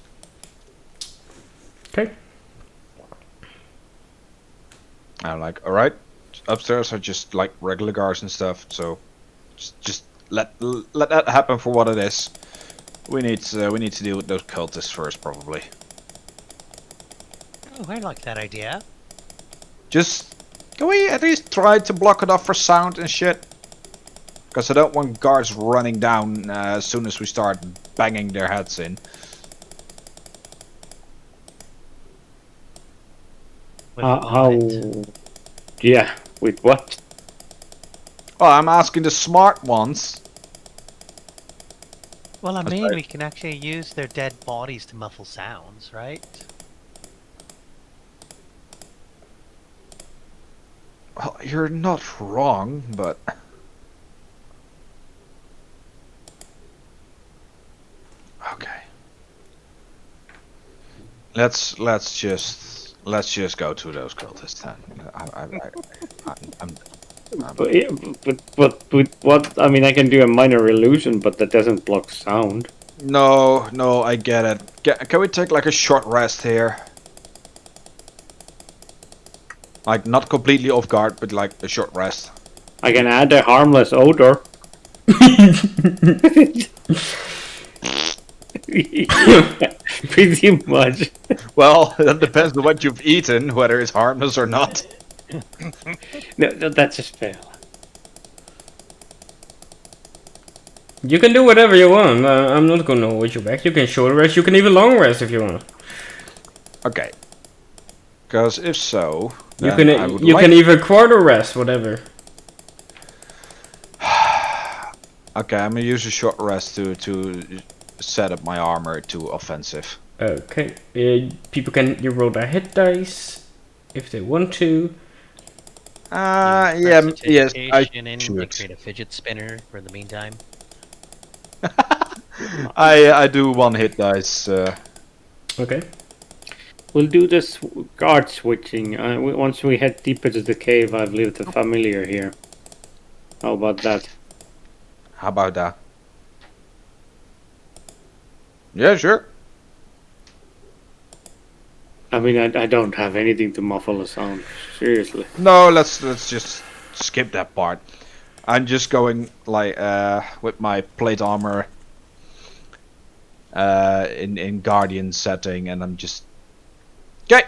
Okay. I'm like, all right, upstairs are just like regular guards and stuff, so just let that happen for what it is. We need to deal with those cultists first, probably. Oh, I like that idea. Just can we at least try to block it off for sound and shit? Because I don't want guards running down as soon as we start banging their heads in. How? Yeah, with what? Well, I'm asking the smart ones. Well, I That's mean, right. we can actually use their dead bodies to muffle sounds, right? Well, you're not wrong, but okay. Let's just go to those cultists then. But what? I mean, I can do a minor illusion, but that doesn't block sound. No, I get it. Can we take like a short rest here? Like not completely off guard, but like a short rest. I can add a harmless odor. Pretty much. Well, that depends on what you've eaten, whether it's harmless or not. No, that's a spell. You can do whatever you want. I'm not gonna hold you back. You can short rest. You can even long rest if you want. Okay. Because if so, You then I would can like- even quarter rest, whatever. Okay, I'm gonna use a short rest to set up my armor to offensive. Okay. People can you roll their hit dice if they want to. Yeah, yes, I Prestidigitation and should. create a fidget spinner for the meantime. I do one hit dice. Okay. We'll do this guard switching. Once we head deeper to the cave, I've left a familiar here. How about that? How about that? Yeah, sure. I mean, I don't have anything to muffle the sound. Seriously. No, let's just skip that part. I'm just going like with my plate armor in guardian setting, and I'm just okay.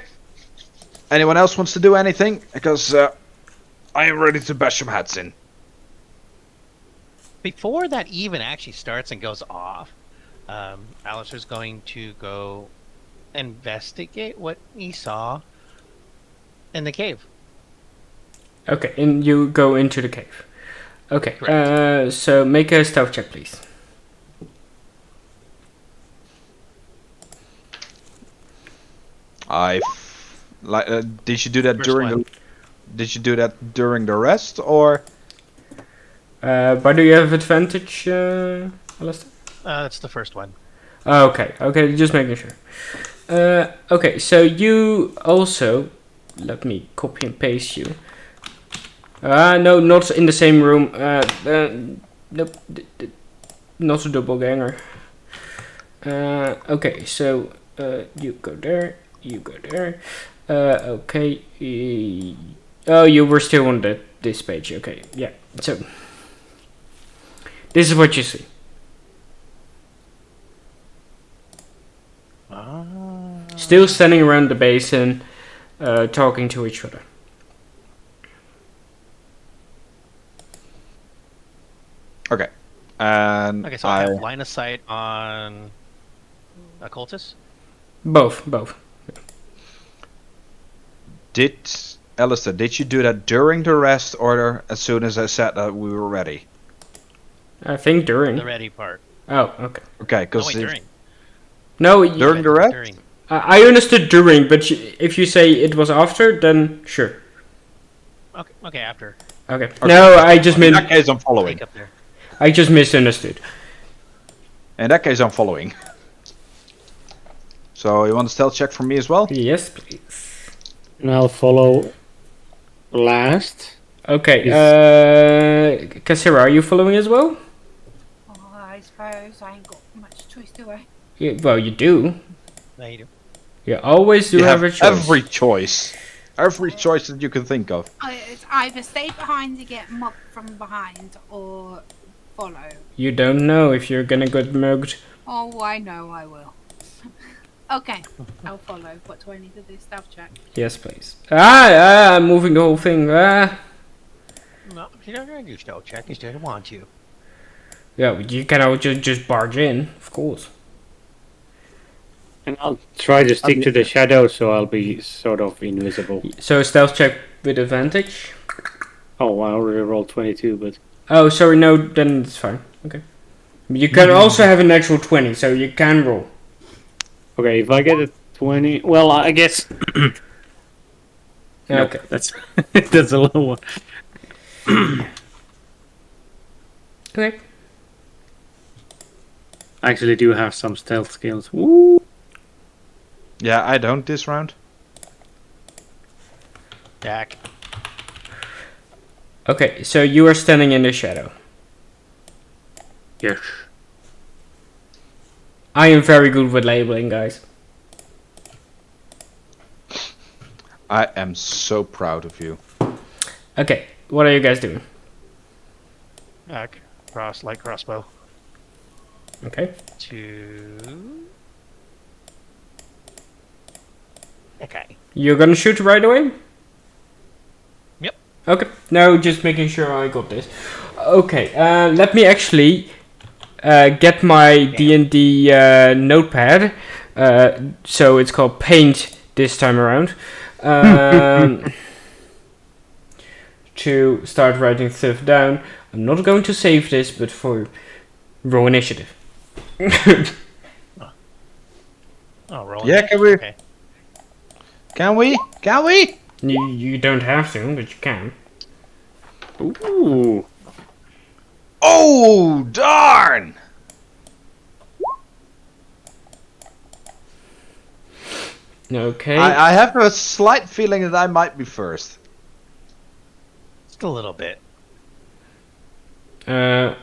Anyone else wants to do anything? Because I am ready to bash some heads in. Before that even actually starts and goes off, Alistair's going to go investigate what he saw in the cave. Okay, and you go into the cave. Okay, Correct. so make a stealth check, please. Did you do that First during one. the? Did you do that during the rest, or? But do you have advantage, Alistair? That's the first one. Okay, just making sure. Okay, so you also, let me copy and paste you. No, not in the same room. Nope, not a doppelganger. Okay, so you go there, you go there. Okay. Oh, you were still on this page. Okay, yeah. So this is what you see. Still standing around the basin, talking to each other. Okay. And Okay, so I have line of sight on occultist. Both. Did Alistair, did you do that during the rest, or as soon as I said that we were ready? I think during. The ready part. Oh, okay. Okay, Oh, because wait, during. No, during the rest. During. I understood during, but if you say it was after, then sure. Okay, after. Okay. No, I just In that case, I'm following. Take up there. I just misunderstood. In that case, I'm following. So you want a stealth check from me as well? Yes, please. And I'll follow last. Okay. Cassira, are you following as well? Oh, I suppose I ain't got much choice, do I? Yeah, well, you do. There you do. You always do You have have a choice. every choice that you can think of. It's either stay behind to get mugged from behind or follow. You don't know if you're gonna get mugged. Oh, I know I will. Okay, I'll follow. What do I need to do? Stealth check. Yes, please. I'm moving the whole thing. No, you don't do stealth check. You just want to. Yeah, you cannot just barge in, of course. And I'll try to stick to the shadow so I'll be sort of invisible. So stealth check with advantage. Oh, I already rolled 22, but... Oh, sorry, no, then it's fine. Okay. You can also have a natural 20, so you can roll. Okay, if I get a 20... Well, I guess... No, Okay. that's that's a low one. Okay. I actually do have some stealth skills. Woo! Yeah, I don't this round. Jack. Okay, so you are standing in the shadow. Yes. I am very good with labeling, guys. I am so proud of you. Okay, what are you guys doing? Jack. Light crossbow. Okay. 2. Okay. You're gonna shoot right away? Yep. Okay, no, just making sure I got this. Okay, let me actually get my D&D notepad. So it's called Paint this time around. To start writing stuff down. I'm not going to save this, but for roll initiative. Oh, roll. Yeah, can we? Okay. Can we? Can we? You don't have to, but you can. Ooh. Oh, darn! Okay. I have a slight feeling that I might be first. Just a little bit. I'm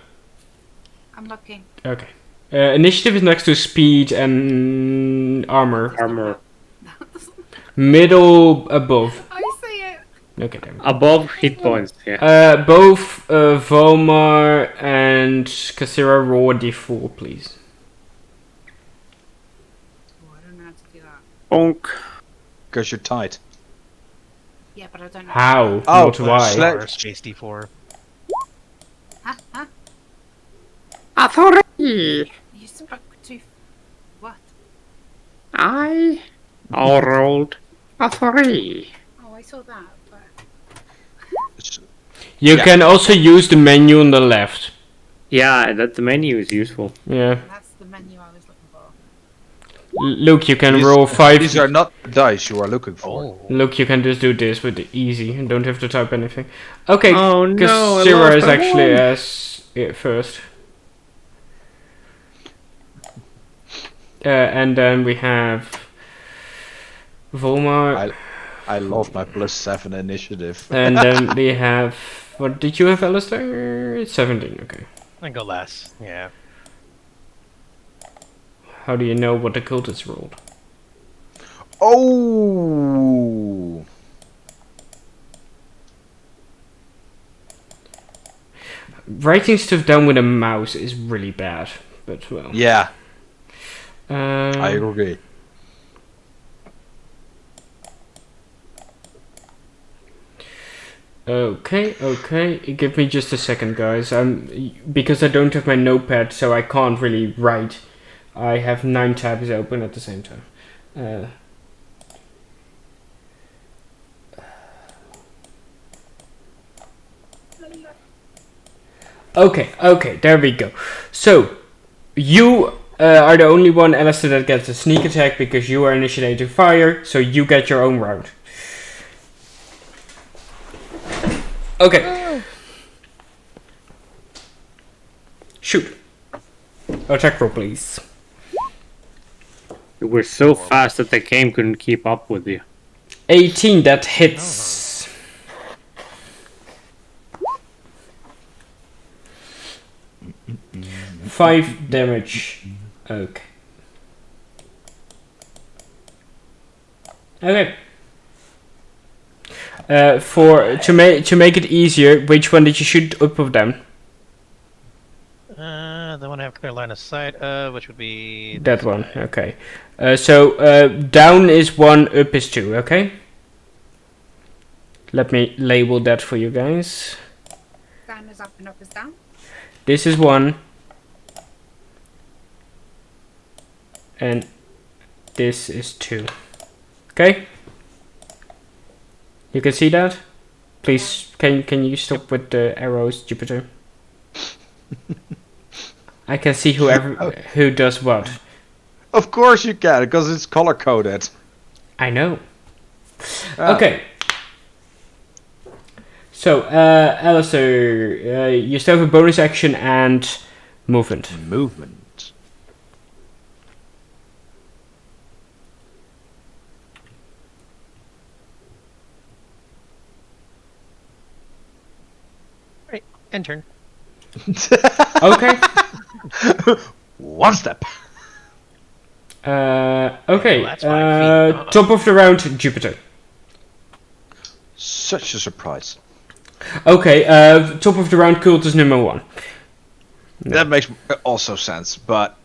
looking. Okay. Initiative is next to speed and armor. Armor. Middle above. I see it. Okay, damn it. Above hit points, yeah. Both Vomar and Cassira roll a d4, please. Oh, I don't know how to do that. Bonk. Because you're tight. Yeah, but I don't know How? Oh, Not why. sla- Or space D4. Huh? Huh? Authority! You spoke too. What? I rolled a 3. Oh, I saw that, but You Yeah. can also use the menu on the left. Yeah, that the menu is useful. Yeah. that's the menu I was looking for. Look, you can These- roll 5. These are not dice you are looking for. Oh. Look, you can just do this with the easy and don't have to type anything. Okay, Oh no, I Zero lost is by actually one. as first. And then we have Volmar, I lost my +7 initiative. and then we have. What did you have, Alistair? 17, okay. I go less. Yeah. How do you know what the cultist rolled? Oh! Writing stuff down with a mouse is really bad, but well. Yeah, Uh, I agree. Okay. Give me just a second, guys. Because I don't have my notepad, so I can't really write. I have 9 tabs open at the same time. Okay, there we go. So, you are the only one, Alistair, that gets a sneak attack because you are initiating fire, so you get your own round. Okay. Shoot. Attack roll, please. You were so fast that the game couldn't keep up with you. 18, that hits. Five damage. Okay. Okay. To make it easier, which one did you shoot up of them? The one I have clear line of sight, which would be That this one. guy. Okay. So down is 1, up is 2. Okay. Let me label that for you guys. Down is up and up is down. This is 1. And this is 2. Okay? You can see that? Please, can you stop with the arrows, Jupiter? I can see who does what. Of course you can, because it's color coded. I know. Ah. Okay. So, Alistair, you still have a bonus action and movement. Movement. Right, end turn. Okay. One step. Okay. well, that's 5 feet. Top of the round, Jupiter. Such a surprise. Okay. Top of the round, cultist number 1. No. That makes also sense, but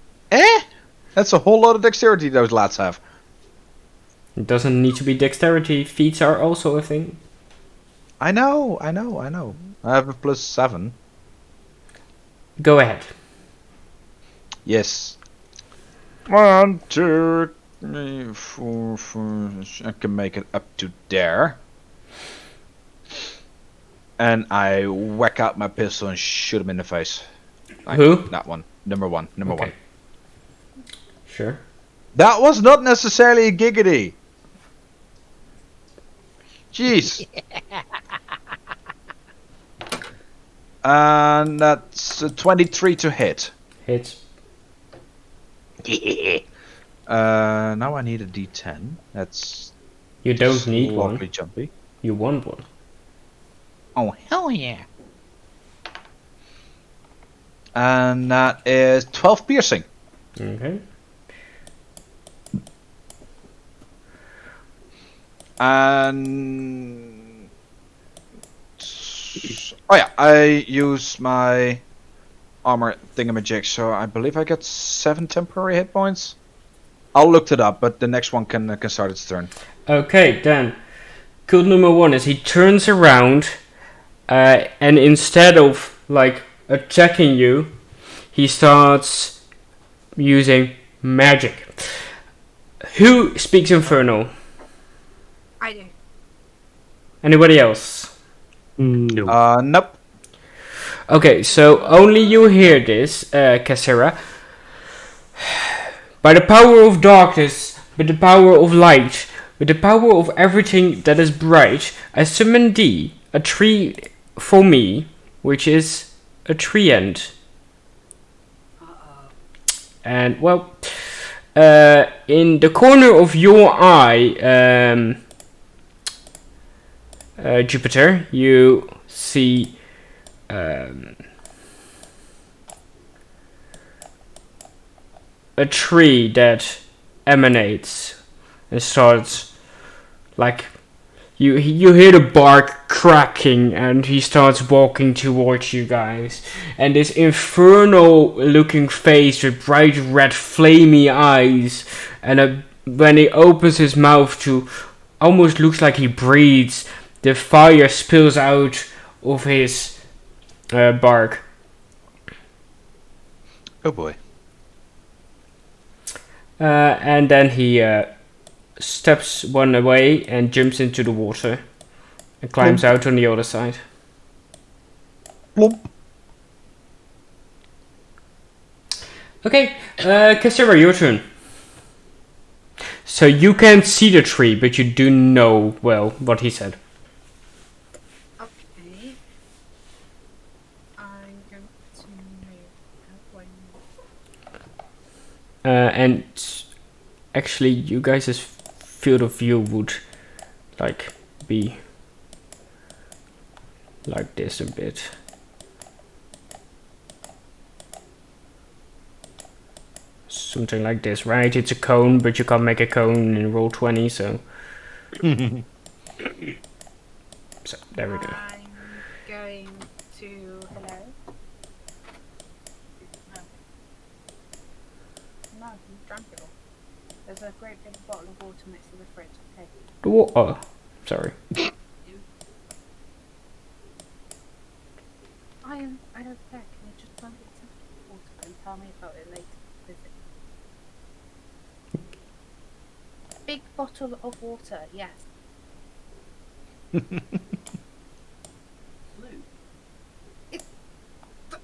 that's a whole lot of dexterity those lads have. It doesn't need to be dexterity. Feats are also a thing. I know. I have a +7. Go ahead. Yes. 1, 2, 3, 4, 5. I can make it up to there. And I whack out my pistol and shoot him in the face. Who? That one. Number one. Okay. Sure. That was not necessarily a giggity. Jeez. And that's a 23 to hit. Hits. Now I need a D10. That's You don't need one. slightly jumpy. You want one. Oh hell yeah! And that is 12 piercing. Okay. And oh yeah, I use my armor thingamajig, so I believe I got 7 temporary hit points. I'll look it up, but the next one can start its turn. Okay, then. cult number 1 is he turns around, and instead of like attacking you, he starts using magic. Who speaks Infernal? I do. Anybody else? No. Nope. Okay, so only you hear this, Cassera. By the power of darkness, with the power of light, with the power of everything that is bright, I summon thee, a tree for me, which is a tree end. And well, in the corner of your eye, Jupiter, you see a tree that emanates and starts like you hear the bark cracking, and he starts walking towards you guys, and this infernal looking face with bright red flamey eyes, and when he opens his mouth to almost looks like he breathes, the fire spills out of his bark. Oh boy. And then he steps one away and jumps into the water and climbs out on the other side. Plump. Okay, Cassera, your turn. So you can't see the tree, but you do know, well, what he said. Okay. I'm going to move halfway. And actually, you guys' field of view would like be like this a bit. Something like this, right? It's a cone, but you can't make a cone in roll 20, so. So, there we go. I'm going to. Hello? No, you drank it all. There's a great big bottle of water next to the fridge. Okay. Oh, sorry. I don't care. Can you just drink it some water and tell me about it later? Visit. Big bottle of water, yes.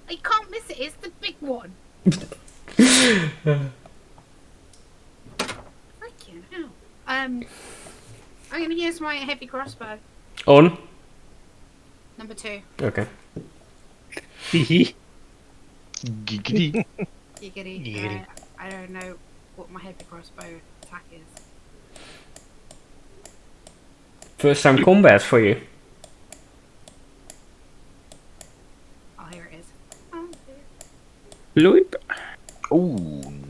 I can't miss it. It's the big one. Freaking hell. I'm gonna use my heavy crossbow. On? Number 2. Okay. Giggity. Giggity. Giggity. I don't know what my heavy crossbow attack is. First time combat for you. Oh, here it is. Oh, dear. Bloop. Oh,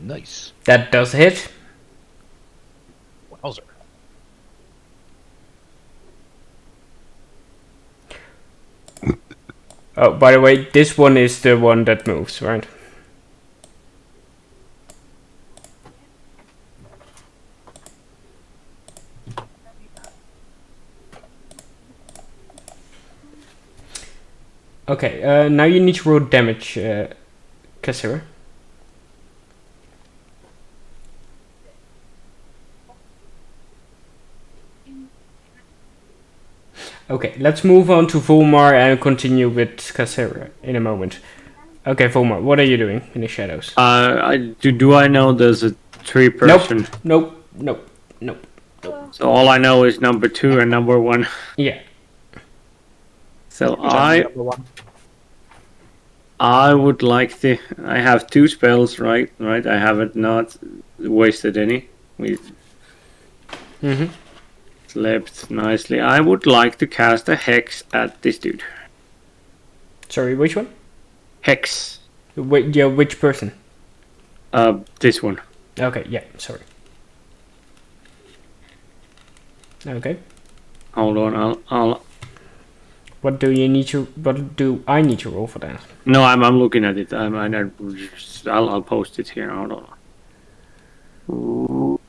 nice. That does hit. Wowzer. Oh, by the way, this one is the one that moves, right? Okay, now you need to roll damage, Cassera. Okay, let's move on to Volmar and continue with Cassera in a moment. Okay, Volmar, what are you doing in the shadows? Do I know there's a tree person? Nope. So all I know is number 2 and number 1. Yeah. So I would like to. I have 2 spells, right? Right. I haven't not wasted any. We slept nicely. I would like to cast a hex at this dude. Sorry, which one? Hex. Wait, yeah, which person? This one. Okay, yeah, sorry. Okay. Hold on. I'll. What do I need to roll for that? No, I'm looking at it. I'll post it here. Hold on.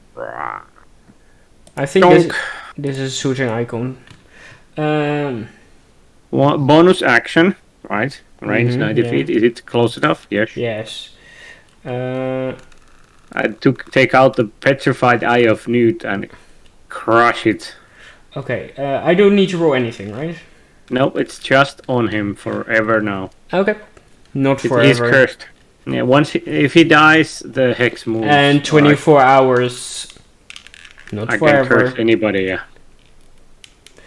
I think this is a shooting icon. One bonus action, right? Range Mhm, 90 yeah. feet. Is it close enough? Yes. Yes. I take out the petrified eye of Newt and crush it. Okay. I don't need to roll anything, right? Nope, it's just on him forever now. Okay. Not He's forever. cursed. Yeah, if he dies, the hex moves. And 24 hours. Not I can forever. curse anybody, yeah.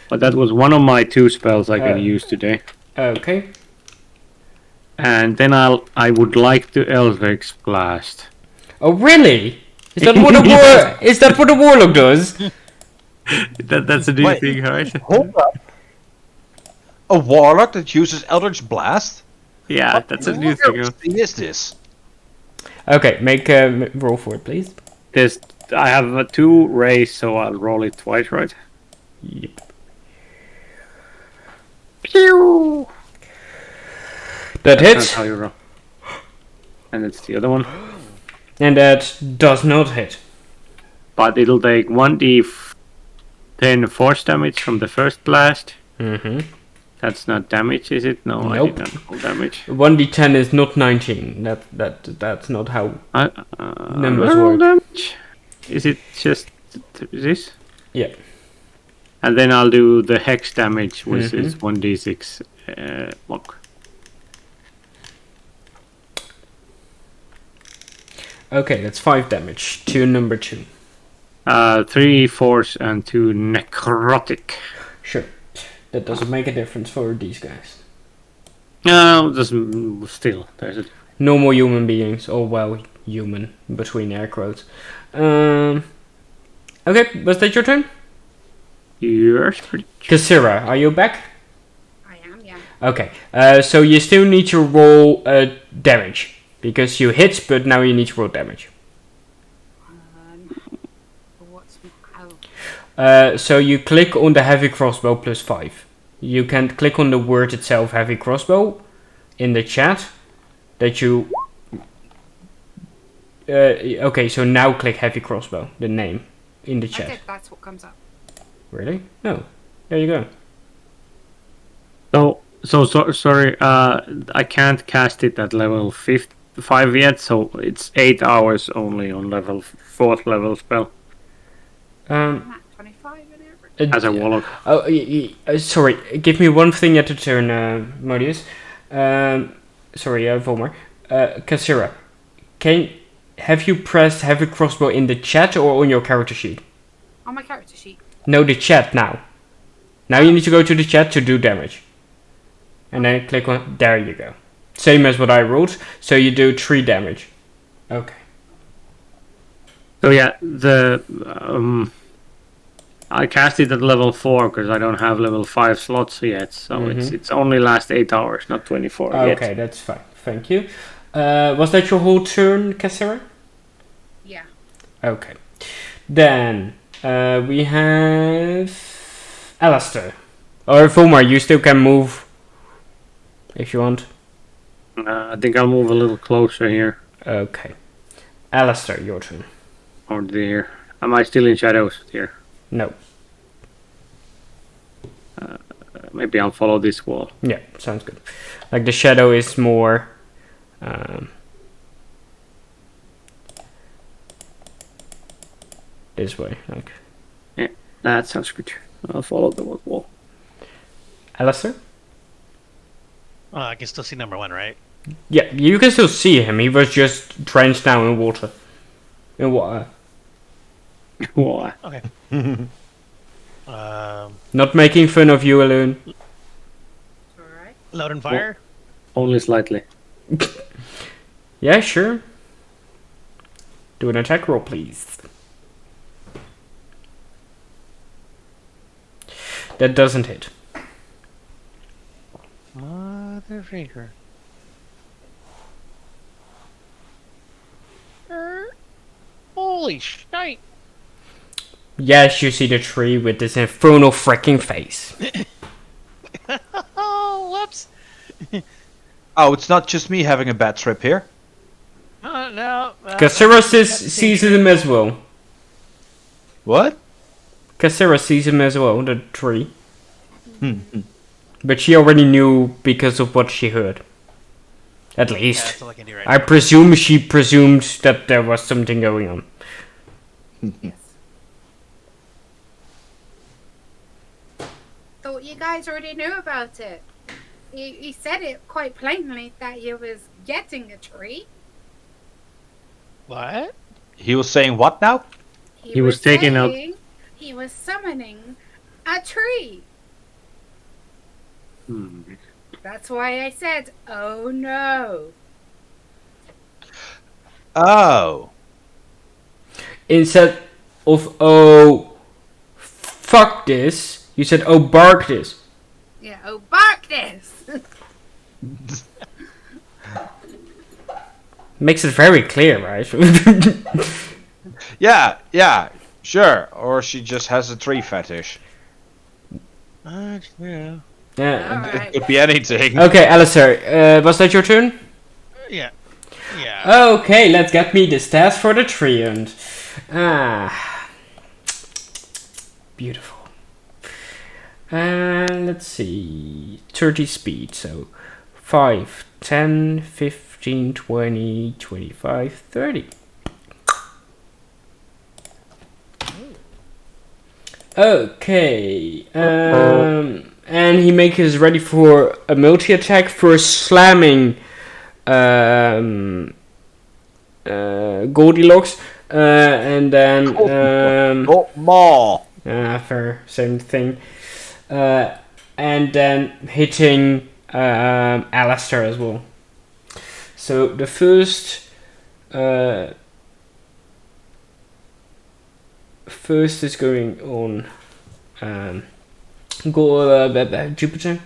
But that was one of my 2 spells I can Oh. use today. Okay. And then I would like to Elvex Blast. Oh really? Is that what a Yeah. Is that what a warlock does? That's a new Wait. thing, right? Hold up. A warlock that uses Eldritch Blast? Yeah, that's a new What thing. kind of thing is this? Okay, make a roll for it, please. I have 2 rays, so I'll roll it twice, right? Yep. Pew! That That's hits, how you roll. And it's the other one. and that does not hit. But it'll take 1d10 force damage from the first blast. Mm-hmm. That's not damage, is it? No, I Nope. did not roll damage. 1d10 is not 19. That's not how. Numbers roll work. damage. Is it just this? Yeah. And then I'll do the hex damage, which Mhm. is 1d6 block. Okay, that's 5 damage to number 2. 3 force and 2 necrotic. Sure. That doesn't make a difference for these guys. No, doesn't. Still, there's a. Normal human beings, or well, human between air quotes. Okay, was that your turn? Yours pretty. Kassira, are you back? I am, yeah. Okay, so you still need to roll damage. Because you hit, but now you need to roll damage. What's how? So you click on the heavy crossbow plus 5. You can click on the word itself, heavy crossbow, in the chat. That you... okay, so now click heavy crossbow, the name, in the I chat. did. That's what comes up. Really? No. There you go. Sorry. I can't cast it at level 5 yet, so it's 8 hours only on level 4th level spell Um, Not 25 in average. as a warlock. Oh, sorry. Give me one thing at a turn, Modius. Sorry, Volmar. Kassira, have you pressed heavy crossbow in the chat or on your character sheet? On my character sheet. No, the chat now. Now you need to go to the chat to do damage. And then click on... There you go. Same as what I wrote. So you do 3 damage. Okay. So yeah, I cast it at level 4 because I don't have level 5 slots yet. So it's only last 8 hours, not 24 yet. Okay, that's fine. Thank you. Was that your whole turn, Kassira? Yeah. Okay. Then we have Alistair. Or Volmar, you still can move if you want. I think I'll move a little closer here. Okay. Alistair, your turn. Or there. Am I still in shadows here? No. Maybe I'll follow this wall. Yeah, sounds good. Like the shadow is more... this way. Like. That sounds good. I'll follow the wall. Alistair? I can still see number 1, right? Yeah, you can still see him. He was just drenched down in water. In water. Why? Okay. Not making fun of you, Alun. Alright. Load and fire. Only slightly. Yeah, sure. Do an attack roll, please. That doesn't hit. Motherfreaker. Holy shite! Yes, you see the tree with this infernal freaking face. Oh, whoops! Oh, it's not just me having a bad trip here. No. Kassira sees him as well. What? Kassira sees him as well, the tree. But she already knew because of what she heard. At least. That's all I can do right I now. presume she presumed that there was something going on. Yes. Thought you guys already knew about it. He said it quite plainly that he was getting a tree. What? He was saying what now? He was taking out- saying he was summoning a tree. That's why I said, oh no. Oh. Instead of, oh, fuck this, you said, oh, bark this. Yeah, oh, bark this. Makes it very clear, right? Yeah, sure. Or she just has a tree fetish. Yeah. Yeah. Alright. Could be anything. Okay, Alistair, was that your turn? Yeah. Yeah. Okay, let's get me the stats for the treant. Ah. Beautiful. And let's see. 30 speed, so 5, 10, 15, 20, 25, 30. Okay. And he makes us ready for a multi-attack for slamming Goldilocks. And then Not more. fair, same thing. And then hitting Alistair as well. So the first is going on Jupiter.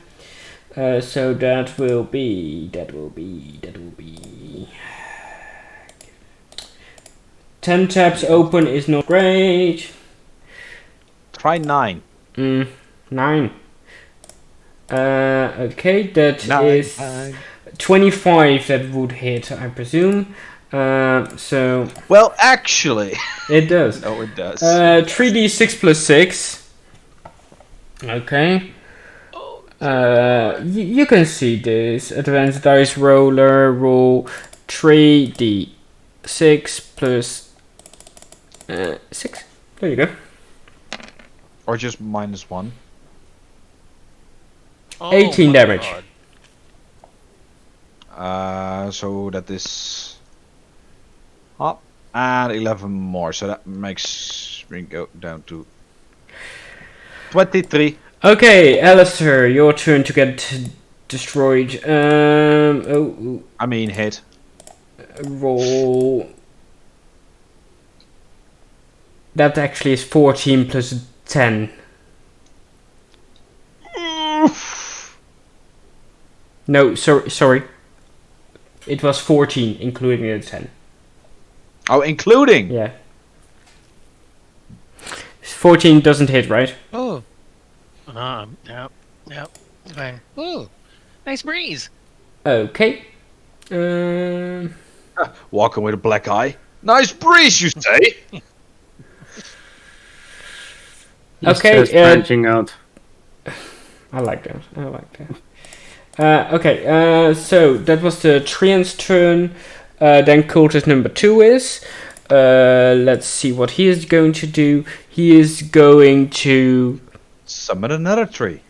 So that will be 10 tabs open is not great. Try 9. 9. Okay, that Nine. is 25 that would hit, I presume. So Well, actually. it does. No, it does. 3d6 plus 6. Okay. You can see this. Advanced dice roller, roll 3d6 plus 6. There you go. Or just -1. 18 my damage. God. So that is up and 11 more. So that makes me go down to 23. Okay, Alistair, your turn to get destroyed. I mean, hit. Roll. That actually is 14 plus 10. No, sorry. It was 14, including the 10. Oh, including. Yeah. 14 doesn't hit, right? Oh. Yep. Fine. Ooh. Nice breeze. Okay. Walking with a black eye. Nice breeze, you say? Okay, Just branching out. I like that. Okay, so that was the treant's turn. Then cultist number 2 is. Let's see what he is going to do. He is going to... Summon another tree.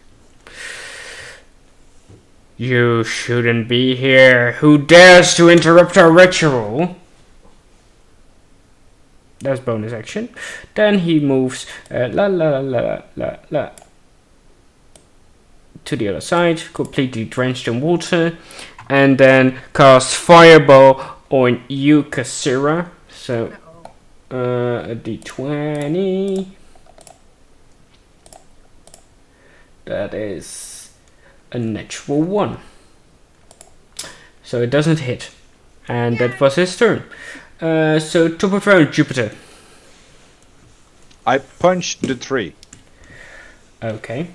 You shouldn't be here. Who dares to interrupt our ritual? That's bonus action. Then he moves to the other side, completely drenched in water, and then casts Fireball on you, Kassira. So, a d20. That is a natural 1. So it doesn't hit. And that was his turn. So top of round, Jupiter. I punched the tree. Okay.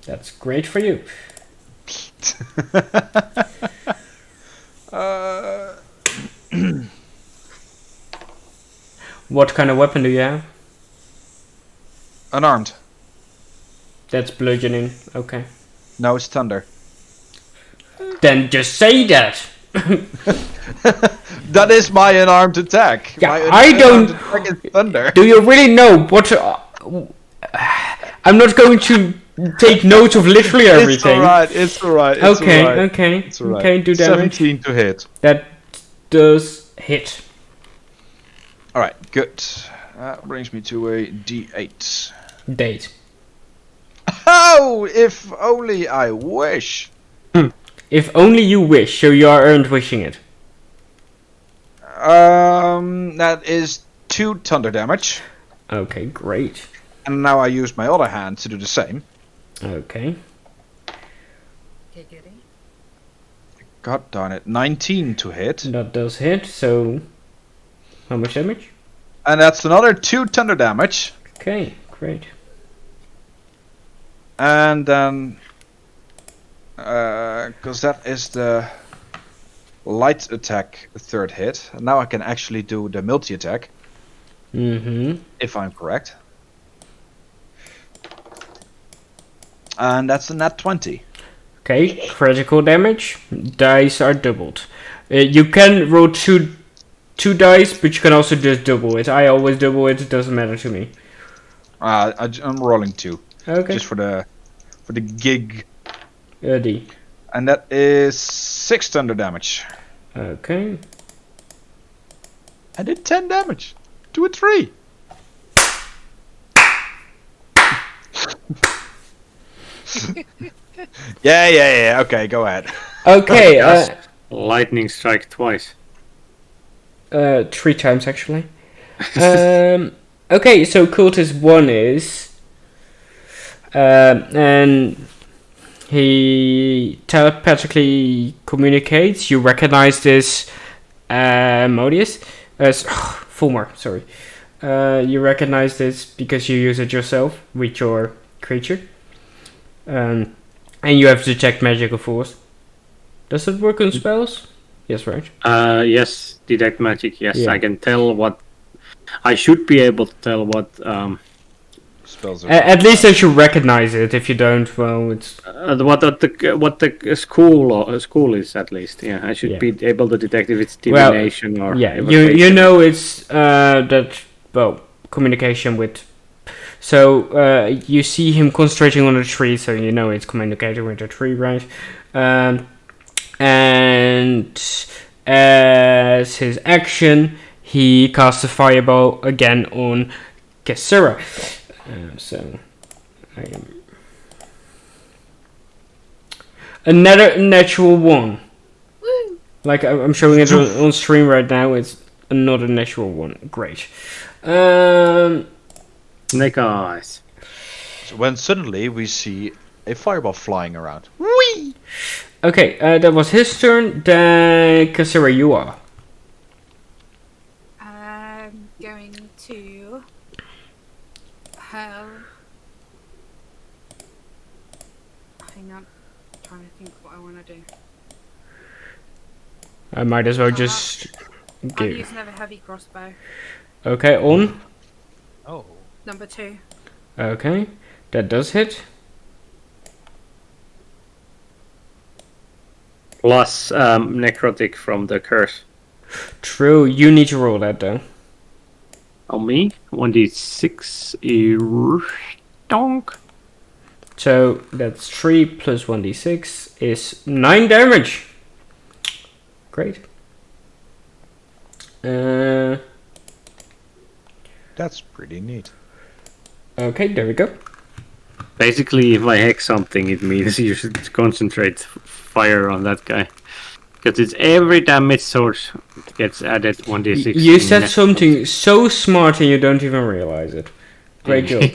That's great for you. What kind of weapon do you have? Unarmed. That's bludgeoning. Okay. No, it's thunder. Then just say that. That is my unarmed attack. Yeah, My I don't- unarmed attack is thunder. Do you really know what? I'm not going to take notes of literally It's everything. alright. It's alright. It's Okay, alright. okay, It's alright. okay. Do damage. 17 to hit. That does hit. Alright, good. That brings me to a D8. Date. Oh, if only I wish. If only you wish, so you aren't wishing it. That is 2 thunder damage. Okay, great. And now I use my other hand to do the same. Okay. Giggity. God darn it. 19 to hit. That does hit, so how much damage? And that's another 2 thunder damage. Okay, great. And then, because that is the light attack third hit. And now I can actually do the multi attack, Mm-hmm. if I'm correct. And that's a nat 20. Okay, critical damage. Dice are doubled. You can roll two dice, but you can also just double it. I always double it. It doesn't matter to me. I'm rolling 2, Okay. just for the gig. D. And that is 6 thunder damage. Okay. I did 10 damage. To a 3. Yeah. Okay, go ahead. Okay. Lightning strike twice. 3 times actually. Okay, so cultist 1 is, and he telepathically communicates. You recognize this, Modius, as Fulmar. Sorry. You recognize this because you use it yourself with your creature, and you have to detect magical force. Does it work on spells? Yes, right. Yes, detect magic. Yes, Yeah. I can tell what. I should be able to tell what. Spells are At least if you recognize it. If you don't, well, it's What the school is at least. Yeah, I should Yeah. be able to detect if it's Well, divination or. yeah. You evocation. know it's that, well, communication with. So you see him concentrating on a tree, so you know it's communicating with a tree, right? And as his action, he casts a fireball again on Kessera. So I am another natural 1. Woo! Like I'm showing it on stream right now. It's another natural 1. Great. Snake eyes. when suddenly we see a fireball flying around. Okay, that was his turn. Then Kassira, you are. Going to hurl. Hang on, trying to think what I want to do. I might as well just I'm give. using a heavy crossbow. Okay, on. Oh. Number 2. Okay, that does hit. Plus necrotic from the curse. True, you need to roll that though. On me, 1d6 donk. So that's 3 plus 1d6 is 9 damage. Great. That's pretty neat. Okay, there we go. Basically, if I hex something, it means you should concentrate fire on that guy. Because it's every damage source gets added 1d6. You in said net- something so smart and you don't even realize it. Great job.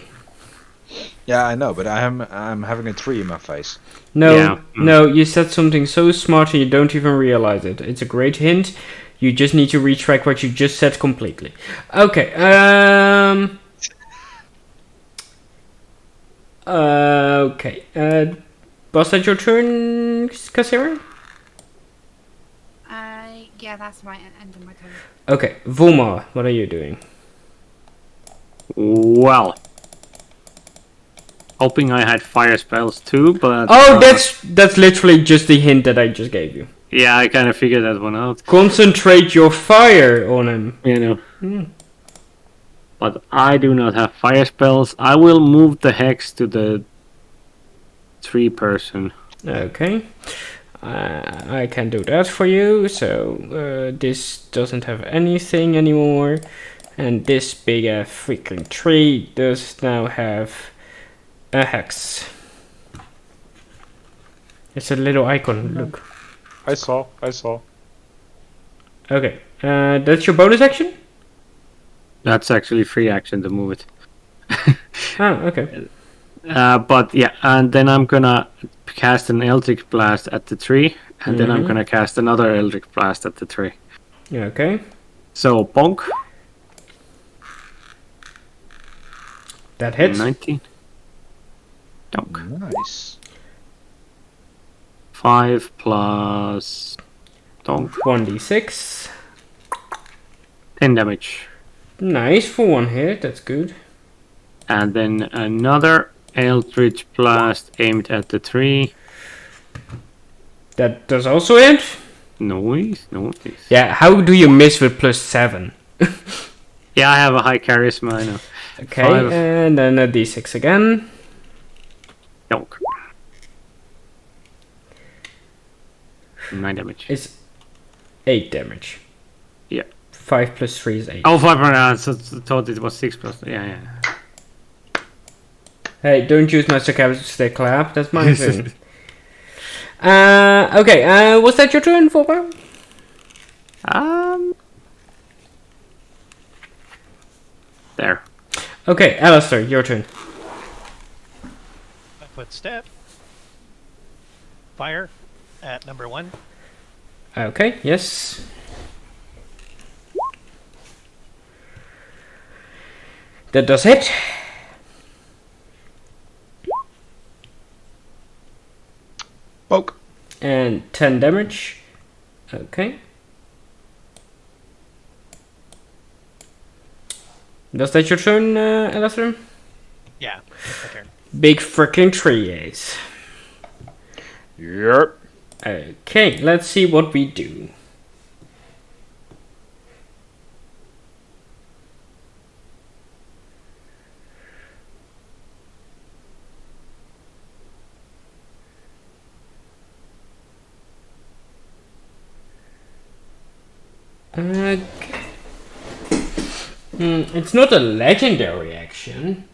Yeah, I know, but I'm having a tree in my face. No, Yeah. no, you said something so smart and you don't even realize it. It's a great hint. You just need to retrack what you just said completely. Okay, okay. Was that your turn, Kassira? Yeah, that's my end of my turn. Okay, Volmar, what are you doing? Well, hoping I had fire spells too, but Oh, that's literally just the hint that I just gave you. yeah, I kind of figured that one out. Concentrate your fire on him. You know. But I do not have fire spells. I will move the hex to the 3-person. Okay. I can do that for you. So this doesn't have anything anymore. And this big freaking tree does now have a hex. It's a little icon, look. I saw. Okay, that's your bonus action? That's actually free action to move it. Oh, okay. But yeah, and then I'm gonna cast an Eldritch Blast at the tree, and then I'm gonna cast another Eldritch Blast at the tree. Okay. So, bonk. That hits. 19. Donk. Nice. 5 plus... Donk. 1d6. 10 damage. Nice for one hit, that's good. And then another Eldritch Blast aimed at the tree. That does also hit. Noise. Yeah, how do you miss with +7? Yeah, I have a high charisma, I know. Okay, 5. and then a d6 again. Donk. 9 damage. It's 8 damage. Yeah. 5 plus 3 is 8. Oh, 5 I thought it was 6 plus... Yeah. Hey, don't use my sarcastic clap, that's my thing. Okay, was that your turn, Forbar? There. Okay, Alistair, your turn. Footstep. Fire at number 1. Okay, yes. That does hit. Poke. And 10 damage. Okay. Does that your turn, Alistair? Yeah, my turn. Big freaking tree is. Yep. Okay, let's see what we do. It's not a legendary action,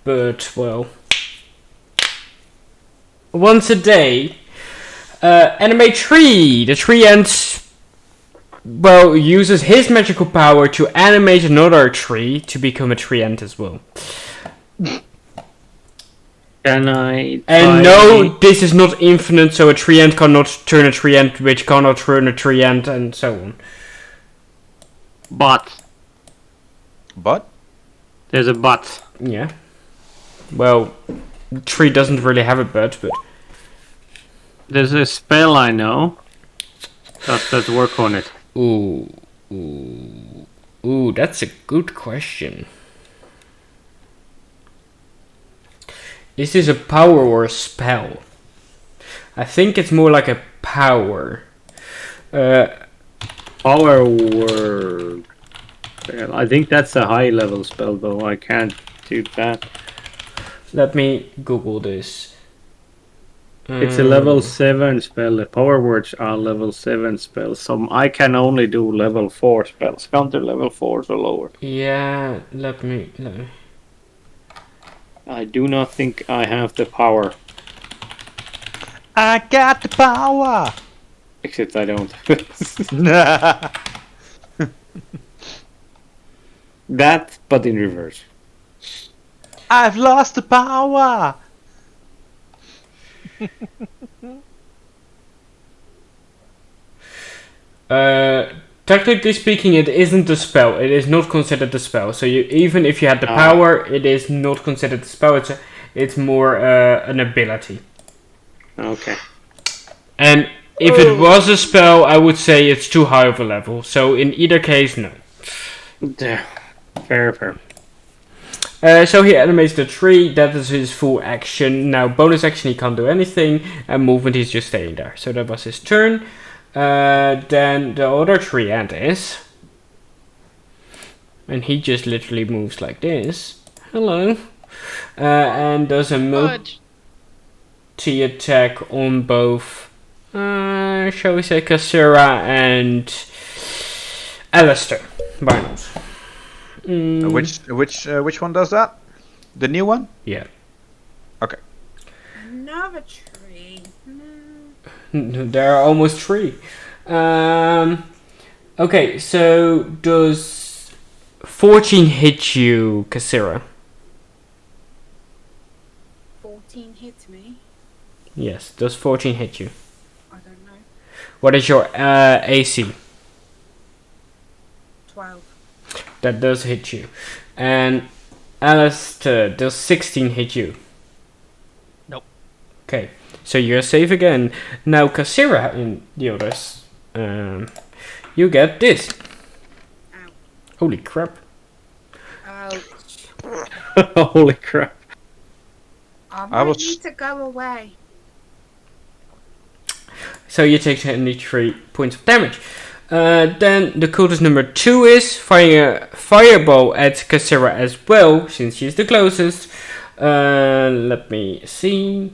but well, once a day, animate tree. The tree ant, well, uses his magical power to animate another tree to become a tree ant as well. Can I... And no, this is not infinite, so a tree ant cannot turn a tree ant, which cannot turn a tree ant, and so on. But. There's a but. Yeah. Well, tree doesn't really have a butt, but... There's a spell I know. Does work on it. Ooh, that's a good question. Is this a power or a spell? I think it's more like a power. Power word. I think that's a high level spell though. I can't do that. Let me Google this. It's a level 7 spell. The power words are level 7 spells. So I can only do level 4 spells. Counter level 4s or lower. Yeah, let me. I do not think I have the power. I got the power. Except I don't. That, but in reverse. I've lost the power. Technically speaking, it isn't a spell. It is not considered a spell. So even if you had the power, it is not considered a spell. It's more an ability. Okay. And if it was a spell, I would say it's too high of a level. So in either case, no. There. Fair. So he animates the tree. That is his full action. Now bonus action, he can't do anything, and movement, he's just staying there. So that was his turn. Then the other tree enters, and he just literally moves like this. Hello. And does a multi attack on both, shall we say, Kassura and Alistair. Why not? Which one does that? The new one? Yeah. Okay. Another tree. There are almost 3. Okay, so does 14 hit you, Kassira? 14 hits me. Yes, does 14 hit you? I don't know. What is your AC? 12. That does hit you. And Alistair, does 16 hit you? Nope. Okay, so you're safe again. Now, Kassira and the others, you get this. Ow. Holy crap. Ouch. Holy crap. I want you to go away. So you take 23 points of damage. Then the cultist number 2 is fireball at Kassira as well, since she's the closest. Let me see.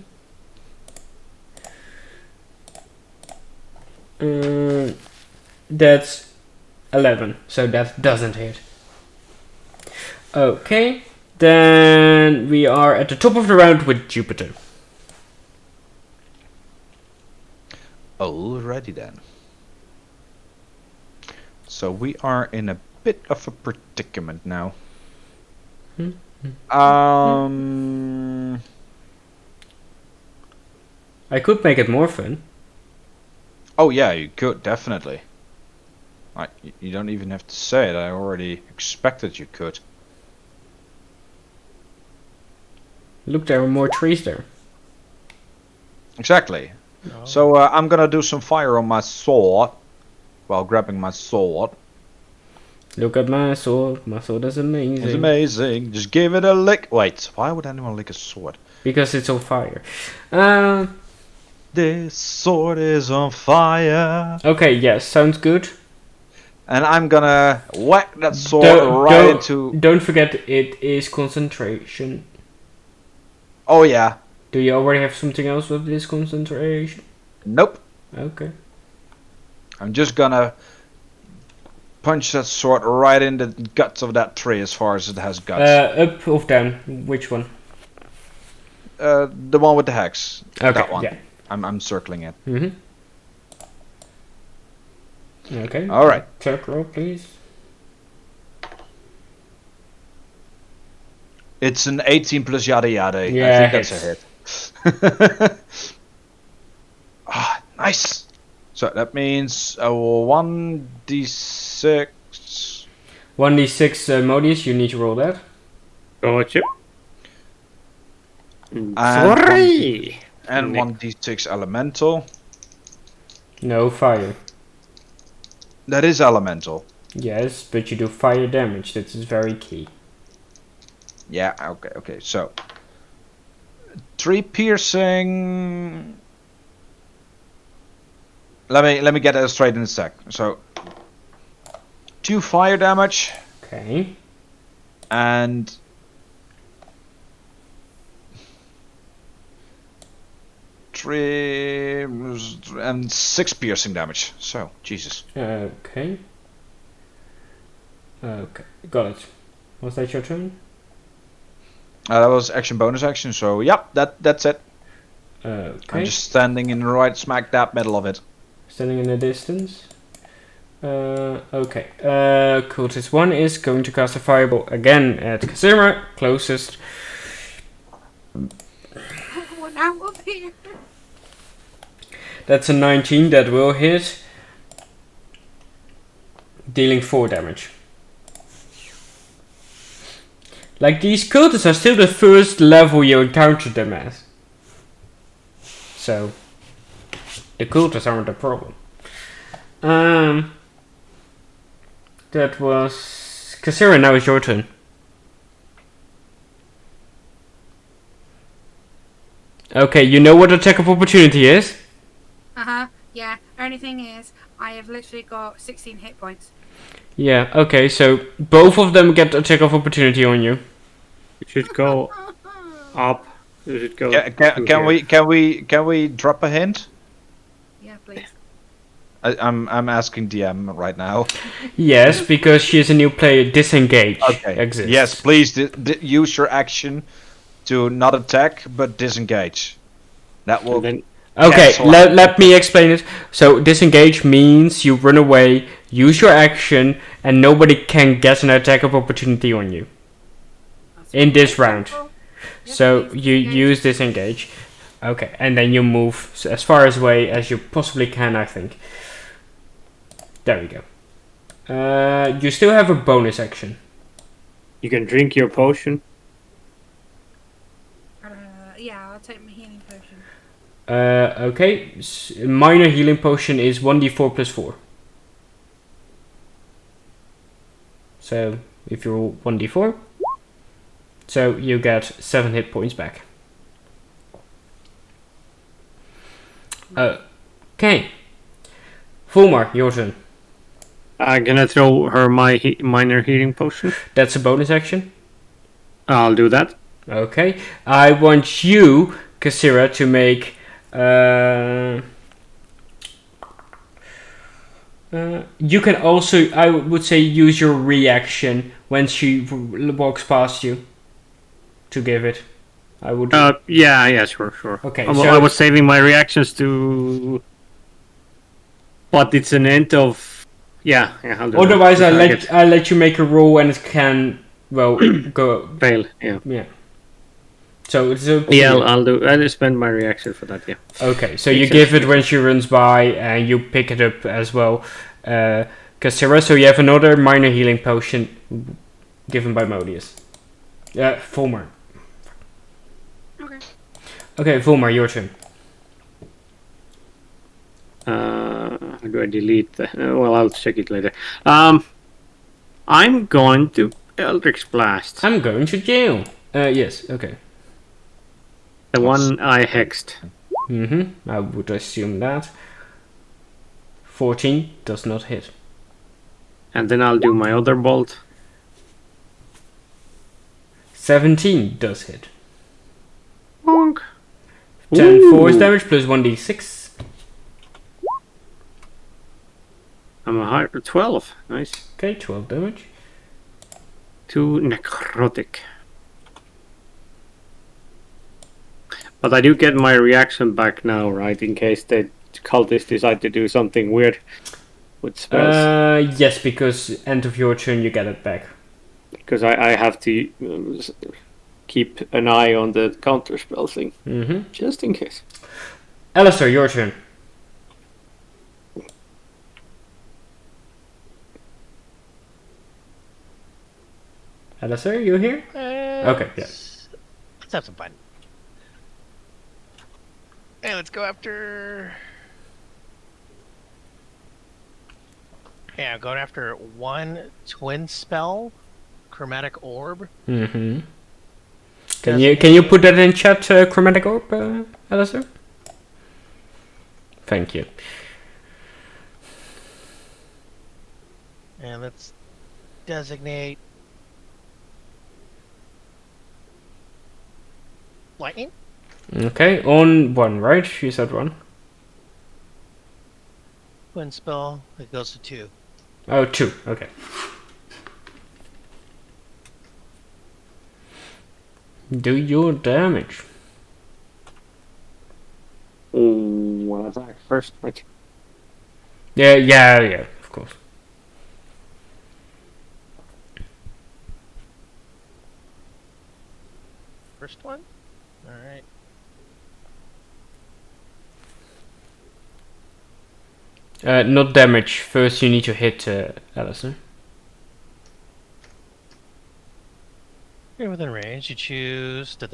That's 11, so that doesn't hit. Okay, then we are at the top of the round with Jupiter. Alrighty then. So we are in a bit of a predicament now. I could make it more fun. Oh yeah, you could definitely. You don't even have to say it. I already expected you could. Look, there are more trees there. Exactly. Oh. So I'm gonna do some fire on my sword while grabbing my sword. Look at my sword. My sword is amazing. It's amazing. Just give it a lick. Wait, why would anyone lick a sword? Because it's on fire. This sword is on fire. Okay, yes, sounds good. And I'm gonna whack that sword into. Don't forget, it is concentration. Oh yeah. Do you already have something else with this concentration? Nope. Okay. I'm just gonna punch that sword right in the guts of that tree as far as it has guts. Up or down? Which one? The one with the hex. Okay, That one. yeah. I'm circling it. Mm-hmm. Okay. All right. Check roll, please. It's an 18 plus yada yada. Yeah, I think that's a hit. Ah, nice. So that means 1d6. 1d6 Modius, you need to roll that. Gotcha. And Sorry. And Nick. 1d6 elemental. No fire. That is elemental. Yes, but you do fire damage. That is very key. Yeah, okay. So 3 piercing. Let me get that straight in a sec. So 2 fire damage Okay. and 3 and 6 piercing damage. So Jesus. Okay. Okay, got it. Was that your turn? That was action bonus action. So yep, that's it. Okay. I'm just standing in the right smack dab middle of it. Standing in the distance. Okay. Cultist 1 is going to cast a fireball again at Kassira, closest. I want out of here. That's a 19, that will hit. Dealing 4 damage. Like, these cultists are still the first level you encountered them as. So, the cultists aren't a problem. That was... Kassira, now it's your turn. Okay, you know what attack of opportunity is? Yeah. Only thing is, I have literally got 16 hit points. Yeah, okay, so both of them get attack of opportunity on you. You should go up. You should go. Can we drop a hint? Yeah, please. I'm asking DM right now. Yes, because she is a new player, disengage exists. Yes, please use your action to not attack but disengage. That will. And then Okay, cancel out. let me explain it. So disengage means you run away, use your action, and nobody can get an attack of opportunity on you That's in this very round. simple. Yes, So please, you engage. use disengage. Okay, and then you move as far away as you possibly can, I think. There we go. You still have a bonus action. you can drink your potion. Yeah, I'll take my healing potion. Okay, minor healing potion is 1d4 plus 4. So if you roll 1d4, so you get 7 hit points back. Okay, Fulmar, your turn. Can I throw her my minor healing potion? That's a bonus action. I'll do that. Okay, I want you, Kassira, to make. You can also, I would say, use your reaction when she walks past you to give it. I would. Yeah, sure. Okay, I so- was saving my reactions to. But it's an end of. Yeah, I'll do Otherwise, that. I let you make a roll and it can go. Fail, yeah. Yeah. So it's a. Yeah, I'll spend my reaction for that, yeah. Okay, so you Makes give sense. it when she runs by, and you pick it up as well, Kassira. So you have another minor healing potion given by Modius. Fulmar. Okay. Okay, Fulmar, your turn. How do I delete that? Well, I'll check it later. I'm going to Eldritch Blast. I'm going to jail. Yes. Okay. The one I hexed. I would assume that. 14 does not hit. And then I'll do my other bolt. 17 does hit. Bonk. 10 force Ooh. damage plus 1d6. I'm a higher 12. Nice. Okay, 12 damage. 2 necrotic. But I do get my reaction back now, right? In case the cultists decide to do something weird with spells. Yes, because end of your turn you get it back. Because I have to keep an eye on the counter spell thing. Just in case. Alistair, your turn. Alistair, you here? Okay, yeah. Let's have some fun. Hey, let's go after. Yeah, going after one twin spell, chromatic orb. Can you put that in chat, chromatic orb, Alistair? Thank you. And let's designate lightning. Okay, on 1, right? You said 1. Twin spell. It goes to 2. Oh, 2. Okay. Do your damage. Well, attack first, right? Yeah, of course. First one. All right. Not damage. First, you need to hit Alistair. You're within range. You choose then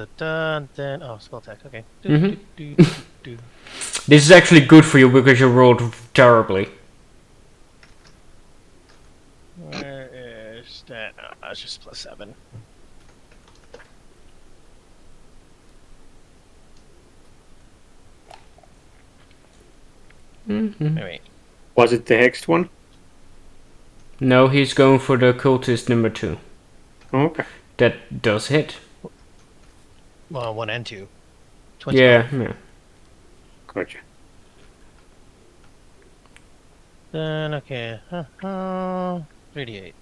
spell attack. Okay. This is actually good for you because you rolled terribly. Where is that? Oh, it's just plus 7. Mhm. Wait. Was it the hexed one? No, he's going for the cultist number 2. Okay. That does hit. Well, 1 and 2. Twin Yeah, yeah. Gotcha. Then, okay. 38.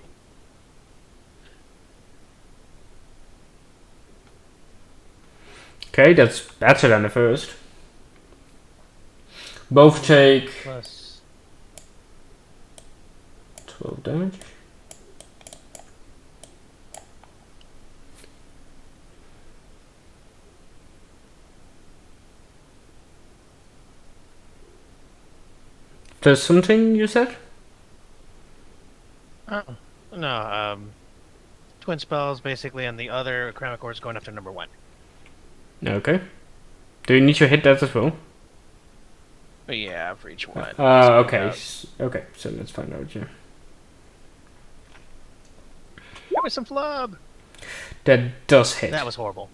Okay, that's better than the first. Both take Plus 12 damage. There's something you said? no, twin spells basically, and the other crown of course going after number 1. Okay. Do you need to hit that as well? But yeah, for each one. Okay. Okay, so let's find out, yeah. There was some flub. That does hit. That was horrible.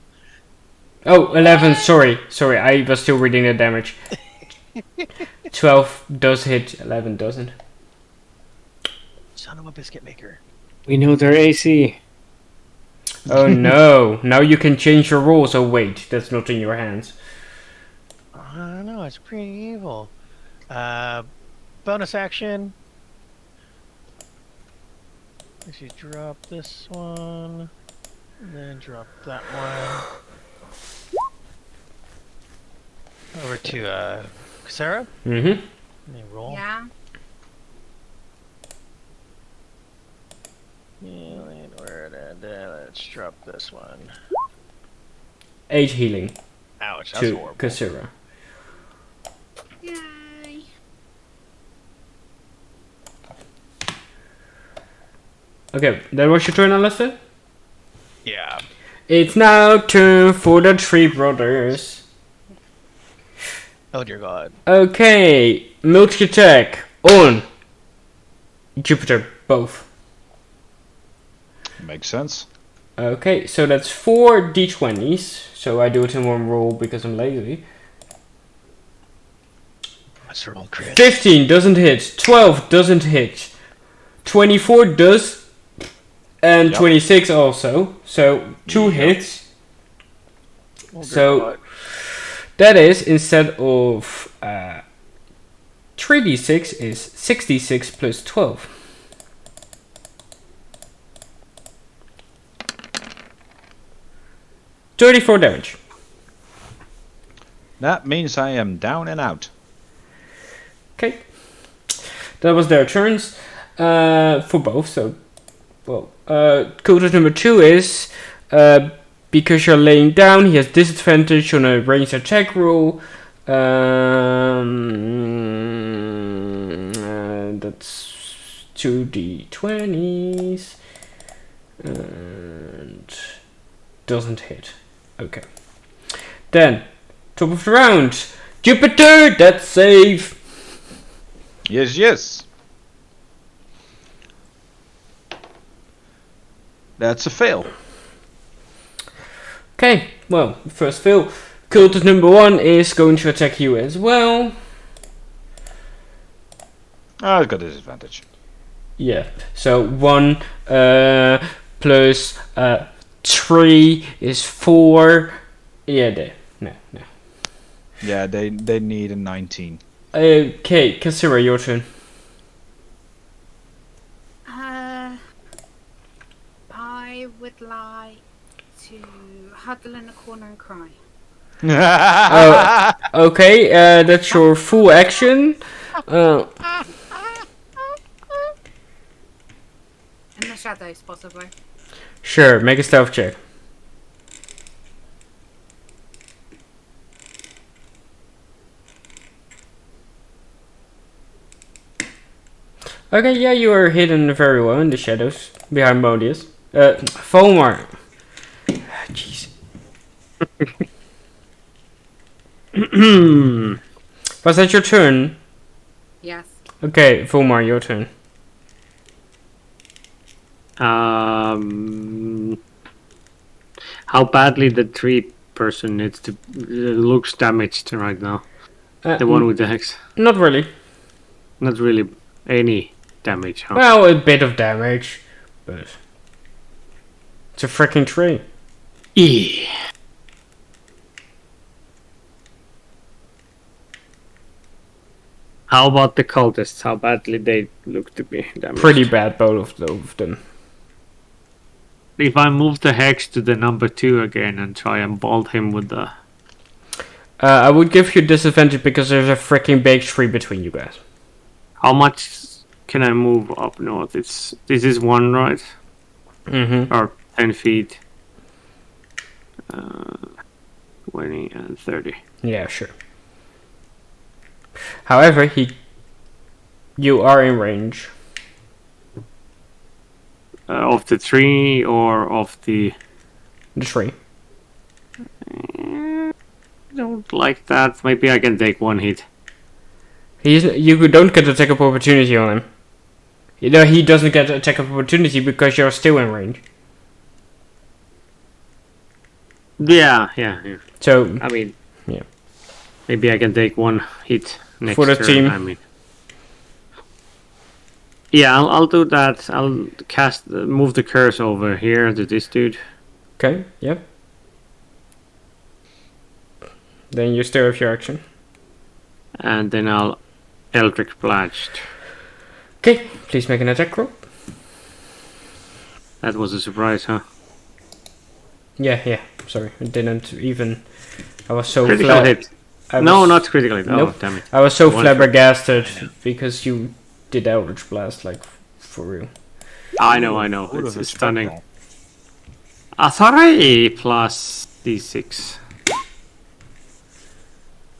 Oh, 11, sorry, I was still reading the damage. 12 does hit, 11 doesn't. Son of a biscuit maker. We know their AC. Oh no, now you can change your rules. Oh wait, that's not in your hands. I don't know, it's pretty evil. Bonus action. If you drop this one, and then drop that one. Over to Sarah. Mm-hmm. Let me roll. Yeah. Healing, let's drop this one. 8 healing Ouch, that's to horrible. Kasira. Yay. Okay, that was your turn, Alistair? Yeah. It's now turn for the three brothers. Oh dear God. Okay, multi-attack on Jupiter, both. Makes sense. Okay, so that's 4 d20s. So I do it in one roll because I'm lazy. Let's roll crit. 15 doesn't hit. 12 doesn't hit. 24 does. And Yep. 26 also. So 2 Yep. hits. Oh, dear So God. that is, instead of 3d6, is 66 plus 12. $34 damage. That means I am down and out. Okay. That was their turns. For both, so... Well, cultist number 2 is... because you're laying down, he has disadvantage on a ranged attack roll. That's 2d20s. And... doesn't hit. Okay. Then, top of the round. Jupiter, that's save. Yes, yes. That's a fail. Okay, well, first fail. Cultist number 1 is going to attack you as well. Ah, I've got a disadvantage. Yeah, so 1 plus 3 is 4. Yeah, no. Yeah, they need a 19. Okay, Kasira, your turn. I would like to huddle in a corner and cry. Okay, that's your full action. In the shadows, possibly. Sure, make a stealth check. Okay, yeah, you are hidden very well in the shadows behind Modius. Fomar. Jeez. Was that your turn? Yes. Okay, Fomar, your turn. How badly the tree person looks damaged right now? The one with the hex. Not really. Not really any damage, huh? Well, a bit of damage, but it's a freaking tree. Yeah. How about the cultists? How badly they look to be damaged? Pretty bad, both of them. If I move the hex to the number 2 again and try and bolt him with the... I would give you disadvantage because there's a freaking big tree between you guys. How much can I move up north? This is 1, right? Mm-hmm. Or 10 feet. 20 and 30. Yeah, sure. However, you are in range. Of the tree or of the... The tree. I don't like that. Maybe I can take 1 hit. You don't get attack of opportunity on him. You know, he doesn't get attack of opportunity because you're still in range. Yeah. So, I mean... Yeah. Maybe I can take 1 hit next For the turn, team. I mean... Yeah, I'll do that. I'll move the curse over here to this dude. okay, yep. Then you still have your action. And then I'll Eldritch Blast. Okay, please make an attack roll. That was a surprise, huh? Yeah. Sorry, I didn't even. I was so Critical hit. No, was- not critical hit. Nope. Oh, damn it. I was so One flabbergasted because you did Eldritch Blast, like, for real. I know. Who'd It's have stunning. expected that? 3 plus d6.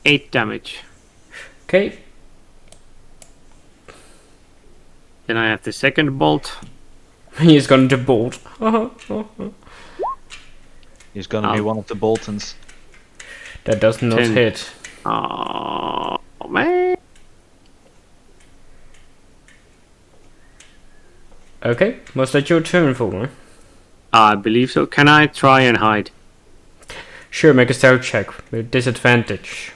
8 damage. Okay, Then I have the second bolt. he's going to bolt. He's gonna be Oh. one of the Boltons. That does not 10. hit. Oh, man. Okay, was that your turn, Fulmer? I believe so. Can I try and hide? Sure, make a stealth check with disadvantage.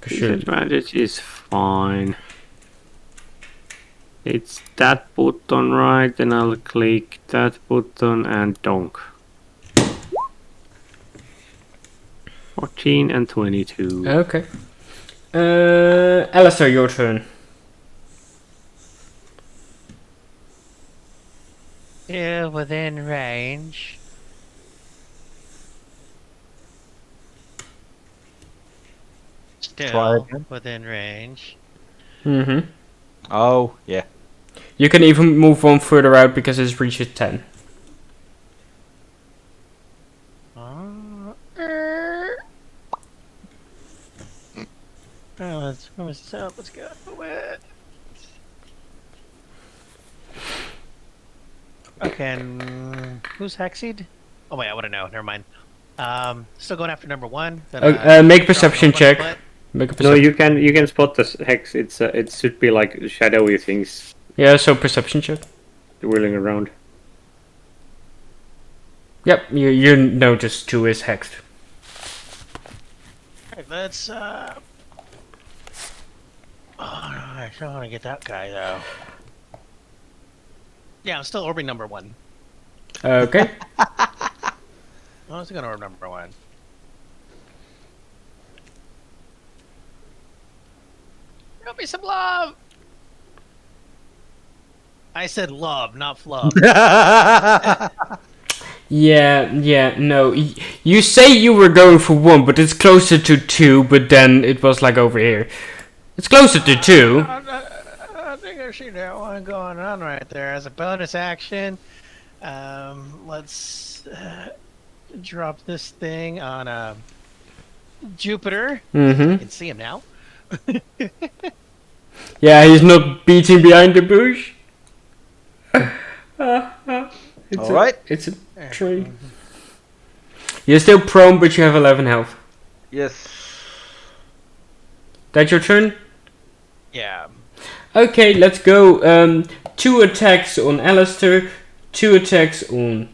Sure. Disadvantage is fine. It's that button, right? Then I'll click that button and donk. 14 and 22. Okay. Alistair, your turn. Yeah, within range. Try Still again. within range. Mm-hmm. Oh, yeah. You can even move one further out because his reach is 10. Let's go. Okay, and who's Hexied? Oh wait, I want to know. Never mind. Still going after number 1. Then, Make perception check. Make a No, perception. you can spot the hex. It should be like shadowy things Yeah, so perception check. whirling around. Yep, you notice 2 is hexed. Alright, let's. Oh, I don't want to get that guy though. Yeah, I'm still orbiting number 1. Okay. I'm still gonna orb number 1. Show me some love. I said love, not flub. Yeah, no. You say you were going for 1, but it's closer to 2, but then it was like over here. It's closer to 2. I think I see that one going on right there. As a bonus action, let's drop this thing on Jupiter. Mm-hmm. You can see him now. Yeah, he's not beating behind the bush. Alright. It's a tree. You're still prone, but you have 11 health. Yes. That's your turn? Yeah. Okay, let's go. 2 attacks on Alistair, 2 attacks on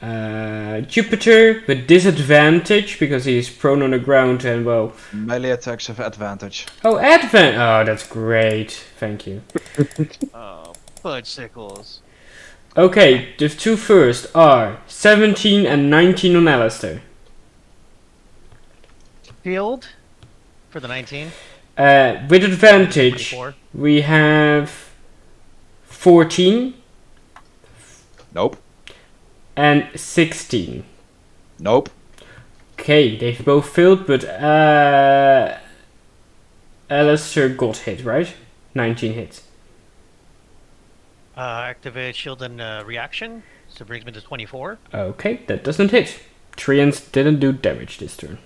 Jupiter with disadvantage because he's prone on the ground and well. Melee attacks have advantage. Oh, Oh, that's great. Thank you. Oh, fudgesicles. Okay, the two first are 17 and 19 on Alistair. Shield for the 19. With advantage, 24. we have 14 Nope. and 16. Nope. Okay, they've both failed, but Alistair got hit, right? 19 hits. Activate shield and reaction. So brings me to 24. Okay, that doesn't hit. Treants didn't do damage this turn.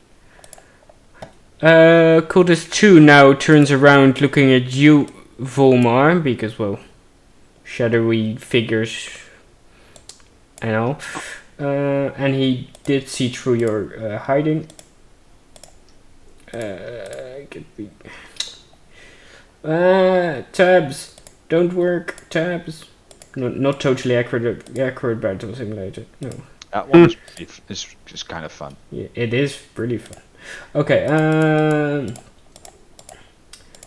Cultist 2 now turns around looking at you, Volmar, because, well, shadowy figures, I know. And he did see through your hiding. Tabs don't work. Tabs. Not totally accurate battle simulator. No. That one is kind of fun. Yeah, it is really fun. Okay.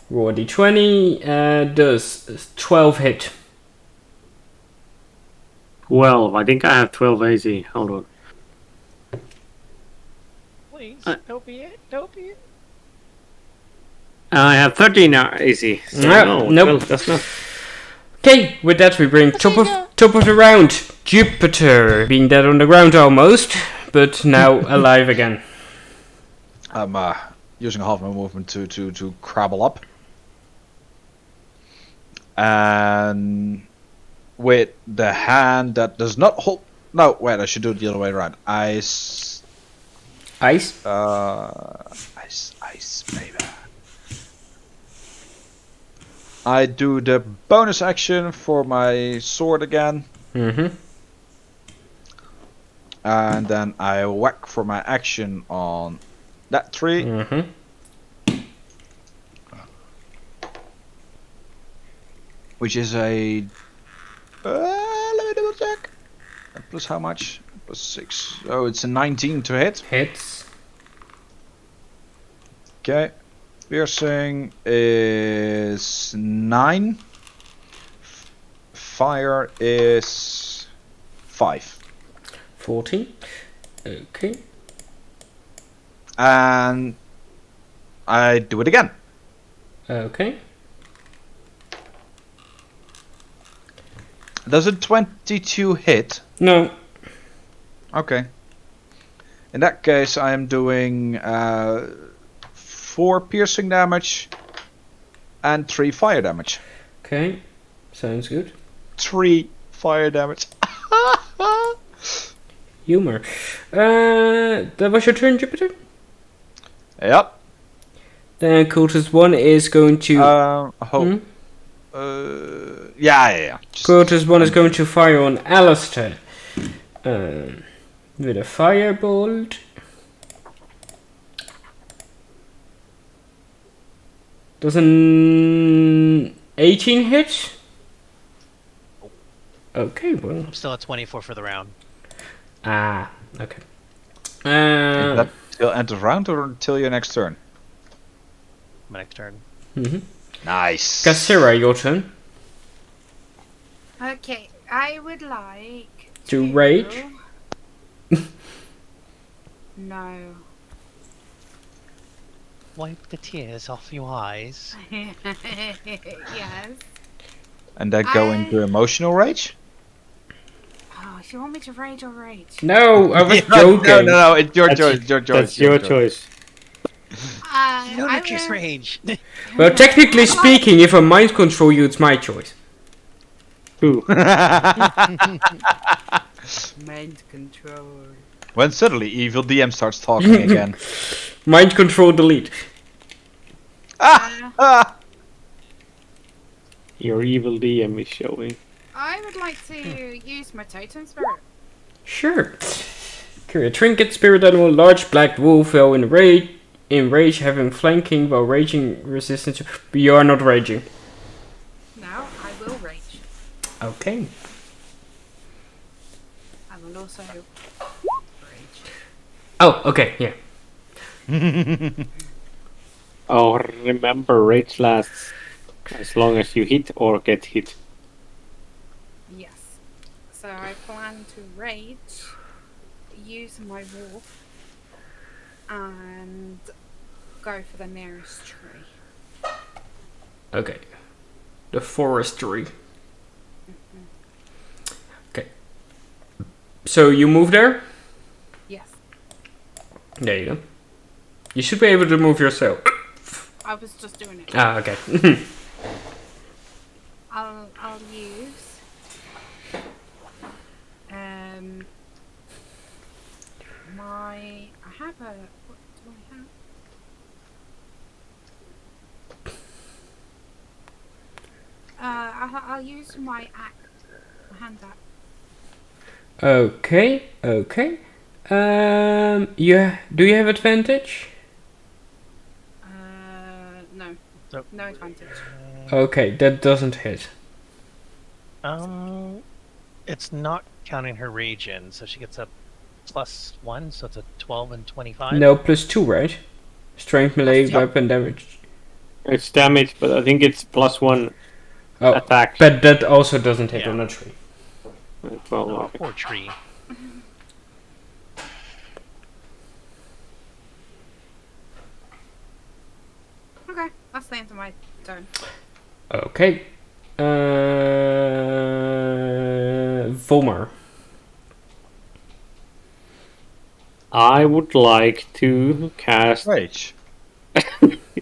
Roll d20. Does 12 hit? 12. I think I have 12 AC. Hold on. Please, don't be it. Don't be it. I have 13 AC. So No, nope. 12, that's not. Okay, with that we bring top of the round. Jupiter, being dead on the ground almost, but now alive again. I'm using half my movement to crabble up. And with the hand that does not hold... No, wait, I should do it the other way around. Ice, Ice. baby. I do the bonus action for my sword again. Mm-hmm. And then I whack for my action on that tree. Mm-hmm. Which is a... let me double check. Plus how much? Plus 6. Oh, it's a 19 to hit. Hits. Okay. Piercing is 9. Fire is 5. 14. Okay. And I do it again. Okay. Does a 22 hit? No. Okay. In that case, I am doing 4 piercing damage and 3 fire damage. Okay. Sounds good. 3 fire damage. Humor. That was your turn, Jupiter? Yep. Then Cultist 1 is going to... Hope. Yeah. Cultist 1 is going to fire on Alistair. With a firebolt. Does an 18 hit? Okay, well. I'm still at 24 for the round. Ah, okay. Is that till end of round or until your next turn? My next turn. Mm-hmm. Nice. Cassira, your turn. Okay, I would like To rage? No. Wipe the tears off your eyes. Yes. And then go into emotional rage? Oh, if you want me to rage, I'll rage. No, I was No, joking. no, it's your That's- choice. It's your choice. That's your choice. No, I not just will- rage. Well, technically speaking, if I mind control you, it's my choice. Ooh. Mind control. When suddenly evil DM starts talking again. Mind control delete. Your evil DM is showing. I would like to use my totem spirit. Sure. Carry a trinket, spirit animal, large black wolf fell in rage, having flanking while raging resistance. But you are not raging. Now I will rage. Okay. I will and also rage. Oh, okay, yeah. Oh, remember, rage lasts as long as you hit or get hit. Yes. So I plan to rage, use my wolf, and go for the nearest tree. Okay. The forestry. Okay. So you move there? Yes. There you go. You should be able to move yourself. I was just doing it. Ah, okay. I'll use I have a what do I have? I'll use my axe, my hand axe. Okay, okay. Do you have advantage? No, So- no advantage. Okay, that doesn't hit. It's not counting her rage in, so she gets a +1, so it's a 12 and 25. No, +2, right? Strength, melee, Yep. weapon damage. It's damage, but I think it's +1 Oh, attack. but that also doesn't hit Yeah. on a tree. Well, Oh, okay. poor tree. Okay, that's the end of my turn. Okay. Volmar. I would like to cast. Rage.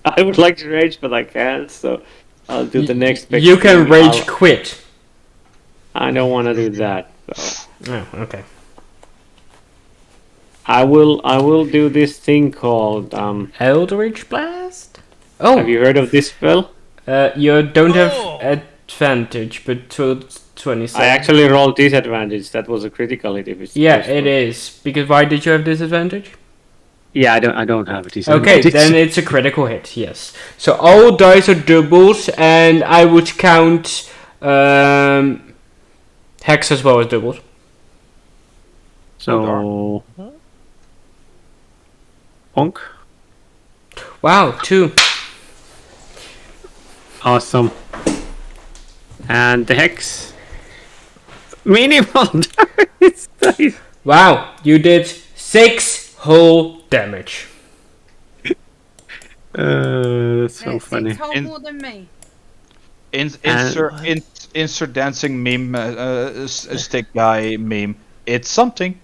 I would like to rage, but I can't, so I'll do the next big You can thing. rage quit. I don't want to do that. So. Oh, okay. I will do this thing called. Eldritch Blast? Oh, Have you heard of this spell? you don't Oh. have advantage, but 27. I actually rolled disadvantage. That was a critical hit. If it's Yeah, first it one. is. Because why did you have disadvantage? Yeah, I don't have a Okay, disadvantage. then it's a critical hit, yes. So all dice are doubles, and I would count Hex as well as doubles. So. Bonk. Wow, 2. Awesome. And the hex. Minimal damage. Wow, you did 6 whole damage. That's so It's funny. whole In- more than me. Insert dancing meme, stick guy meme. It's something.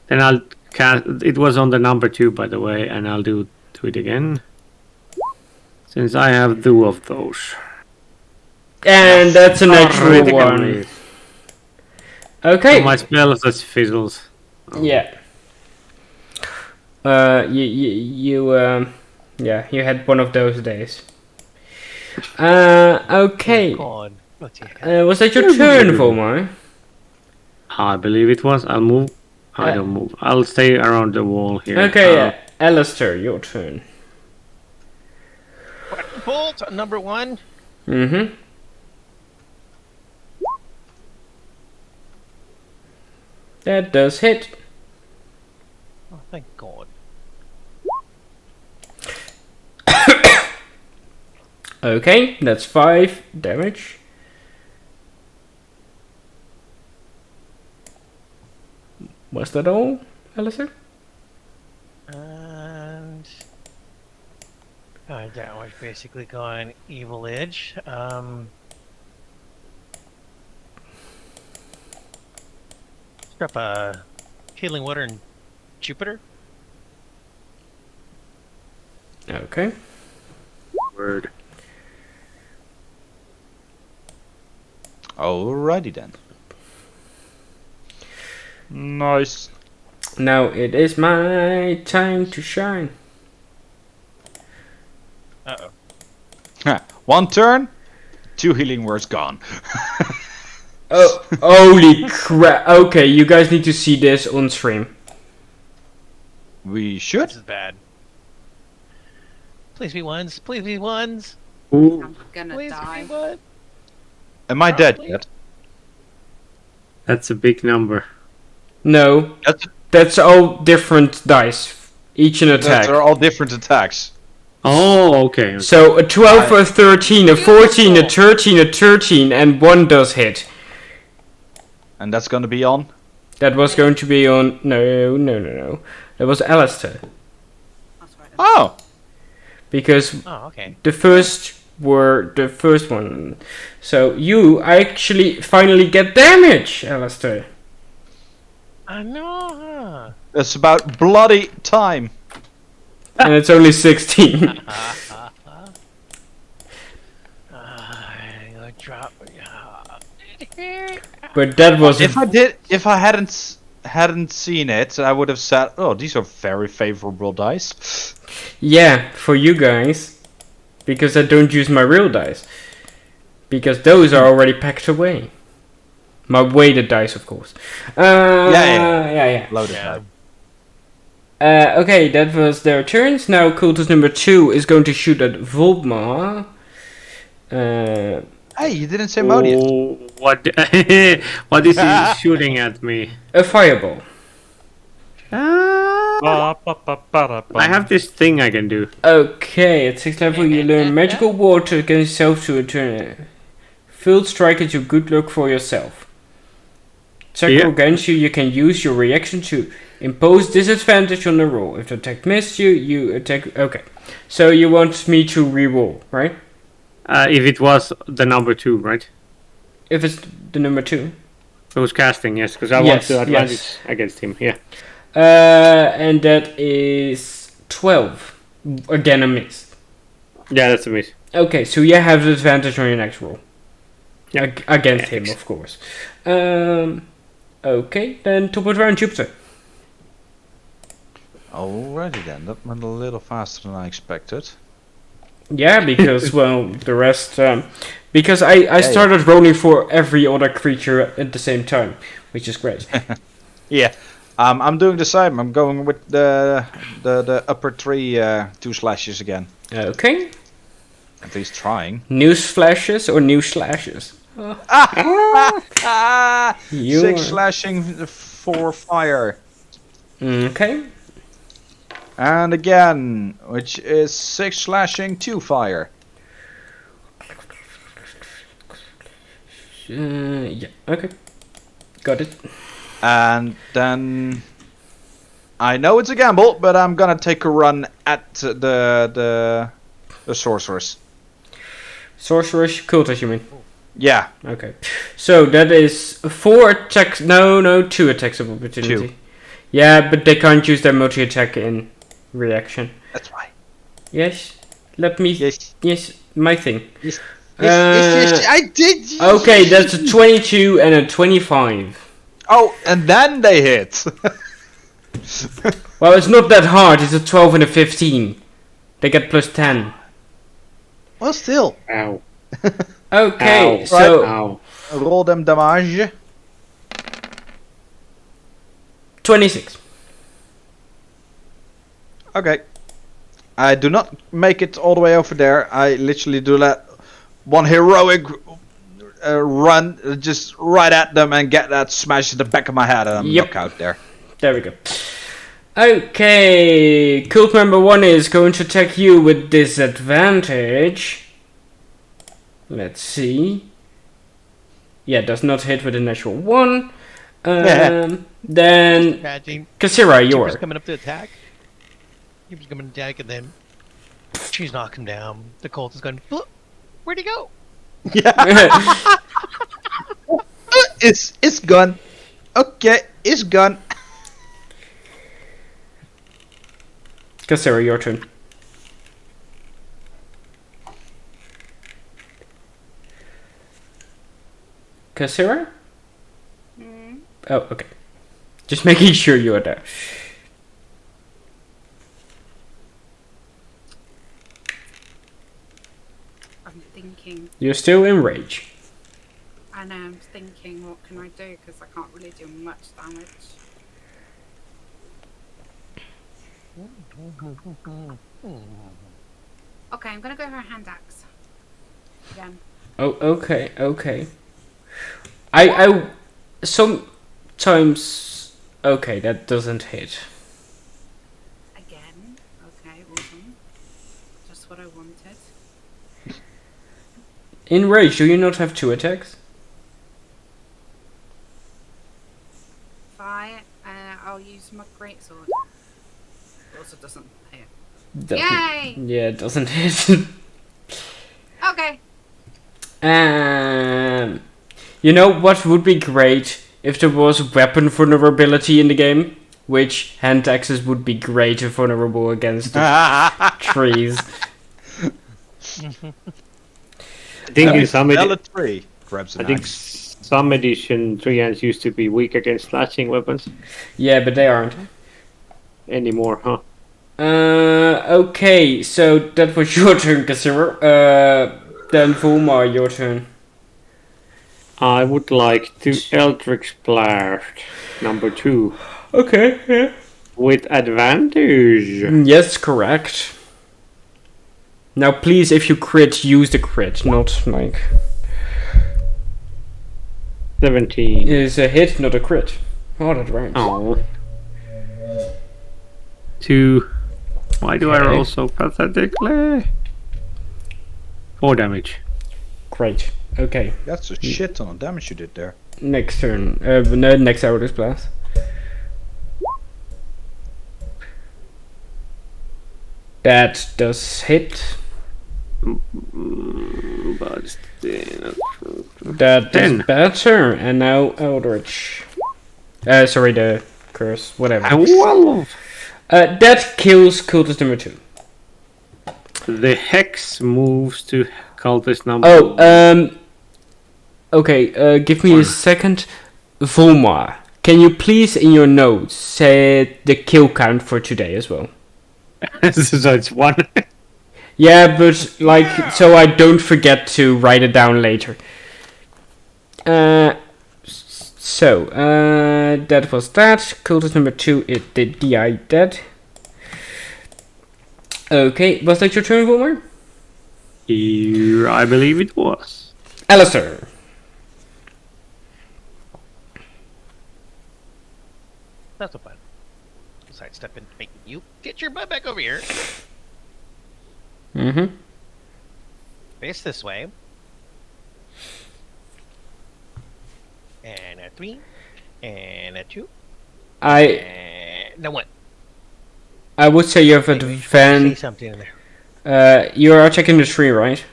Then I'll cast. It was on the number 2, by the way, and I'll do it again. Since I have 2 of those. And that's a natural Critical one. hit. Okay. So my spell just fizzles. Yeah. You had one of those days. Okay. God. What the heck? Was that your turn, Volmar? I believe it was. I'll move. I don't move. I'll stay around the wall here. Okay, Alistair, your turn. Bolt number 1. Mm-hmm. That does hit. Oh, thank God. Okay, that's 5 damage. Was that all, Alistair? And that was basically gone evil edge. Drop a healing water and Jupiter. Okay. Word. Alrighty then. Nice. Now it is my time to shine. Uh-oh. One turn, 2 healing words gone. Oh, holy crap. Okay, you guys need to see this on stream. We should. This is bad. Please be ones. Please be ones. Ooh. I'm gonna Please die. be ones. Am I dead Probably. yet? That's a big number. No, That's, that's all different dice. Each an attack. they're all different attacks. Oh, okay. So a 12, a 13, a 14, a 13, a 13, and 1 does hit. And that's gonna be on. That was going to be on. No. That was Alistair. That's right. Oh! Because Oh, okay. the first were the first one. So you actually finally get damage, Alistair. I know, huh? It's about bloody time. And it's only 16. I'm gonna drop. But that was If I hadn't seen it, I would have said, "Oh, these are very favorable dice." yeah, for you guys. Because I don't use my real dice. Because those are already packed away. My weighted dice, of course. Yeah. Loaded. Yeah. Okay, that was their turns. Now cultist number 2 is going to shoot at Volmar. Hey, you didn't say Modius. Oh, what? What is he shooting at me? A fireball. I have this thing I can do. Okay, at 6th level you learn magical water against yourself to return. Field strike is your good luck for yourself. Attack Yeah. against you, you can use your reaction to impose disadvantage on the roll. If the attack missed you, you attack. Okay, so you want me to re-roll, right? If it was the number 2, right? If it's the number 2. It was casting, yes, because I want Yes, the advantage yes. against him. Yeah. And that is 12. Again, a miss. Yeah, that's a miss. Okay, so you have the advantage on your next roll. Yeah. Against him, of course. Okay, then top of round, Jupiter. Alrighty then, that went a little faster than I expected. Yeah, because, well, the rest... because I started rolling for every other creature at the same time, which is great. Yeah, I'm doing the same. I'm going with the upper 3 2 slashes again. Okay. At least trying. News flashes or news slashes? You 6 are- slashing, 4 fire. Okay. And again, which is 6 slashing, 2 fire. Yeah, okay. Got it. And then I know it's a gamble, but I'm gonna take a run at the sorceress. Sorceress, cultist, you mean? Yeah, Okay. So that is 4 attacks. No, 2 attacks of opportunity. 2. Yeah, but they can't use their multi-attack in reaction. that's right. Yes. Let me. Yes. Yes, my thing. Yes, yes, I did. Okay, that's a 22 and a 25. Oh, and then they hit. Well, it's not that hard. It's a 12 and a 15. They get plus 10. Well, still. Ow. Okay, Ow. so Ow. Roll them damage. 26. Okay. I do not make it all the way over there. I literally do that one heroic run just right at them and get that smash in the back of my head and I'm Yep. knocked out there. There we go. Okay, cult member 1 is going to attack you with disadvantage. Let's see. Yeah, does not hit with a natural 1. Then Imagine Kassira, Jupiter's you're. coming up to attack. Jupiter's coming to attack, and then she's knocking him down. The Colt is going, "Look, where'd he go?" It's gone. Okay, it's gone. Kassira, your turn. Kassira? Oh, okay. Just making sure you are there. I'm thinking. You're still in rage. I know. I'm thinking. What can I do? Because I can't really do much damage. Okay, I'm gonna go for a hand axe. Again. Oh, okay. I sometimes Okay, that doesn't hit. Again. Okay, awesome. Just what I wanted. In rage, do you not have 2 attacks? Fire. I'll use my greatsword. Also doesn't hit. Doesn't- Yay! Yeah, it doesn't hit. Okay. You know what would be great if there was weapon vulnerability in the game? Which hand axes would be great if vulnerable against the trees. I think in some Valid 3 grabs I an think axe. some edition 3 hands used to be weak against slashing weapons Yeah, but they aren't. anymore, huh? Okay, so that was your turn, Kasira. Then Volmar, your turn. I would like to Eldritch Blast number 2 Okay, yeah. with advantage. Yes, correct. Now, please, if you crit, use the crit, not like 17. it's a hit, not a crit. Oh, that rhymes. Oh. 2. Why do I Okay. roll so pathetically? 4 damage. Great. Okay, That's a shit ton of damage you did there. next turn. No, next Eldritch Blast. That does hit. But still. That is 10. better. And now Eldritch. Sorry, the curse. Whatever. 12. That kills cultist number 2. The hex moves to cultist number. Oh, okay, give me a second. Volmar, can you please in your notes say the kill count for today as well? So it's 1. Yeah, but like, so I don't forget to write it down later. That was that. Cultist number 2, it did DI dead. Okay, was that your turn, Volmar? I believe it was. Alistair. That's no fun. Sidestep and make you get your butt back over here. Mm-hmm. Face this way. And a 3. And a 2. And now what? I would say you have Say advantage. something in there. You are checking the tree, right?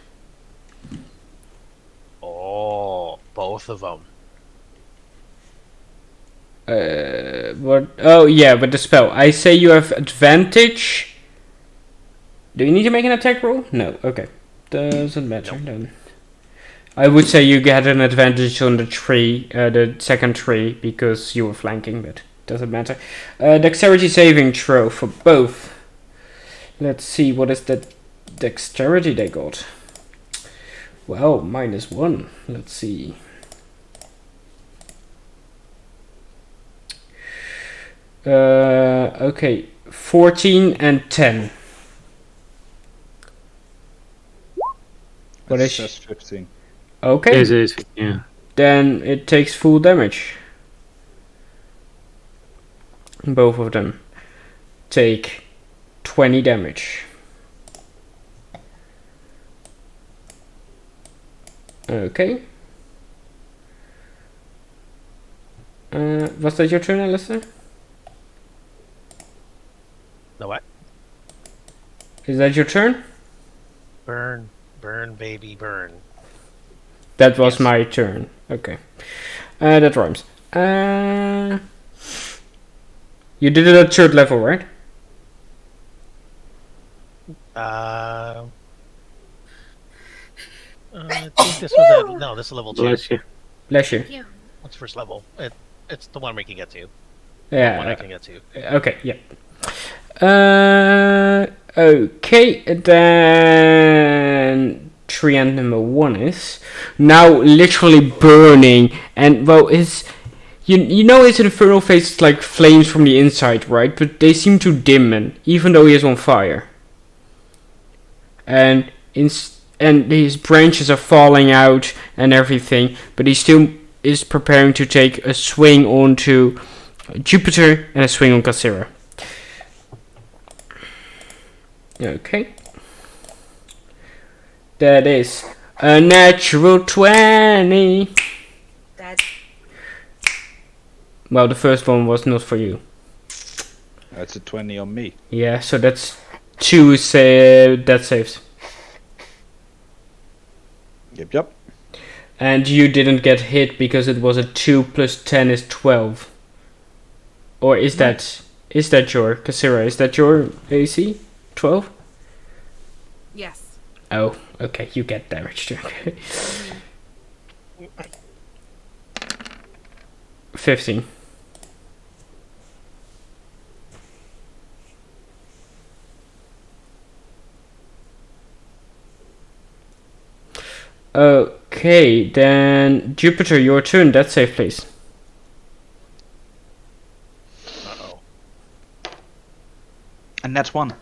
Oh, both of them. What? Oh, yeah, with the spell. I say you have advantage. Do you need to make an attack roll? No. Okay. Doesn't matter then. I would say you get an advantage on the tree, the second tree, because you were flanking, but doesn't matter. Dexterity saving throw for both. Let's see, what is the dexterity they got? Well, -1. Let's see. Okay, 14 and 10. What It is- says 15. Okay, Yes, it is. Yeah. then it takes full damage. Both of them take 20 damage. Okay. Was that your turn, Alistair? The what? Is that your turn? Burn, burn, baby, burn. That was Yes. my turn. Okay. That rhymes. You did it at 3rd level, right? I think this was at no. This is level 2. Bless you. Bless you. Yeah. What's first level? It's the one we can get to. One I Yeah. can get to. Okay. Yeah. Okay. Then tree end number 1 is now literally burning, and well, it's you know his infernal face is like flames from the inside, right? But they seem to dim, even though he is on fire. And his branches are falling out and everything, but he still is preparing to take a swing onto Jupiter, and a swing on Cassira. Okay. That is a natural 20. Dead. Well, the first one was not for you. That's a 20 on me. Yeah, so that's 2 death saves. Yep. And you didn't get hit because it was a 2 plus 10 is 12. Or is that your Cassira? Is that your AC? 12? Yes. Oh, okay, you get damaged. Okay. 15. Okay, then Jupiter, your turn. That's safe, please. Uh-oh. And that's 1.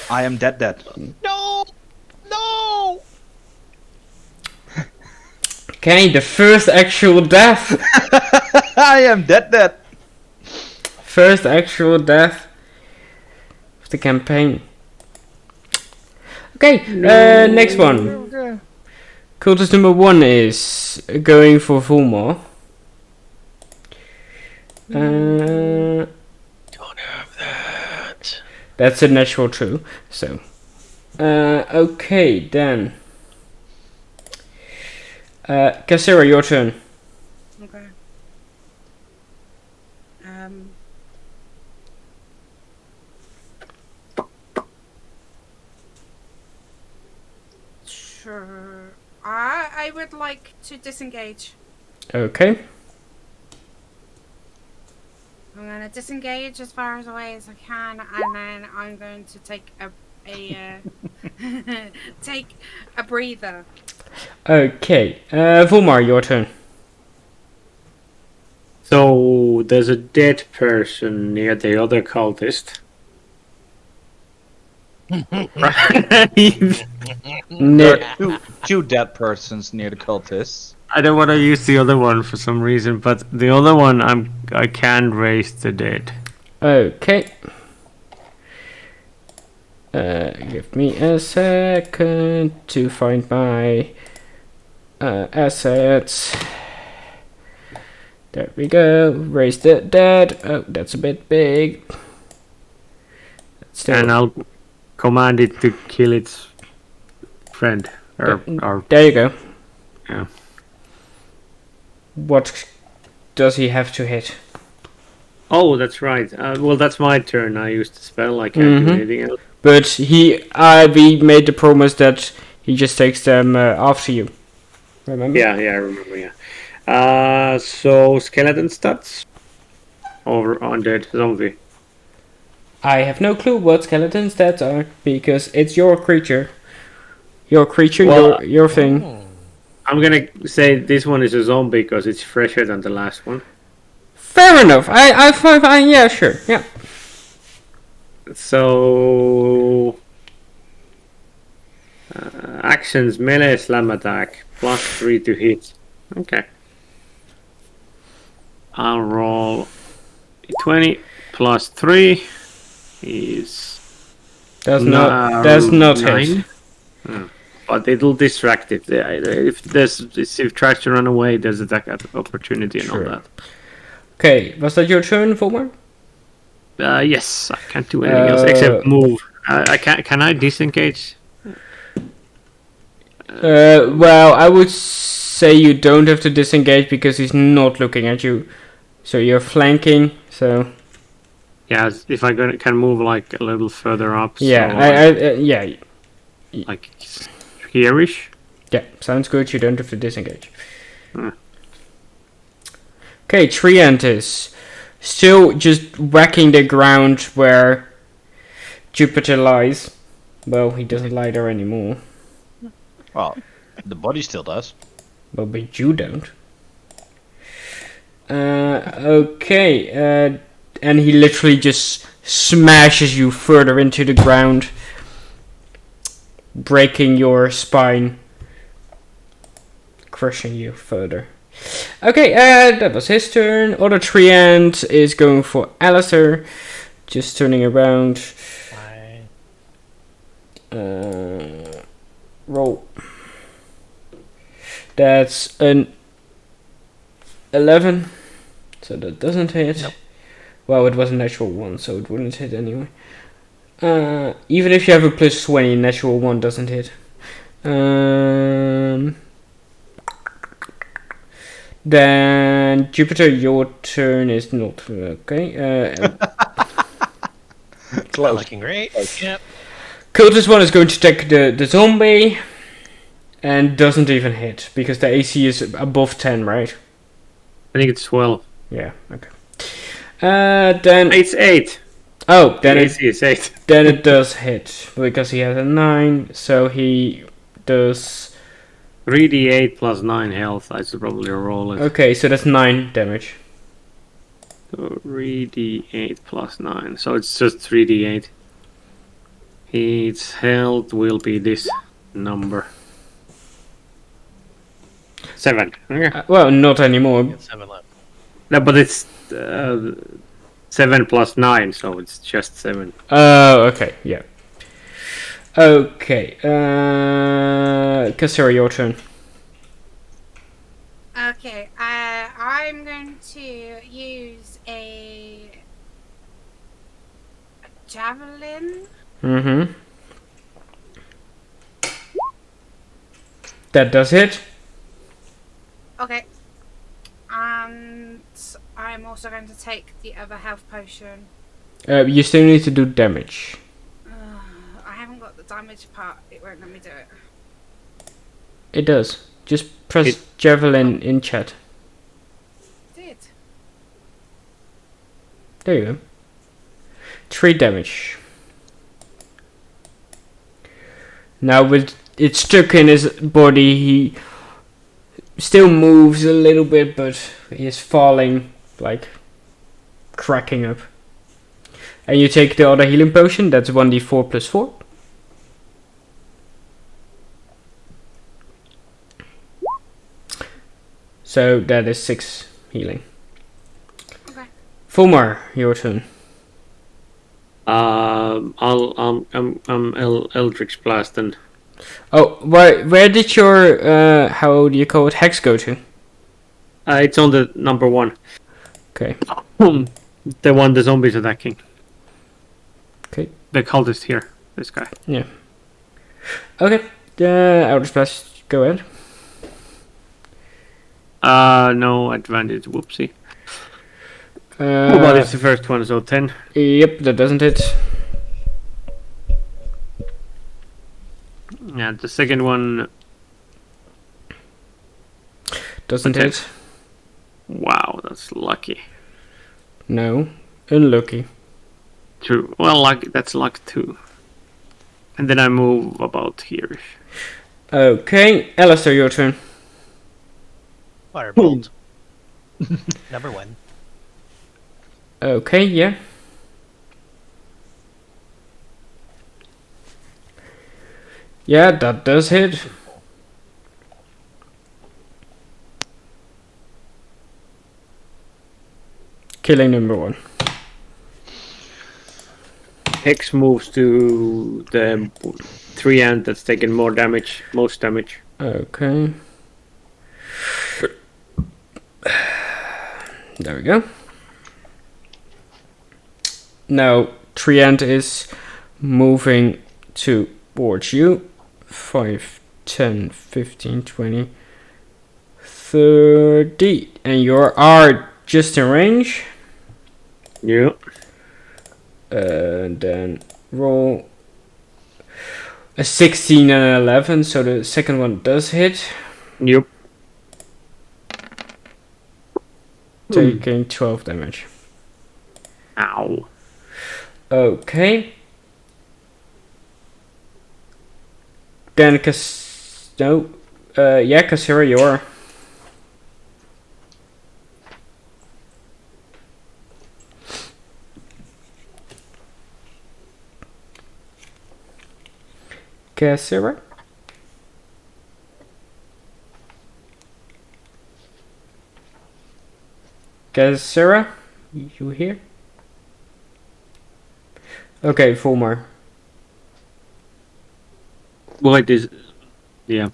I am dead. No! No! Okay, the first actual death. I am dead. First actual death of the campaign. Okay, next one. Cultist number 1 is going for Volmar. Don't have that. That's a natural 2. So, okay then. Cassira, your turn. Okay. Sure. I would like to disengage. Okay. I'm gonna disengage as far away as I can, and then I'm going to take a take a breather. Okay, Volmar, your turn. So there's a dead person near the other cultist. Two dead persons near the cultists. I don't want to use the other one for some reason, but the other one I can raise the dead. Okay. Give me a second to find my assets. There we go. Raise the dead. Oh, that's a bit big. And I'll command it to kill its friend. Or there you go. Yeah. What does he have to hit? Oh, that's right. Well, that's my turn. I used the spell. I can't do anything else. But we made the promise that he just takes them after you. Remember? Yeah, I remember. Yeah. So skeleton stats over undead zombie. I have no clue what skeleton stats are because it's your creature. Your creature, Well, your thing. I'm gonna say this one is a zombie because it's fresher than the last one. Fair enough. I find yeah, sure, yeah. So actions: melee slam attack, +3 to hit. Okay. I'll roll 20 +3 is Does not hit. 9. But it'll distract it. If tries to run away, there's attack opportunity and all that. Okay, was that your turn, Volmar? Yes, I can't do anything else except move. I can't. Can I disengage? Well, I would say you don't have to disengage because he's not looking at you. So you're flanking. So yeah, if I can move like a little further up. Yeah, so yeah. Like here-ish. Yeah, sounds good. You don't have to disengage. Okay, Treant is still just whacking the ground where Jupiter lies. Well, he doesn't lie there anymore. Well, the body still does. Well, but you don't. Okay, and he literally just smashes you further into the ground, breaking your spine, crushing you further. Okay, that was his turn. Other Treant is going for Alistair. Just turning around. I Roll. That's an 11. So that doesn't hit. Nope. Well, it was a natural 1, so it wouldn't hit anyway. Even if you have a plus 20, natural 1 doesn't hit. Then Jupiter, your turn is not okay. Close. looking great. Yep. Cultist 1 is going to attack the zombie and doesn't even hit because the AC is above 10, right? I think it's 12. Yeah. Okay. Then It's 8. oh, then The it AC is 8. then it does hit because he has a 9, so he does. 3d8 plus 9 health. I should probably roll it. Okay, so that's 9 damage. So 3d8 plus 9. So it's just 3d8. Its health will be this number. 7. Okay. Well, not anymore. Get 7 left. No, but it's 7 plus 9, so it's just 7. Oh, okay, yeah. Okay, Kassira, your turn. Okay, I'm going to use a javelin. Mm-hmm. That does hit. Okay. And I'm also going to take the other health potion. You still need to do damage. I haven't got the damage part. It won't let me do it. It does. Just press javelin in chat. Did. There you go. 3 damage. Now with it stuck in his body, he still moves a little bit, but he is falling, like cracking up. And you take the other healing potion, that's 1d4 plus 4. So that is 6 healing. Okay. Fulmar, your turn. I'm Eldritch Blast and Oh, where did your, how do you call it, hex go to? it's on the number 1. Okay. The one the zombies attacking. Okay. The cultist here. This guy. Yeah. Okay. Eldritch Blast, go ahead. No advantage. Whoopsie. But it's the first one, so 10. Yep, that doesn't hit. And the second one. Doesn't Okay. hit. Wow, that's lucky. No. Unlucky. True. Well, luck. That's luck too. And then I move about here. Okay. Alistair, your turn. Firebolt. Number 1. Okay, yeah. Yeah, that does hit. Killing number 1. Hex moves to the 3 ant that's taken more damage, most damage. Okay. There we go. Now, Treant is moving towards you. 5, 10, 15, 20, 30. And you are just in range. Yeah. And then roll a 16 and an 11. So the second one does hit. Yep. Taking 12 damage. Ow. Okay. Then Kassira, you're. Kassira? Guys, Sarah, you here? Okay, Fulmar. Well, it is. Yeah,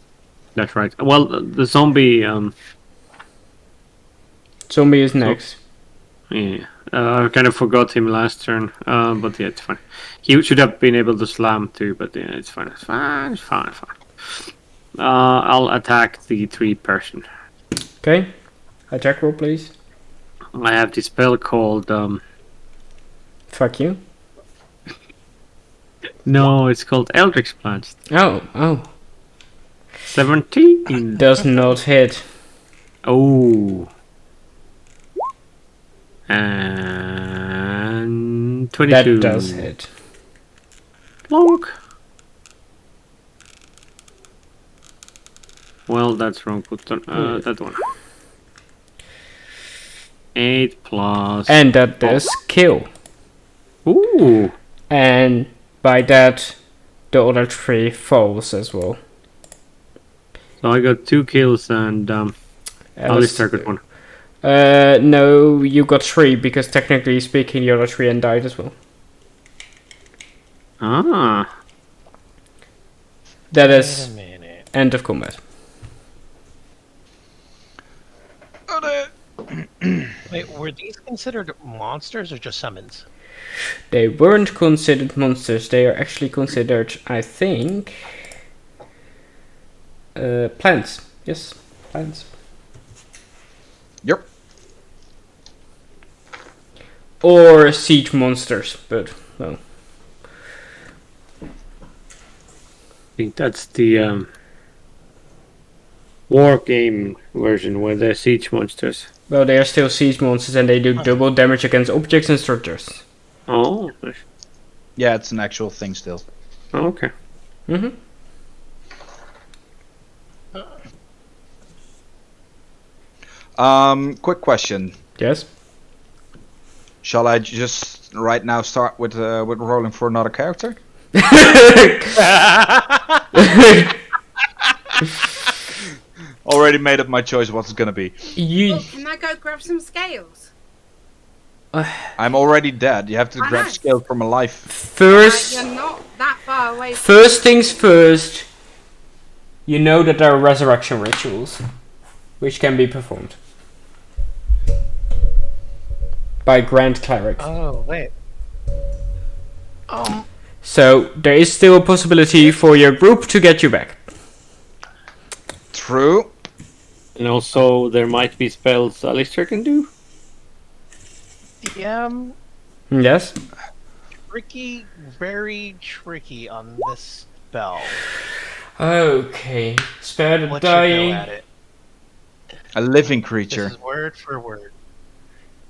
that's right. Well, the zombie. Zombie is next. Yeah, I kind of forgot him last turn. But yeah, it's fine. He should have been able to slam too, but yeah, it's fine. It's fine. It's fine. It's fine. I'll attack the 3-person. Okay. Attack roll, please. I have this spell called. Fuck you. No, it's called Eldritch Blast. Oh. 17. Does not hit. Oh. And 22. That does hit. Look. Well, that's wrong. Put on that one. 8 plus. And that does kill. Ooh. And by that, the other 3 falls as well. So I got 2 kills and Alistair got 1. No, you got 3 because technically speaking, the other 3 and died as well. Ah. That Wait is a minute. end of combat. Wait, were these considered monsters or just summons? They weren't considered monsters. They are actually considered, I think, plants. Yes, plants. Yep. Or siege monsters, but well. I think that's the war game version where they're siege monsters. Well, they are still siege monsters and they do double damage against objects and structures. Oh. Yeah, it's an actual thing still. Okay. Mm-hmm. Quick question. Yes. Shall I just right now start with rolling for another character? Already made up my choice what it's gonna be. You. Oh, can I go grab some scales? I'm already dead. You have to grab Nice. scale from a life. First. You're not that far away. First things first. You know that there are resurrection rituals, which can be performed by Grand Cleric. Oh, wait. So there is still a possibility for your group to get you back. True. And also, there might be spells Alistair can do. Yeah, Yes. tricky, very tricky on this spell. Okay. Spare the What's your go dying. at it? A living This creature. is word for word.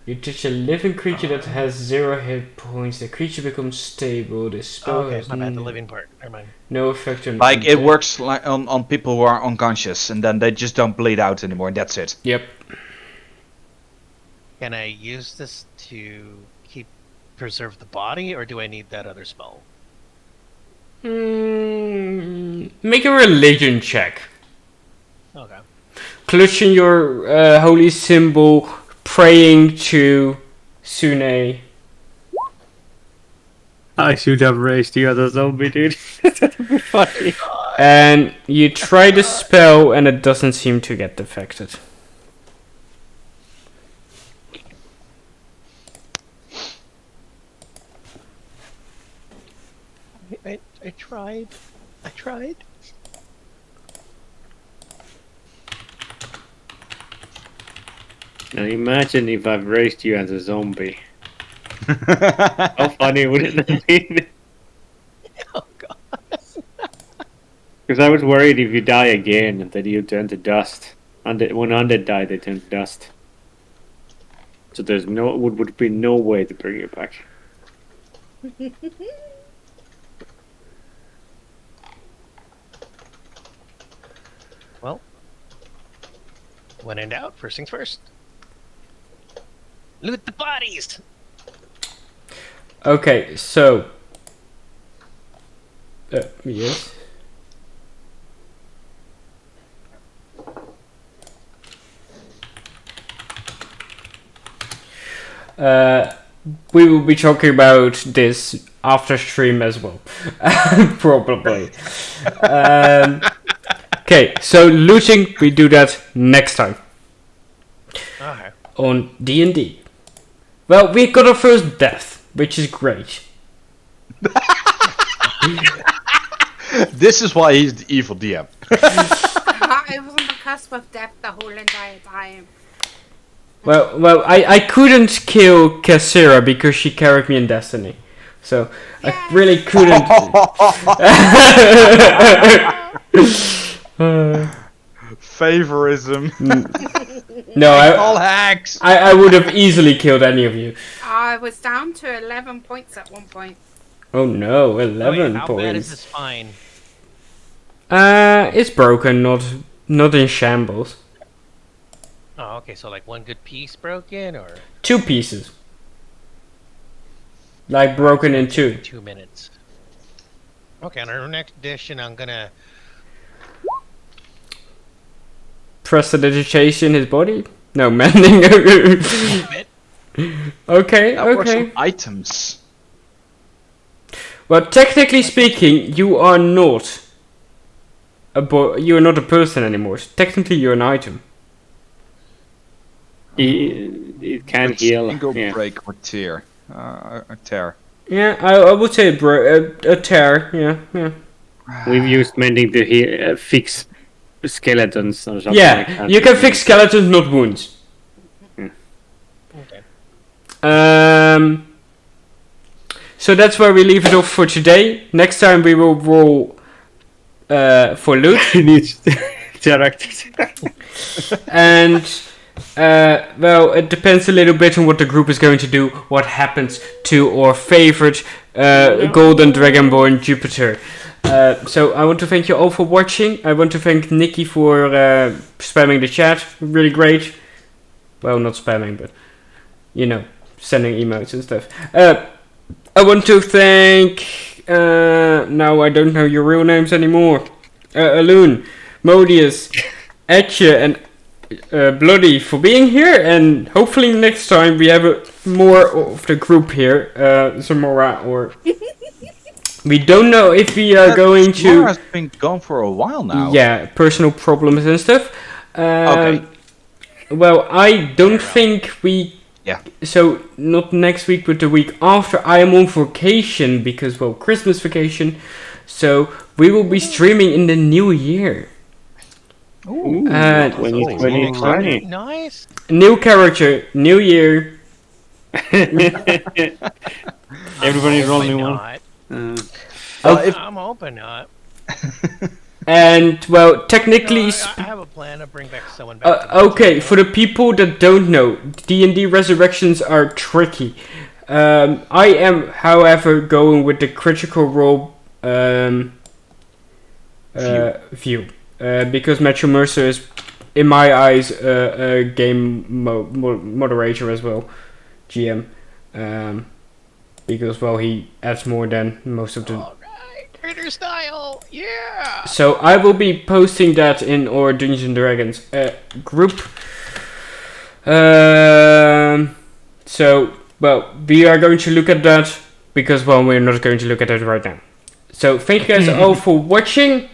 You touch a living creature that has 0 hit points. The creature becomes stable. The spell Okay, has my bad. The living part. Never mind. no effect on. Like it undead. works like on people who are unconscious, and then they just don't bleed out anymore, and that's it. Yep. Can I use this to preserve the body, or do I need that other spell? Make a religion check. Okay. Clutching your holy symbol, praying to Sune. I should have raised the other zombie, dude. That'd be funny. And you try the spell and it doesn't seem to get defected. I tried. I tried. Now imagine if I've raised you as a zombie. How funny would it have been? Oh god. Because I was worried if you die again, that you turn to dust. When undead die, they turn to dust. So there's would be no way to bring you back. Well, when in doubt, first things first. Loot the bodies! Okay, so. Yes. we will be talking about this after stream as well, probably. Okay, so looting, we do that next time Okay. on D&D. Well, we got our first death, which is great. This is why he's the evil DM. I was on the cusp of death the whole entire time. Well, I couldn't kill Cassira because she carried me in Destiny. So, I really couldn't... Favorism. No, All hacks. I would have easily killed any of you. I was down to 11 points at one point. Oh no, Oh, yeah, 11 how bad is points. this spine? It's broken, not in shambles. Oh, okay, so like one good piece broken, or 2 pieces. Like broken in 2. 2 minutes. Okay, on our next edition, I'm gonna. Prestidigitation his body? No, mending. Okay, That were okay. some items. Well, technically speaking, you are not you are not a person anymore. So technically, you're an item. It can Which heal. can go Yeah. break or tear. Or tear. Yeah, I would say a tear. Yeah. We've used mending to fix skeletons or something like Yeah, that. you can fix skeletons, not wounds. Okay. So that's where we leave it off for today. Next time we will roll for loot. Needs characters. And well, it depends a little bit on what the group is going to do, what happens to our favorite golden dragonborn Jupiter. So I want to thank you all for watching. I want to thank Nikki for spamming the chat. Really great. Well, not spamming, but you know, sending emotes and stuff. I want to thank now I don't know your real names anymore. Alun, Modius, Etche, and Bloody for being here, and hopefully next time we have more of the group here, Zamora, or we don't know if we are going to. Zamora has been gone for a while now. Yeah, personal problems and stuff. Okay. Well, I don't think we. Yeah. So not next week, but the week after. I am on vacation because Christmas vacation. So we will be streaming in the new year. Ooh, Uh, 2020. Nice. New character, new year. Everybody roll me Hopefully one. not. I'm hoping not. And well, technically, I have a plan to bring back someone back. to okay. For the people that don't know, D&D Resurrections are tricky. I am, however, going with the Critical Role view because Matthew Mercer is, in my eyes, a game moderator as well, GM. Because he adds more than most of the. Alright, Critter style, yeah! So I will be posting that in our Dungeons and Dragons group. So we are going to look at that because we're not going to look at it right now. So thank you guys all for watching.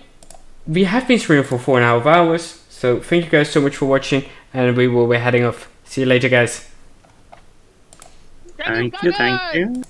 We have been streaming for 4.5 hours. So thank you guys so much for watching, and we will be heading off. See you later, guys. Thank you.